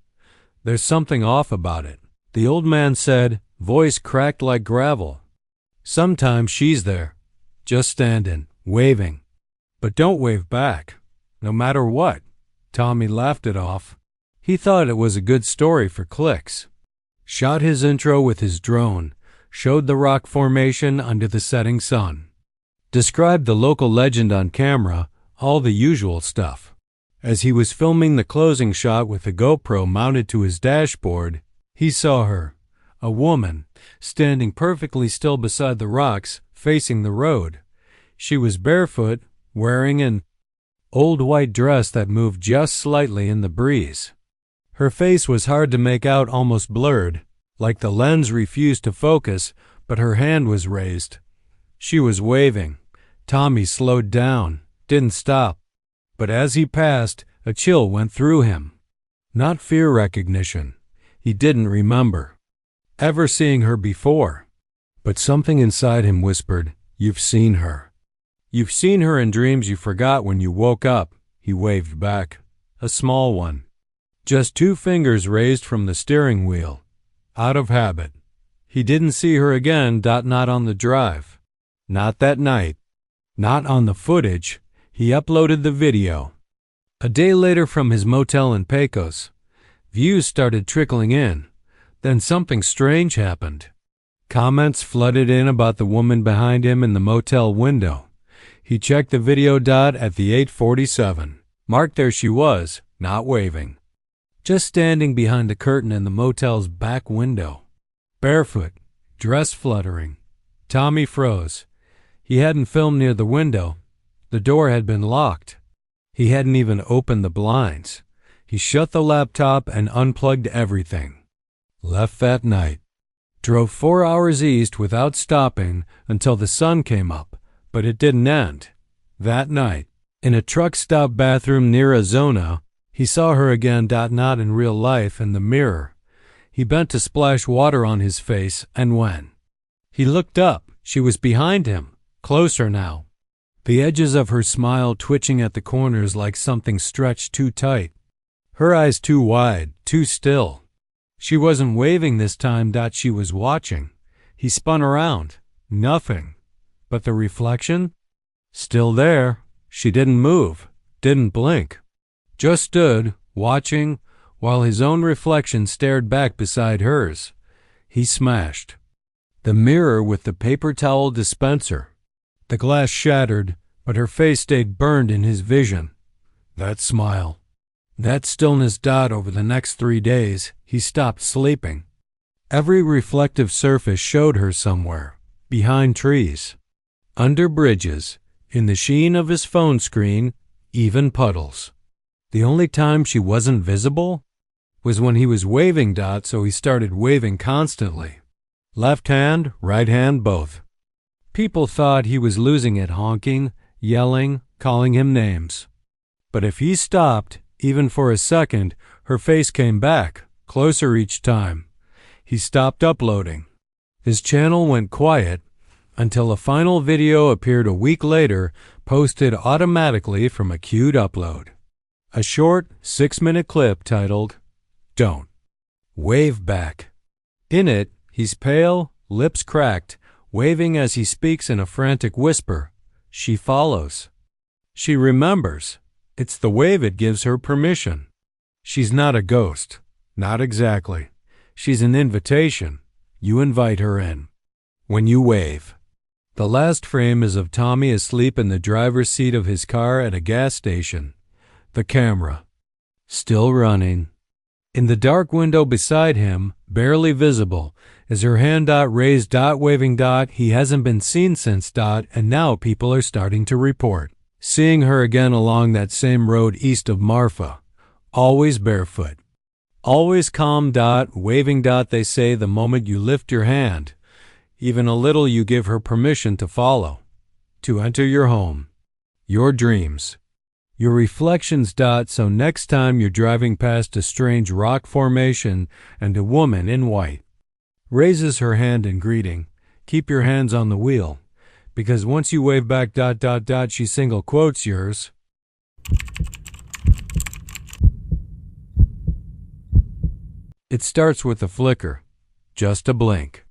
Speaker 1: "There's something off about it," the old man said, voice cracked like gravel. "Sometimes she's there, just standing, waving. But don't wave back, no matter what." Tommy laughed it off. He thought it was a good story for clicks. Shot his intro with his drone, showed the rock formation under the setting sun. Described the local legend on camera, all the usual stuff. As he was filming the closing shot with the GoPro mounted to his dashboard, he saw her, a woman, standing perfectly still beside the rocks, facing the road. She was barefoot, wearing an old white dress that moved just slightly in the breeze. Her face was hard to make out, almost blurred, like the lens refused to focus, but her hand was raised. She was waving. Tommy slowed down, didn't stop. But as he passed, a chill went through him. Not fear recognition. He didn't remember ever seeing her before. But something inside him whispered, "You've seen her. You've seen her in dreams you forgot when you woke up." He waved back. A small one. Just 2 fingers raised from the steering wheel. Out of habit. He didn't see her again, not on the drive. Not that night. Not on the footage. He uploaded the video. A day later from his motel in Pecos, views started trickling in. Then something strange happened. Comments flooded in about the woman behind him in the motel window. He checked the video. At the 8:47 mark, there she was, not waving. Just standing behind the curtain in the motel's back window. Barefoot, dress fluttering. Tommy froze. He hadn't filmed near the window. The door had been locked. He hadn't even opened the blinds. He shut the laptop and unplugged everything. Left that night. Drove 4 hours east without stopping until the sun came up, but it didn't end. That night, in a truck stop bathroom near Arizona, he saw her again, not in real life, in the mirror. He bent to splash water on his face, and when he looked up, she was behind him, closer now. The edges of her smile twitching at the corners like something stretched too tight. Her eyes too wide, too still. She wasn't waving this time. She was watching. He spun around. Nothing. But the reflection? Still there. She didn't move, didn't blink. Just stood, watching, while his own reflection stared back beside hers. He smashed the mirror with the paper towel dispenser. The glass shattered, but her face stayed burned in his vision. That smile. That stillness. Over the next 3 days, he stopped sleeping. Every reflective surface showed her somewhere, behind trees, under bridges, in the sheen of his phone screen, even puddles. The only time she wasn't visible was when he was waving. So he started waving constantly. Left hand, right hand, both. People thought he was losing it, honking, yelling, calling him names. But if he stopped, even for a second, her face came back, closer each time. He stopped uploading. His channel went quiet until a final video appeared a week later, posted automatically from a queued upload. A short, 6-minute clip titled, "Don't Wave Back." In it, he's pale, lips cracked, waving as he speaks in a frantic whisper. She follows. She remembers. It's the wave it gives her permission. She's not a ghost. Not exactly. She's an invitation. You invite her in. When you wave. The last frame is of Tommy asleep in the driver's seat of his car at a gas station. The camera still running. In the dark window beside him, barely visible, is her hand. Raised. Waving. He hasn't been seen since. And now people are starting to report seeing her again along that same road east of Marfa. Always barefoot. Always calm. Waving. They say the moment you lift your hand, even a little, you give her permission to follow, to enter your home, your dreams, Your reflections. So next time you're driving past a strange rock formation and a woman in white raises her hand in greeting, keep your hands on the wheel, because once you wave back ... she single quotes yours. It starts with a flicker, just a blink.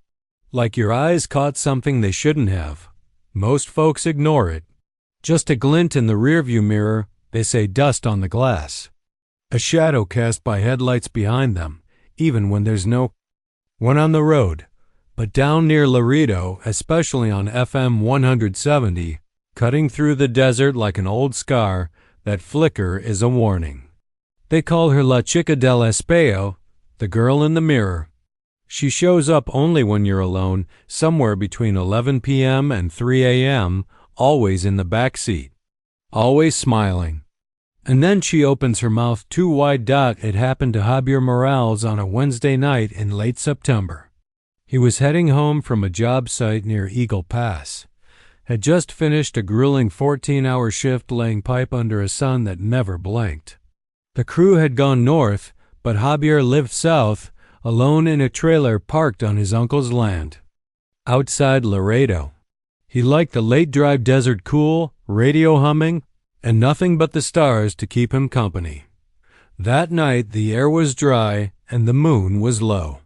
Speaker 1: Like your eyes caught something they shouldn't have. Most folks ignore it. Just a glint in the rearview mirror, they say dust on the glass. A shadow cast by headlights behind them, even when there's no one on the road. But down near Laredo, especially on FM 170, cutting through the desert like an old scar, that flicker is a warning. They call her La Chica del Espejo, the girl in the mirror. She shows up only when you're alone, somewhere between 11 p.m. and 3 a.m., always in the back seat, always smiling. And then she opens her mouth too wide. It happened to Javier Morales on a Wednesday night in late September. He was heading home from a job site near Eagle Pass. Had just finished a grueling 14-hour shift laying pipe under a sun that never blinked. The crew had gone north, but Javier lived south, alone in a trailer parked on his uncle's land, outside Laredo. He liked the late drive desert cool, radio humming, and nothing but the stars to keep him company. That night the air was dry and the moon was low.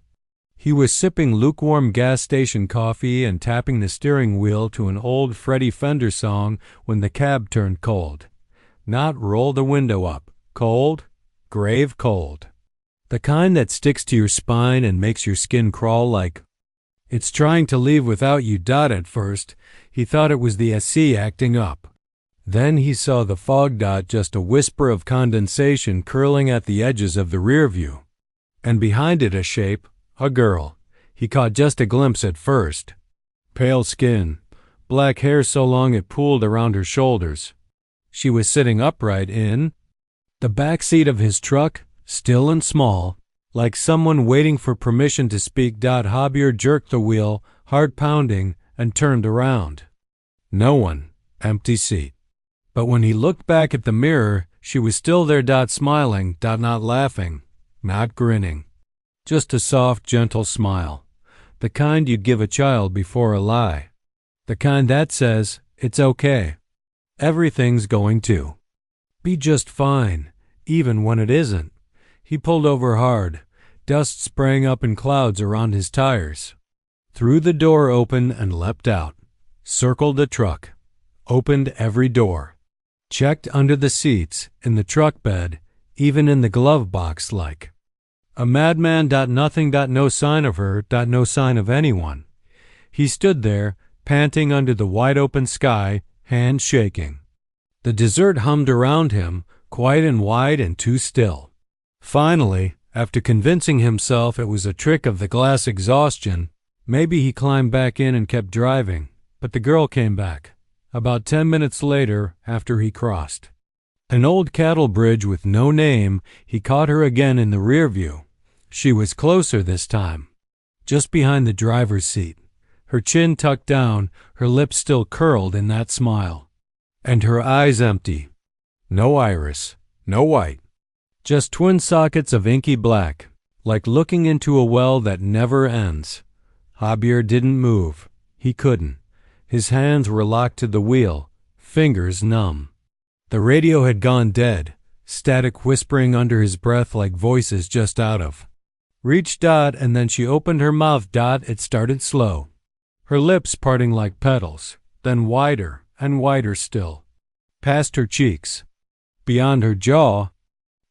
Speaker 1: He was sipping lukewarm gas station coffee and tapping the steering wheel to an old Freddie Fender song when the cab turned cold. Not roll the window up. Cold, grave cold. The kind that sticks to your spine and makes your skin crawl like it's trying to leave without you. At first, he thought it was the SC acting up. Then he saw the fog. Just a whisper of condensation curling at the edges of the rear view. And behind it a shape, a girl. He caught just a glimpse at first. Pale skin, black hair so long it pooled around her shoulders. She was sitting upright in the back seat of his truck, still and small, like someone waiting for permission to speak. Javier jerked the wheel, heart pounding, and turned around. No one. Empty seat. But when he looked back at the mirror, she was still there. Smiling. Not laughing. Not grinning. Just a soft, gentle smile. The kind you'd give a child before a lie. The kind that says, it's okay. Everything's going to be just fine, even when it isn't. He pulled over hard, dust spraying up in clouds around his tires. Threw the door open and leapt out. Circled the truck. Opened every door. Checked under the seats, in the truck bed, even in the glove box like a madman. Nothing. No sign of her. No sign of anyone. He stood there, panting under the wide-open sky, hands shaking. The desert hummed around him, quiet and wide and too still. Finally, after convincing himself it was a trick of the glass exhaustion, maybe he climbed back in and kept driving. But the girl came back, about 10 minutes later after he crossed an old cattle bridge with no name. He caught her again in the rear view. She was closer this time, just behind the driver's seat, her chin tucked down, her lips still curled in that smile, and her eyes empty. No iris, no white, just twin sockets of inky black, like looking into a well that never ends. Javier didn't move. He couldn't. His hands were locked to the wheel, fingers numb. The radio had gone dead, static whispering under his breath like voices just out of reach. And then she opened her mouth. It started slow, her lips parting like petals, then wider and wider still, past her cheeks, beyond her jaw.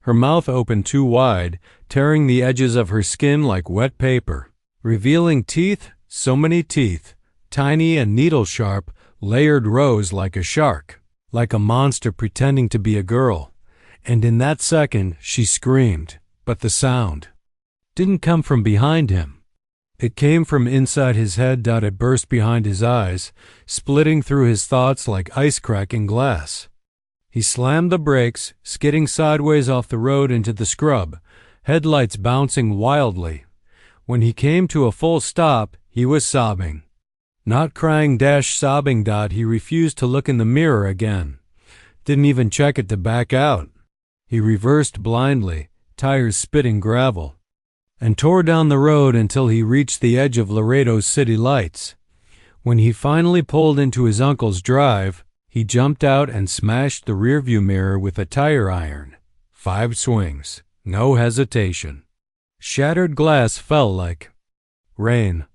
Speaker 1: Her mouth opened too wide, tearing the edges of her skin like wet paper, revealing teeth, so many teeth, tiny and needle-sharp, layered rows like a shark, like a monster pretending to be a girl. And in that second, she screamed, but the sound didn't come from behind him. It came from inside his head. It burst behind his eyes, splitting through his thoughts like ice cracking glass. He slammed the brakes, skidding sideways off the road into the scrub, headlights bouncing wildly. When he came to a full stop, he was sobbing. Not crying, sobbing. He refused to look in the mirror again. Didn't even check it to back out. He reversed blindly, tires spitting gravel, and tore down the road until he reached the edge of Laredo's city lights. When he finally pulled into his uncle's drive, he jumped out and smashed the rearview mirror with a tire iron. 5 swings, no hesitation. Shattered glass fell like rain.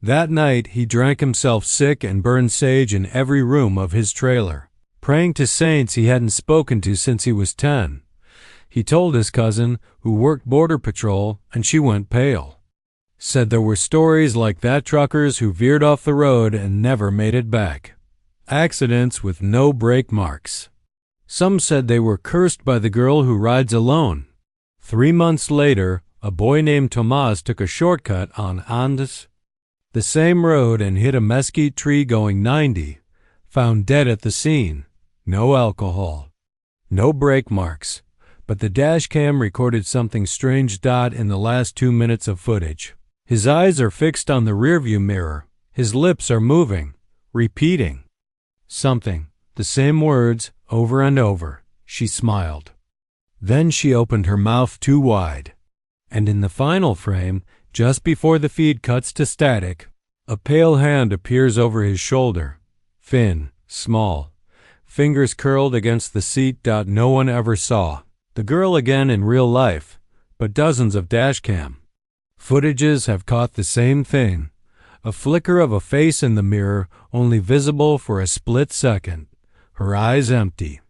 Speaker 1: That night he drank himself sick and burned sage in every room of his trailer, praying to saints he hadn't spoken to since he was 10. He told his cousin, who worked Border Patrol, and she went pale. Said there were stories like that, truckers who veered off the road and never made it back. Accidents with no brake marks. Some said they were cursed by the girl who rides alone. 3 months later, a boy named Tomas took a shortcut on Andes, the same road, and hit a mesquite tree going 90, found dead at the scene. No alcohol, no brake marks, but the dash cam recorded something strange. In the last 2 minutes of footage, his eyes are fixed on the rearview mirror. His lips are moving, repeating something, the same words, over and over. She smiled. Then she opened her mouth too wide. And in the final frame, just before the feed cuts to static, a pale hand appears over his shoulder. Thin, small, fingers curled against the seat. No one ever saw the girl again in real life, but dozens of dashcam footages have caught the same thing. A flicker of a face in the mirror, only visible for a split second. Her eyes empty.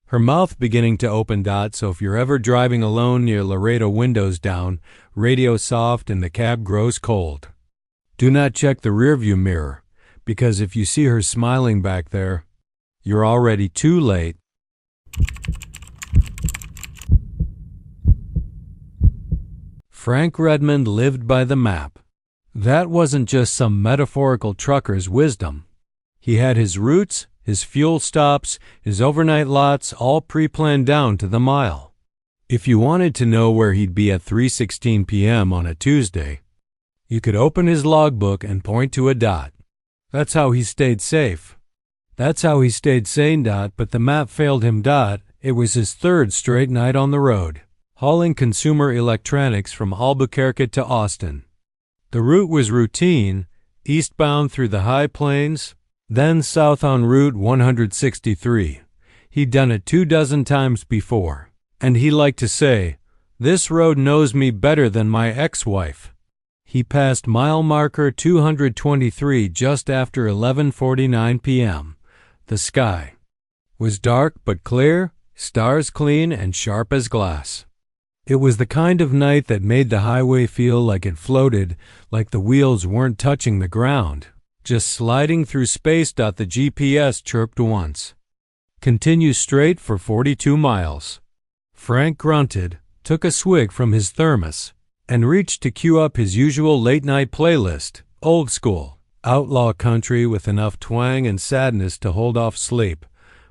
Speaker 1: Her mouth beginning to open. So if you're ever driving alone near Laredo, windows down, radio soft, and the cab grows cold, do not check the rearview mirror, because if you see her smiling back there, you're already too late. Frank Redmond lived by the map. That wasn't just some metaphorical trucker's wisdom. He had his routes, his fuel stops, his overnight lots, all pre-planned down to the mile. If you wanted to know where he'd be at 3:16 p.m. on a Tuesday, you could open his logbook and point to a dot. That's how he stayed safe. That's how he stayed sane. But the map failed him. It was his 3rd straight night on the road, hauling consumer electronics from Albuquerque to Austin. The route was routine, eastbound through the high plains, then south on Route 163. He'd done it 24 times before, and he liked to say, "This road knows me better than my ex-wife." He passed mile marker 223 just after 11:49 p.m. The sky was dark but clear, stars clean and sharp as glass. It was the kind of night that made the highway feel like it floated, like the wheels weren't touching the ground, just sliding through space. The GPS chirped once. Continue straight for 42 miles. Frank grunted, took a swig from his thermos, and reached to cue up his usual late-night playlist, old school, outlaw country with enough twang and sadness to hold off sleep.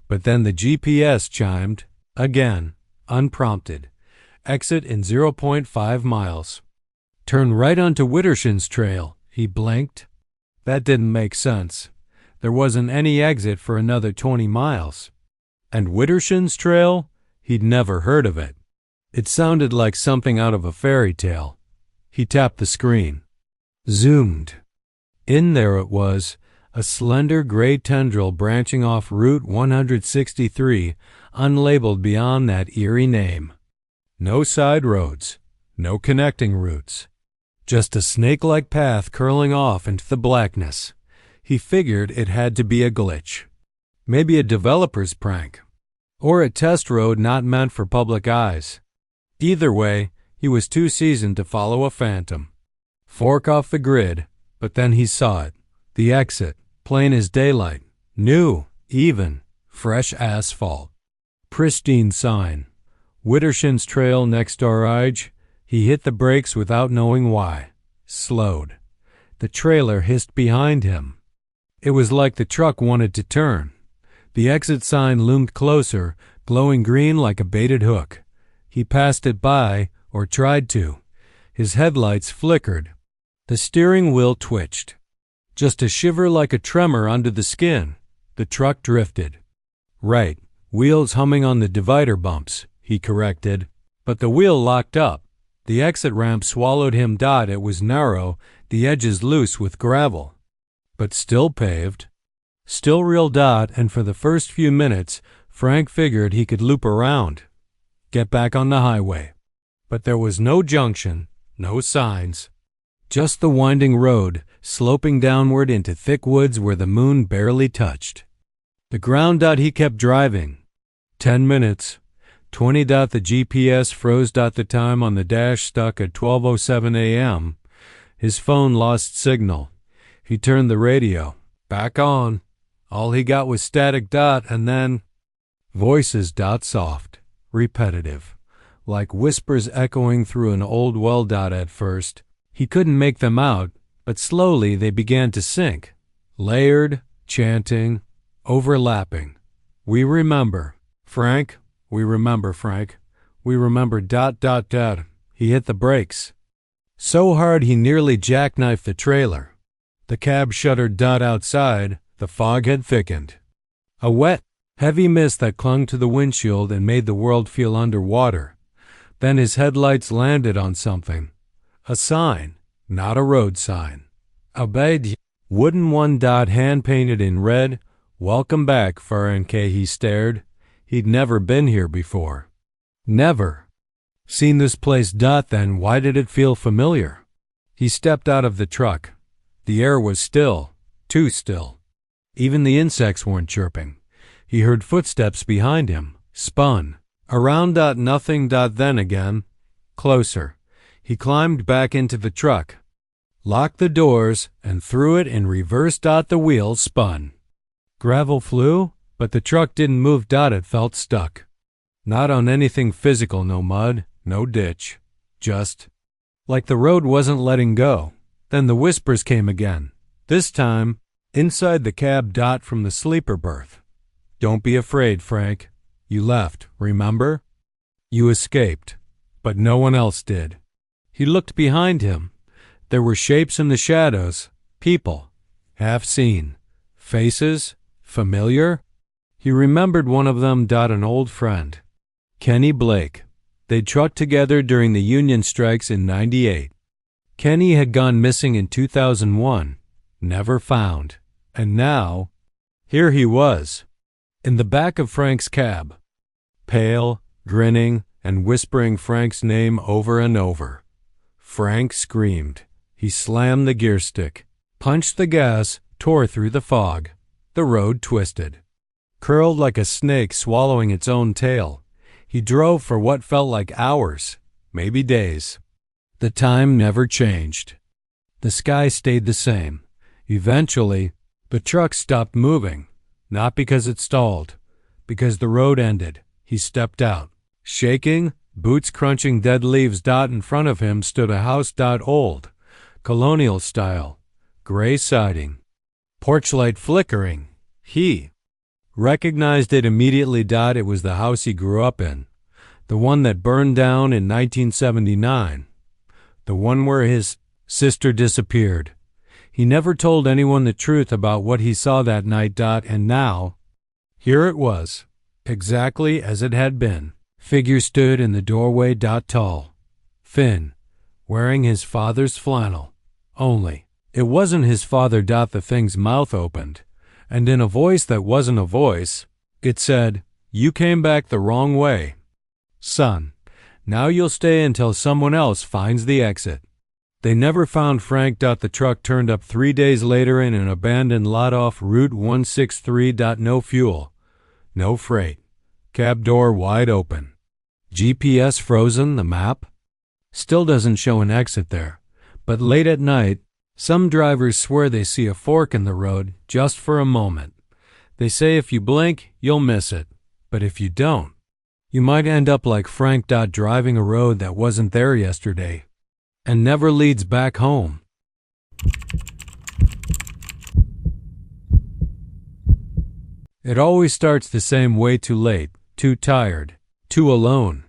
Speaker 1: But then the GPS chimed, again, unprompted. Exit in 0.5 miles. Turn right onto Witterson's Trail. He blinked. That didn't make sense. There wasn't any exit for another 20 miles. And Witterson's Trail? He'd never heard of it. It sounded like something out of a fairy tale. He tapped the screen. Zoomed. In there it was, a slender gray tendril branching off Route 163, unlabeled beyond that eerie name. No side roads, no connecting routes. Just a snake-like path curling off into the blackness. He figured it had to be a glitch. Maybe a developer's prank. Or a test road not meant for public eyes. Either way, he was too seasoned to follow a phantom. Fork off the grid, but then he saw it. The exit, plain as daylight. New, even, fresh asphalt. Pristine sign. Witterson's Trail next Roadside. He hit the brakes without knowing why. Slowed. The trailer hissed behind him. It was like the truck wanted to turn. The exit sign loomed closer, glowing green like a baited hook. He passed it by, or tried to. His headlights flickered. The steering wheel twitched. Just a shiver like a tremor under the skin. The truck drifted. Right, Wheels humming on the divider bumps, he corrected, but the wheel locked up. The exit ramp swallowed him. It was narrow, the edges loose with gravel, but still paved. Still real. And for the first few minutes, Frank figured he could loop around, get back on the highway. But there was no junction, no signs. Just the winding road, sloping downward into thick woods where the moon barely touched. The ground. He kept driving. 10 minutes. 20. The GPS froze. The time on the dash stuck at 12:07 a.m. His phone lost signal. He turned the radio back on. All he got was static. And then voices. Soft, repetitive, like whispers echoing through an old well. At first, he couldn't make them out, but slowly they began to sync. Layered, chanting, overlapping. We remember, Frank. We remember, Frank. We remember. He hit the brakes so hard he nearly jackknifed the trailer. The cab shuddered. Outside, the fog had thickened. A wet, heavy mist that clung to the windshield and made the world feel underwater. Then his headlights landed on something. A sign, not a road sign. A big wooden one. Hand-painted in red. Welcome back, Frank. He stared. He'd never been here before. Never seen this place. Then why did it feel familiar? He stepped out of the truck. The air was still, too still. Even the insects weren't chirping. He heard footsteps behind him, spun around. Nothing. Then again, closer. He climbed back into the truck, locked the doors, and threw it in reverse. The wheels spun. Gravel flew, but the truck didn't move. It felt stuck. Not on anything physical. No mud, no ditch. Just like the road wasn't letting go. Then the whispers came again. This time, inside the cab. From the sleeper berth. Don't be afraid, Frank. You left, remember? You escaped, but no one else did. He looked behind him. There were shapes in the shadows, people, half seen, faces, familiar. He remembered one of them. An old friend, Kenny Blake. They'd trucked together during the union strikes in '98. Kenny had gone missing in 2001, never found, and now, here he was, in the back of Frank's cab, pale, grinning, and whispering Frank's name over and over. Frank screamed. He slammed the gear stick, punched the gas, tore through the fog. The road twisted, curled like a snake swallowing its own tail. He drove for what felt like hours, maybe days. The time never changed. The sky stayed the same. Eventually, the truck stopped moving, not because it stalled, because the road ended. He stepped out, shaking, boots crunching dead leaves. In front of him stood a house. Old, colonial style, gray siding, porch light flickering. He recognized it immediately. It was the house he grew up in, the one that burned down in 1979, the one where his sister disappeared. He never told anyone the truth about what he saw that night. And now, here it was, exactly as it had been. Figure stood in the doorway. Tall, thin, wearing his father's flannel. Only, it wasn't his father. The thing's mouth opened, and in a voice that wasn't a voice, it said, "You came back the wrong way, son. Now you'll stay until someone else finds the exit." They never found Frank. The truck turned up 3 days later in an abandoned lot off Route 163. No fuel, no freight, cab door wide open. GPS frozen. The map still doesn't show an exit there. But late at night, some drivers swear they see a fork in the road just for a moment. They say if you blink, you'll miss it. But if you don't, you might end up like Frank. Driving a road that wasn't there yesterday and never leads back home. It always starts the same way. Too late, too tired, too alone.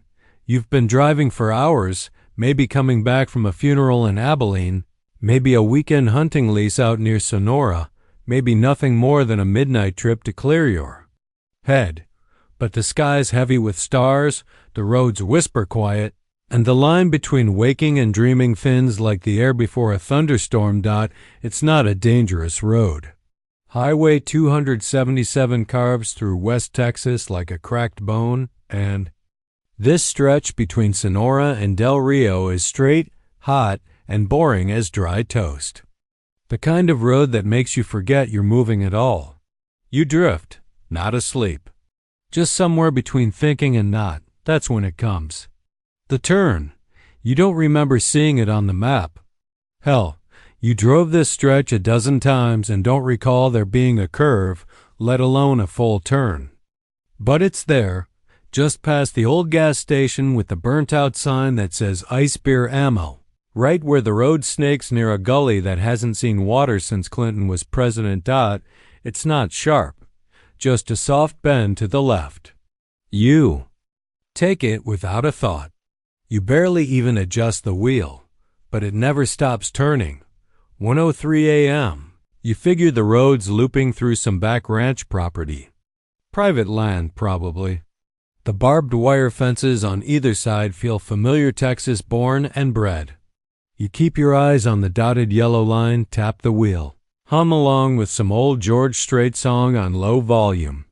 Speaker 1: You've been driving for hours, maybe coming back from a funeral in Abilene, maybe a weekend hunting lease out near Sonora, maybe nothing more than a midnight trip to clear your head. but the sky's heavy with stars, the roads whisper quiet, and the line between waking and dreaming thins like the air before a thunderstorm. It's not a dangerous road. Highway 277 carves through West Texas like a cracked bone, and this stretch between Sonora and Del Rio is straight, hot, and boring as dry toast. The kind of road that makes you forget you're moving at all. You drift, not asleep. Just somewhere between thinking and not. That's when it comes. The turn. You don't remember seeing it on the map. Hell, you drove this stretch a dozen times and don't recall there being a curve, let alone a full turn. But it's there, just past the old gas station with the burnt-out sign that says Ice Beer Ammo, right where the road snakes near a gully that hasn't seen water since Clinton was president. It's not sharp, just a soft bend to the left. You take it without a thought. You barely even adjust the wheel, but it never stops turning. 1:03 a.m. You figure the road's looping through some back ranch property. Private land, probably. The barbed wire fences on either side feel familiar, Texas born and bred. You keep your eyes on the dotted yellow line, tap the wheel. Hum along with some old George Strait song on low volume.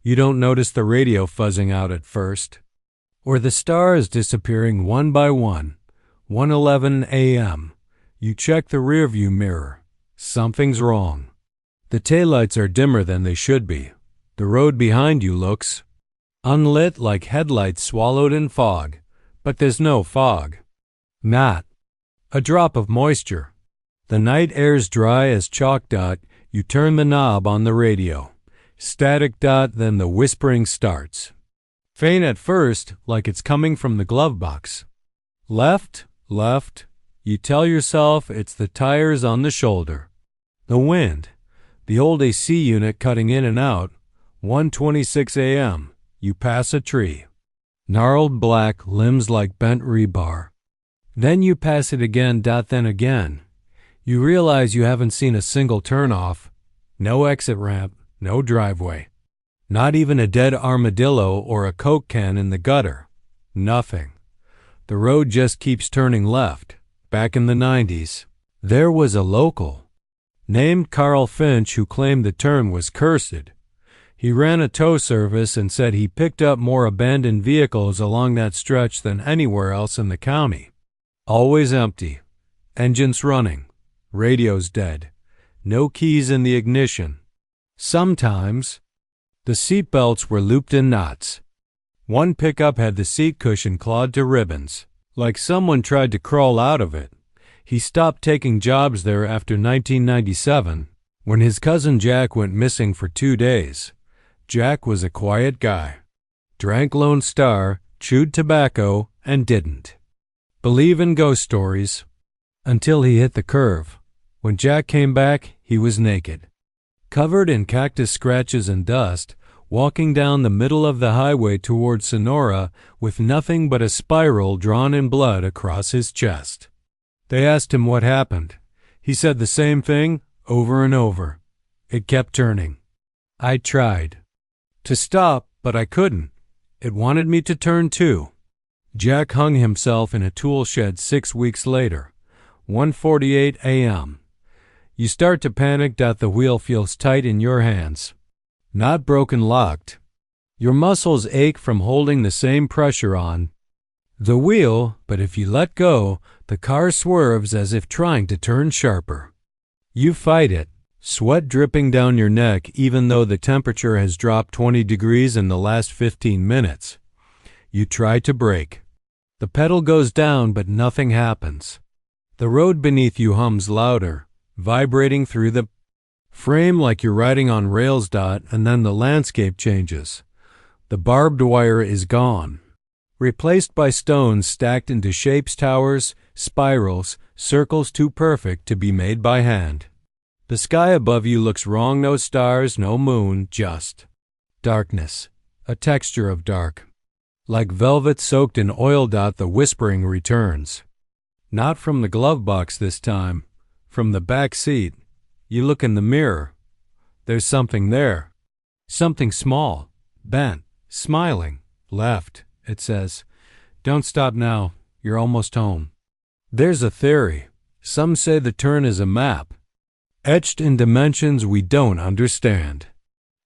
Speaker 1: You don't notice the radio fuzzing out at first, or the stars disappearing one by one. 1:11 a.m. You check the rearview mirror. Something's wrong. The taillights are dimmer than they should be. The road behind you looks unlit, like headlights swallowed in fog, but there's no fog. Not a drop of moisture. The night air's dry as chalk. You turn the knob on the radio. Static. Then the whispering starts. Faint at first, like it's coming from the glove box. Left, left. You tell yourself it's the tires on the shoulder. The wind. The old AC unit cutting in and out. 1:26 a.m. You pass a tree. Gnarled black, limbs like bent rebar. Then you pass it again. Then again. You realize you haven't seen a single turnoff. No exit ramp, no driveway. Not even a dead armadillo or a Coke can in the gutter. Nothing. The road just keeps turning left. Back in the 90s, there was a local named Carl Finch who claimed the turn was cursed. He ran a tow service and said he picked up more abandoned vehicles along that stretch than anywhere else in the county. Always empty. Engines running. Radios dead. No keys in the ignition. Sometimes the seat belts were looped in knots. One pickup had the seat cushion clawed to ribbons, like someone tried to crawl out of it. He stopped taking jobs there after 1997, when his cousin Jack went missing for 2 days. Jack was a quiet guy. Drank Lone Star, chewed tobacco, and didn't believe in ghost stories. Until he hit the curve. When Jack came back, he was naked, covered in cactus scratches and dust, walking down the middle of the highway toward Sonora with nothing but a spiral drawn in blood across his chest. They asked him what happened. He said the same thing over and over. It kept turning. I tried to stop, but I couldn't. It wanted me to turn too. Jack hung himself in a tool shed 6 weeks later. 1:48 a.m. You start to panic. The wheel feels tight in your hands. Not broken, locked. Your muscles ache from holding the same pressure on the wheel, but if you let go, the car swerves as if trying to turn sharper. You fight it, sweat dripping down your neck even though the temperature has dropped 20 degrees in the last 15 minutes. You try to brake. The pedal goes down, but nothing happens. The road beneath you hums louder, vibrating through the frame like you're riding on rails. And then the landscape changes. The barbed wire is gone, replaced by stones stacked into shapes, towers, spirals, circles too perfect to be made by hand. The sky above you looks wrong. No stars, no moon, just darkness, a texture of dark. Like velvet soaked in oil. The whispering returns. Not from the glove box this time, from the back seat. You look in the mirror. There's something there. Something small, bent, Smiling. Left, it says. Don't stop now. You're almost home. There's a theory. Some say the turn is a map, etched in dimensions we don't understand.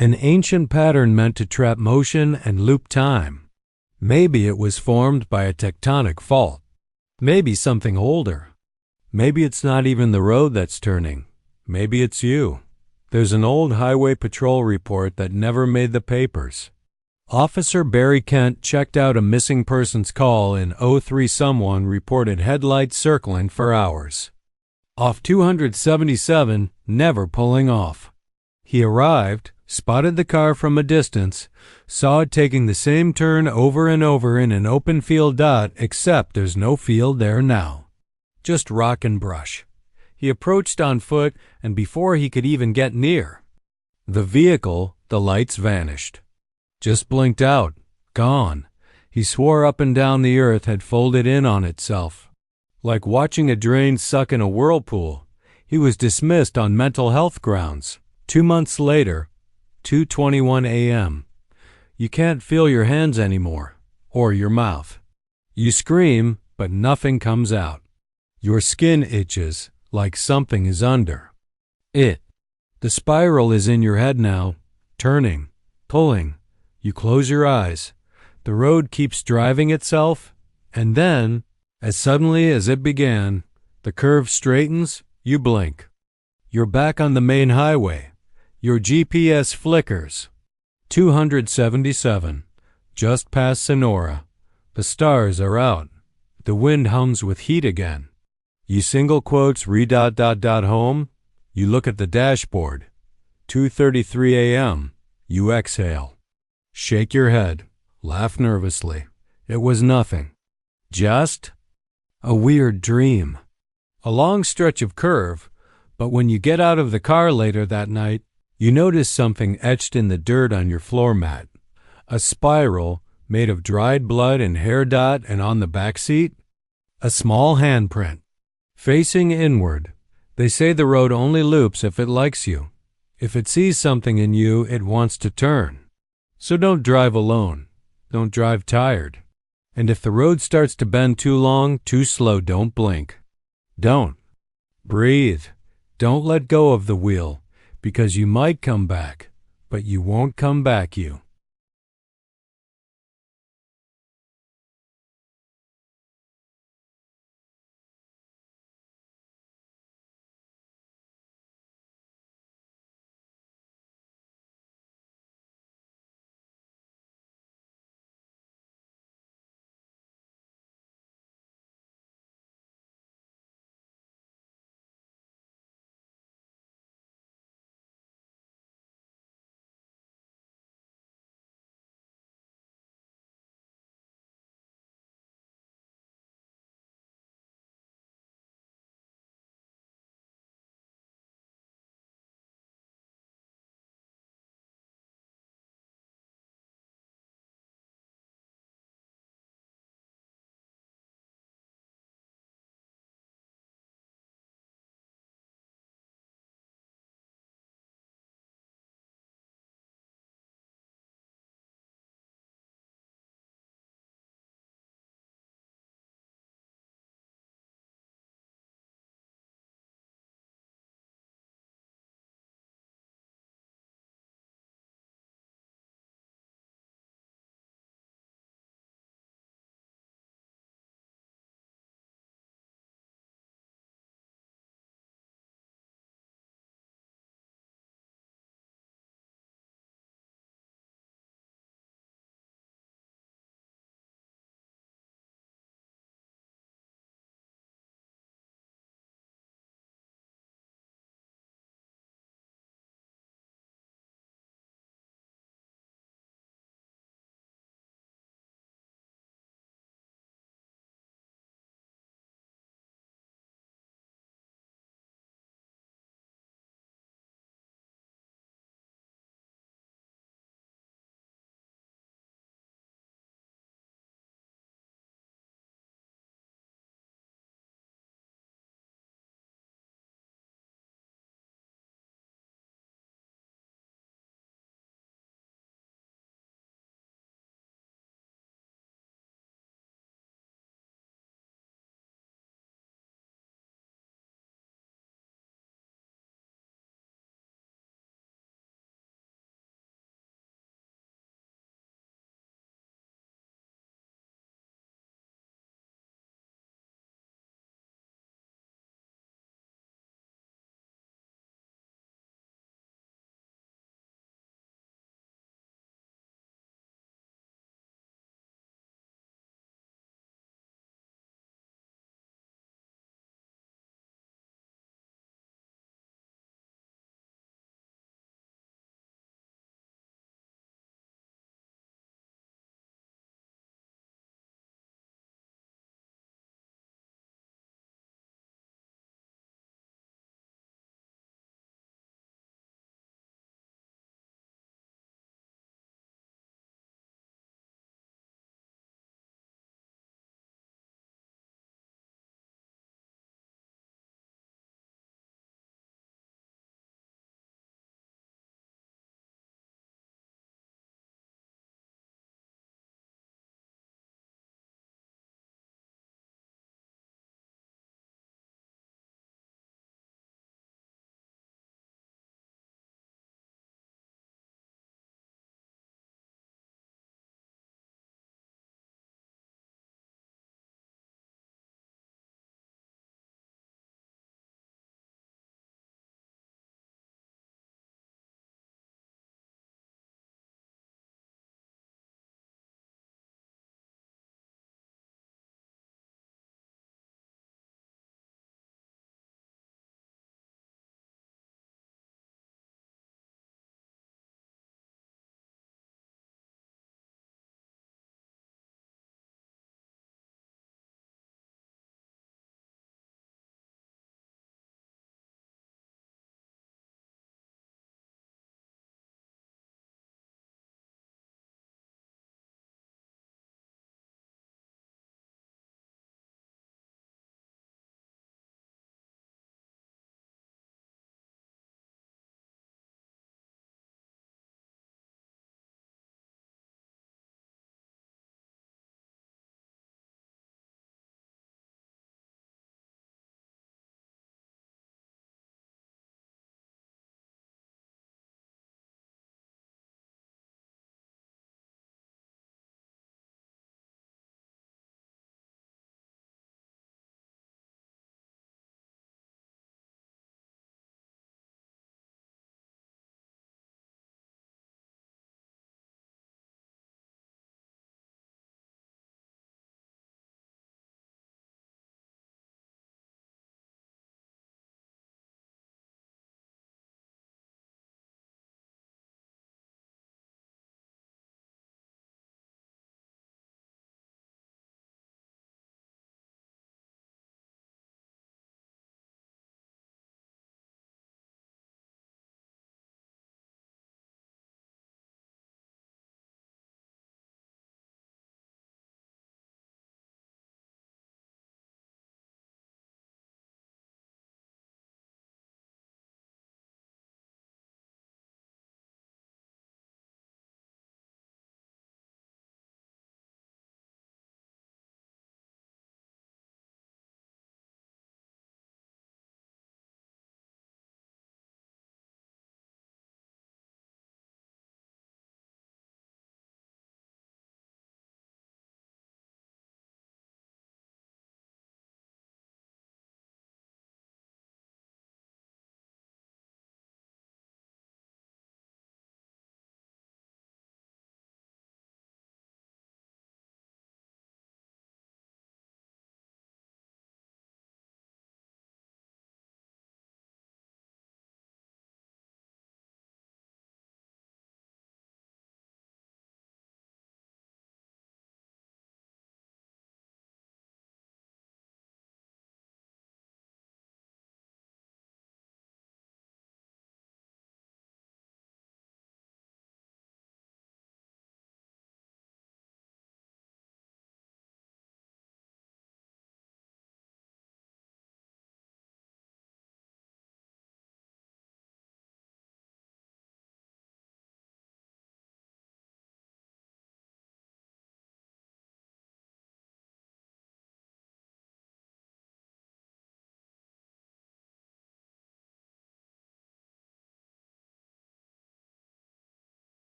Speaker 1: An ancient pattern meant to trap motion and loop time. Maybe it was formed by a tectonic fault. Maybe something older. Maybe it's not even the road that's turning. Maybe it's you. There's an old highway patrol report that never made the papers. Officer Barry Kent checked out a missing persons call in 03. Someone reported headlights circling for hours. Off 277, never pulling off. He arrived, spotted the car from a distance, saw it taking the same turn over and over in an open field dot, except there's no field there now. Just rock and brush. He approached on foot, and before he could even get near the vehicle, the lights vanished. Just blinked out. Gone. He swore up and down the earth had folded in on itself. Like watching a drain suck in a whirlpool. He was dismissed on mental health grounds. 2 months later, 2:21 a.m. You can't feel your hands anymore, or your mouth. You scream, but nothing comes out. Your skin itches like something is under it. The spiral is in your head now, turning, pulling. You close your eyes. The road keeps driving itself, and then, as suddenly as it began, the curve straightens, you blink. You're back on the main highway. Your GPS flickers. 277, just past Sonora. The stars are out. The wind hums with heat again. You single quotes home. You look at the dashboard. 2:33 a.m. You exhale. Shake your head. Laugh nervously. It was nothing. Just a weird dream. A long stretch of curve, but when you get out of the car later that night, you notice something etched in the dirt on your floor mat. A spiral made of dried blood and hair dot, and on the back seat, a small handprint. Facing inward. They say the road only loops if it likes you. If it sees something in you, it wants to turn. So don't drive alone. Don't drive tired. And if the road starts to bend too long, too slow, don't blink. Don't. Breathe. Don't let go of the wheel, because you might come back, but you won't come back, you.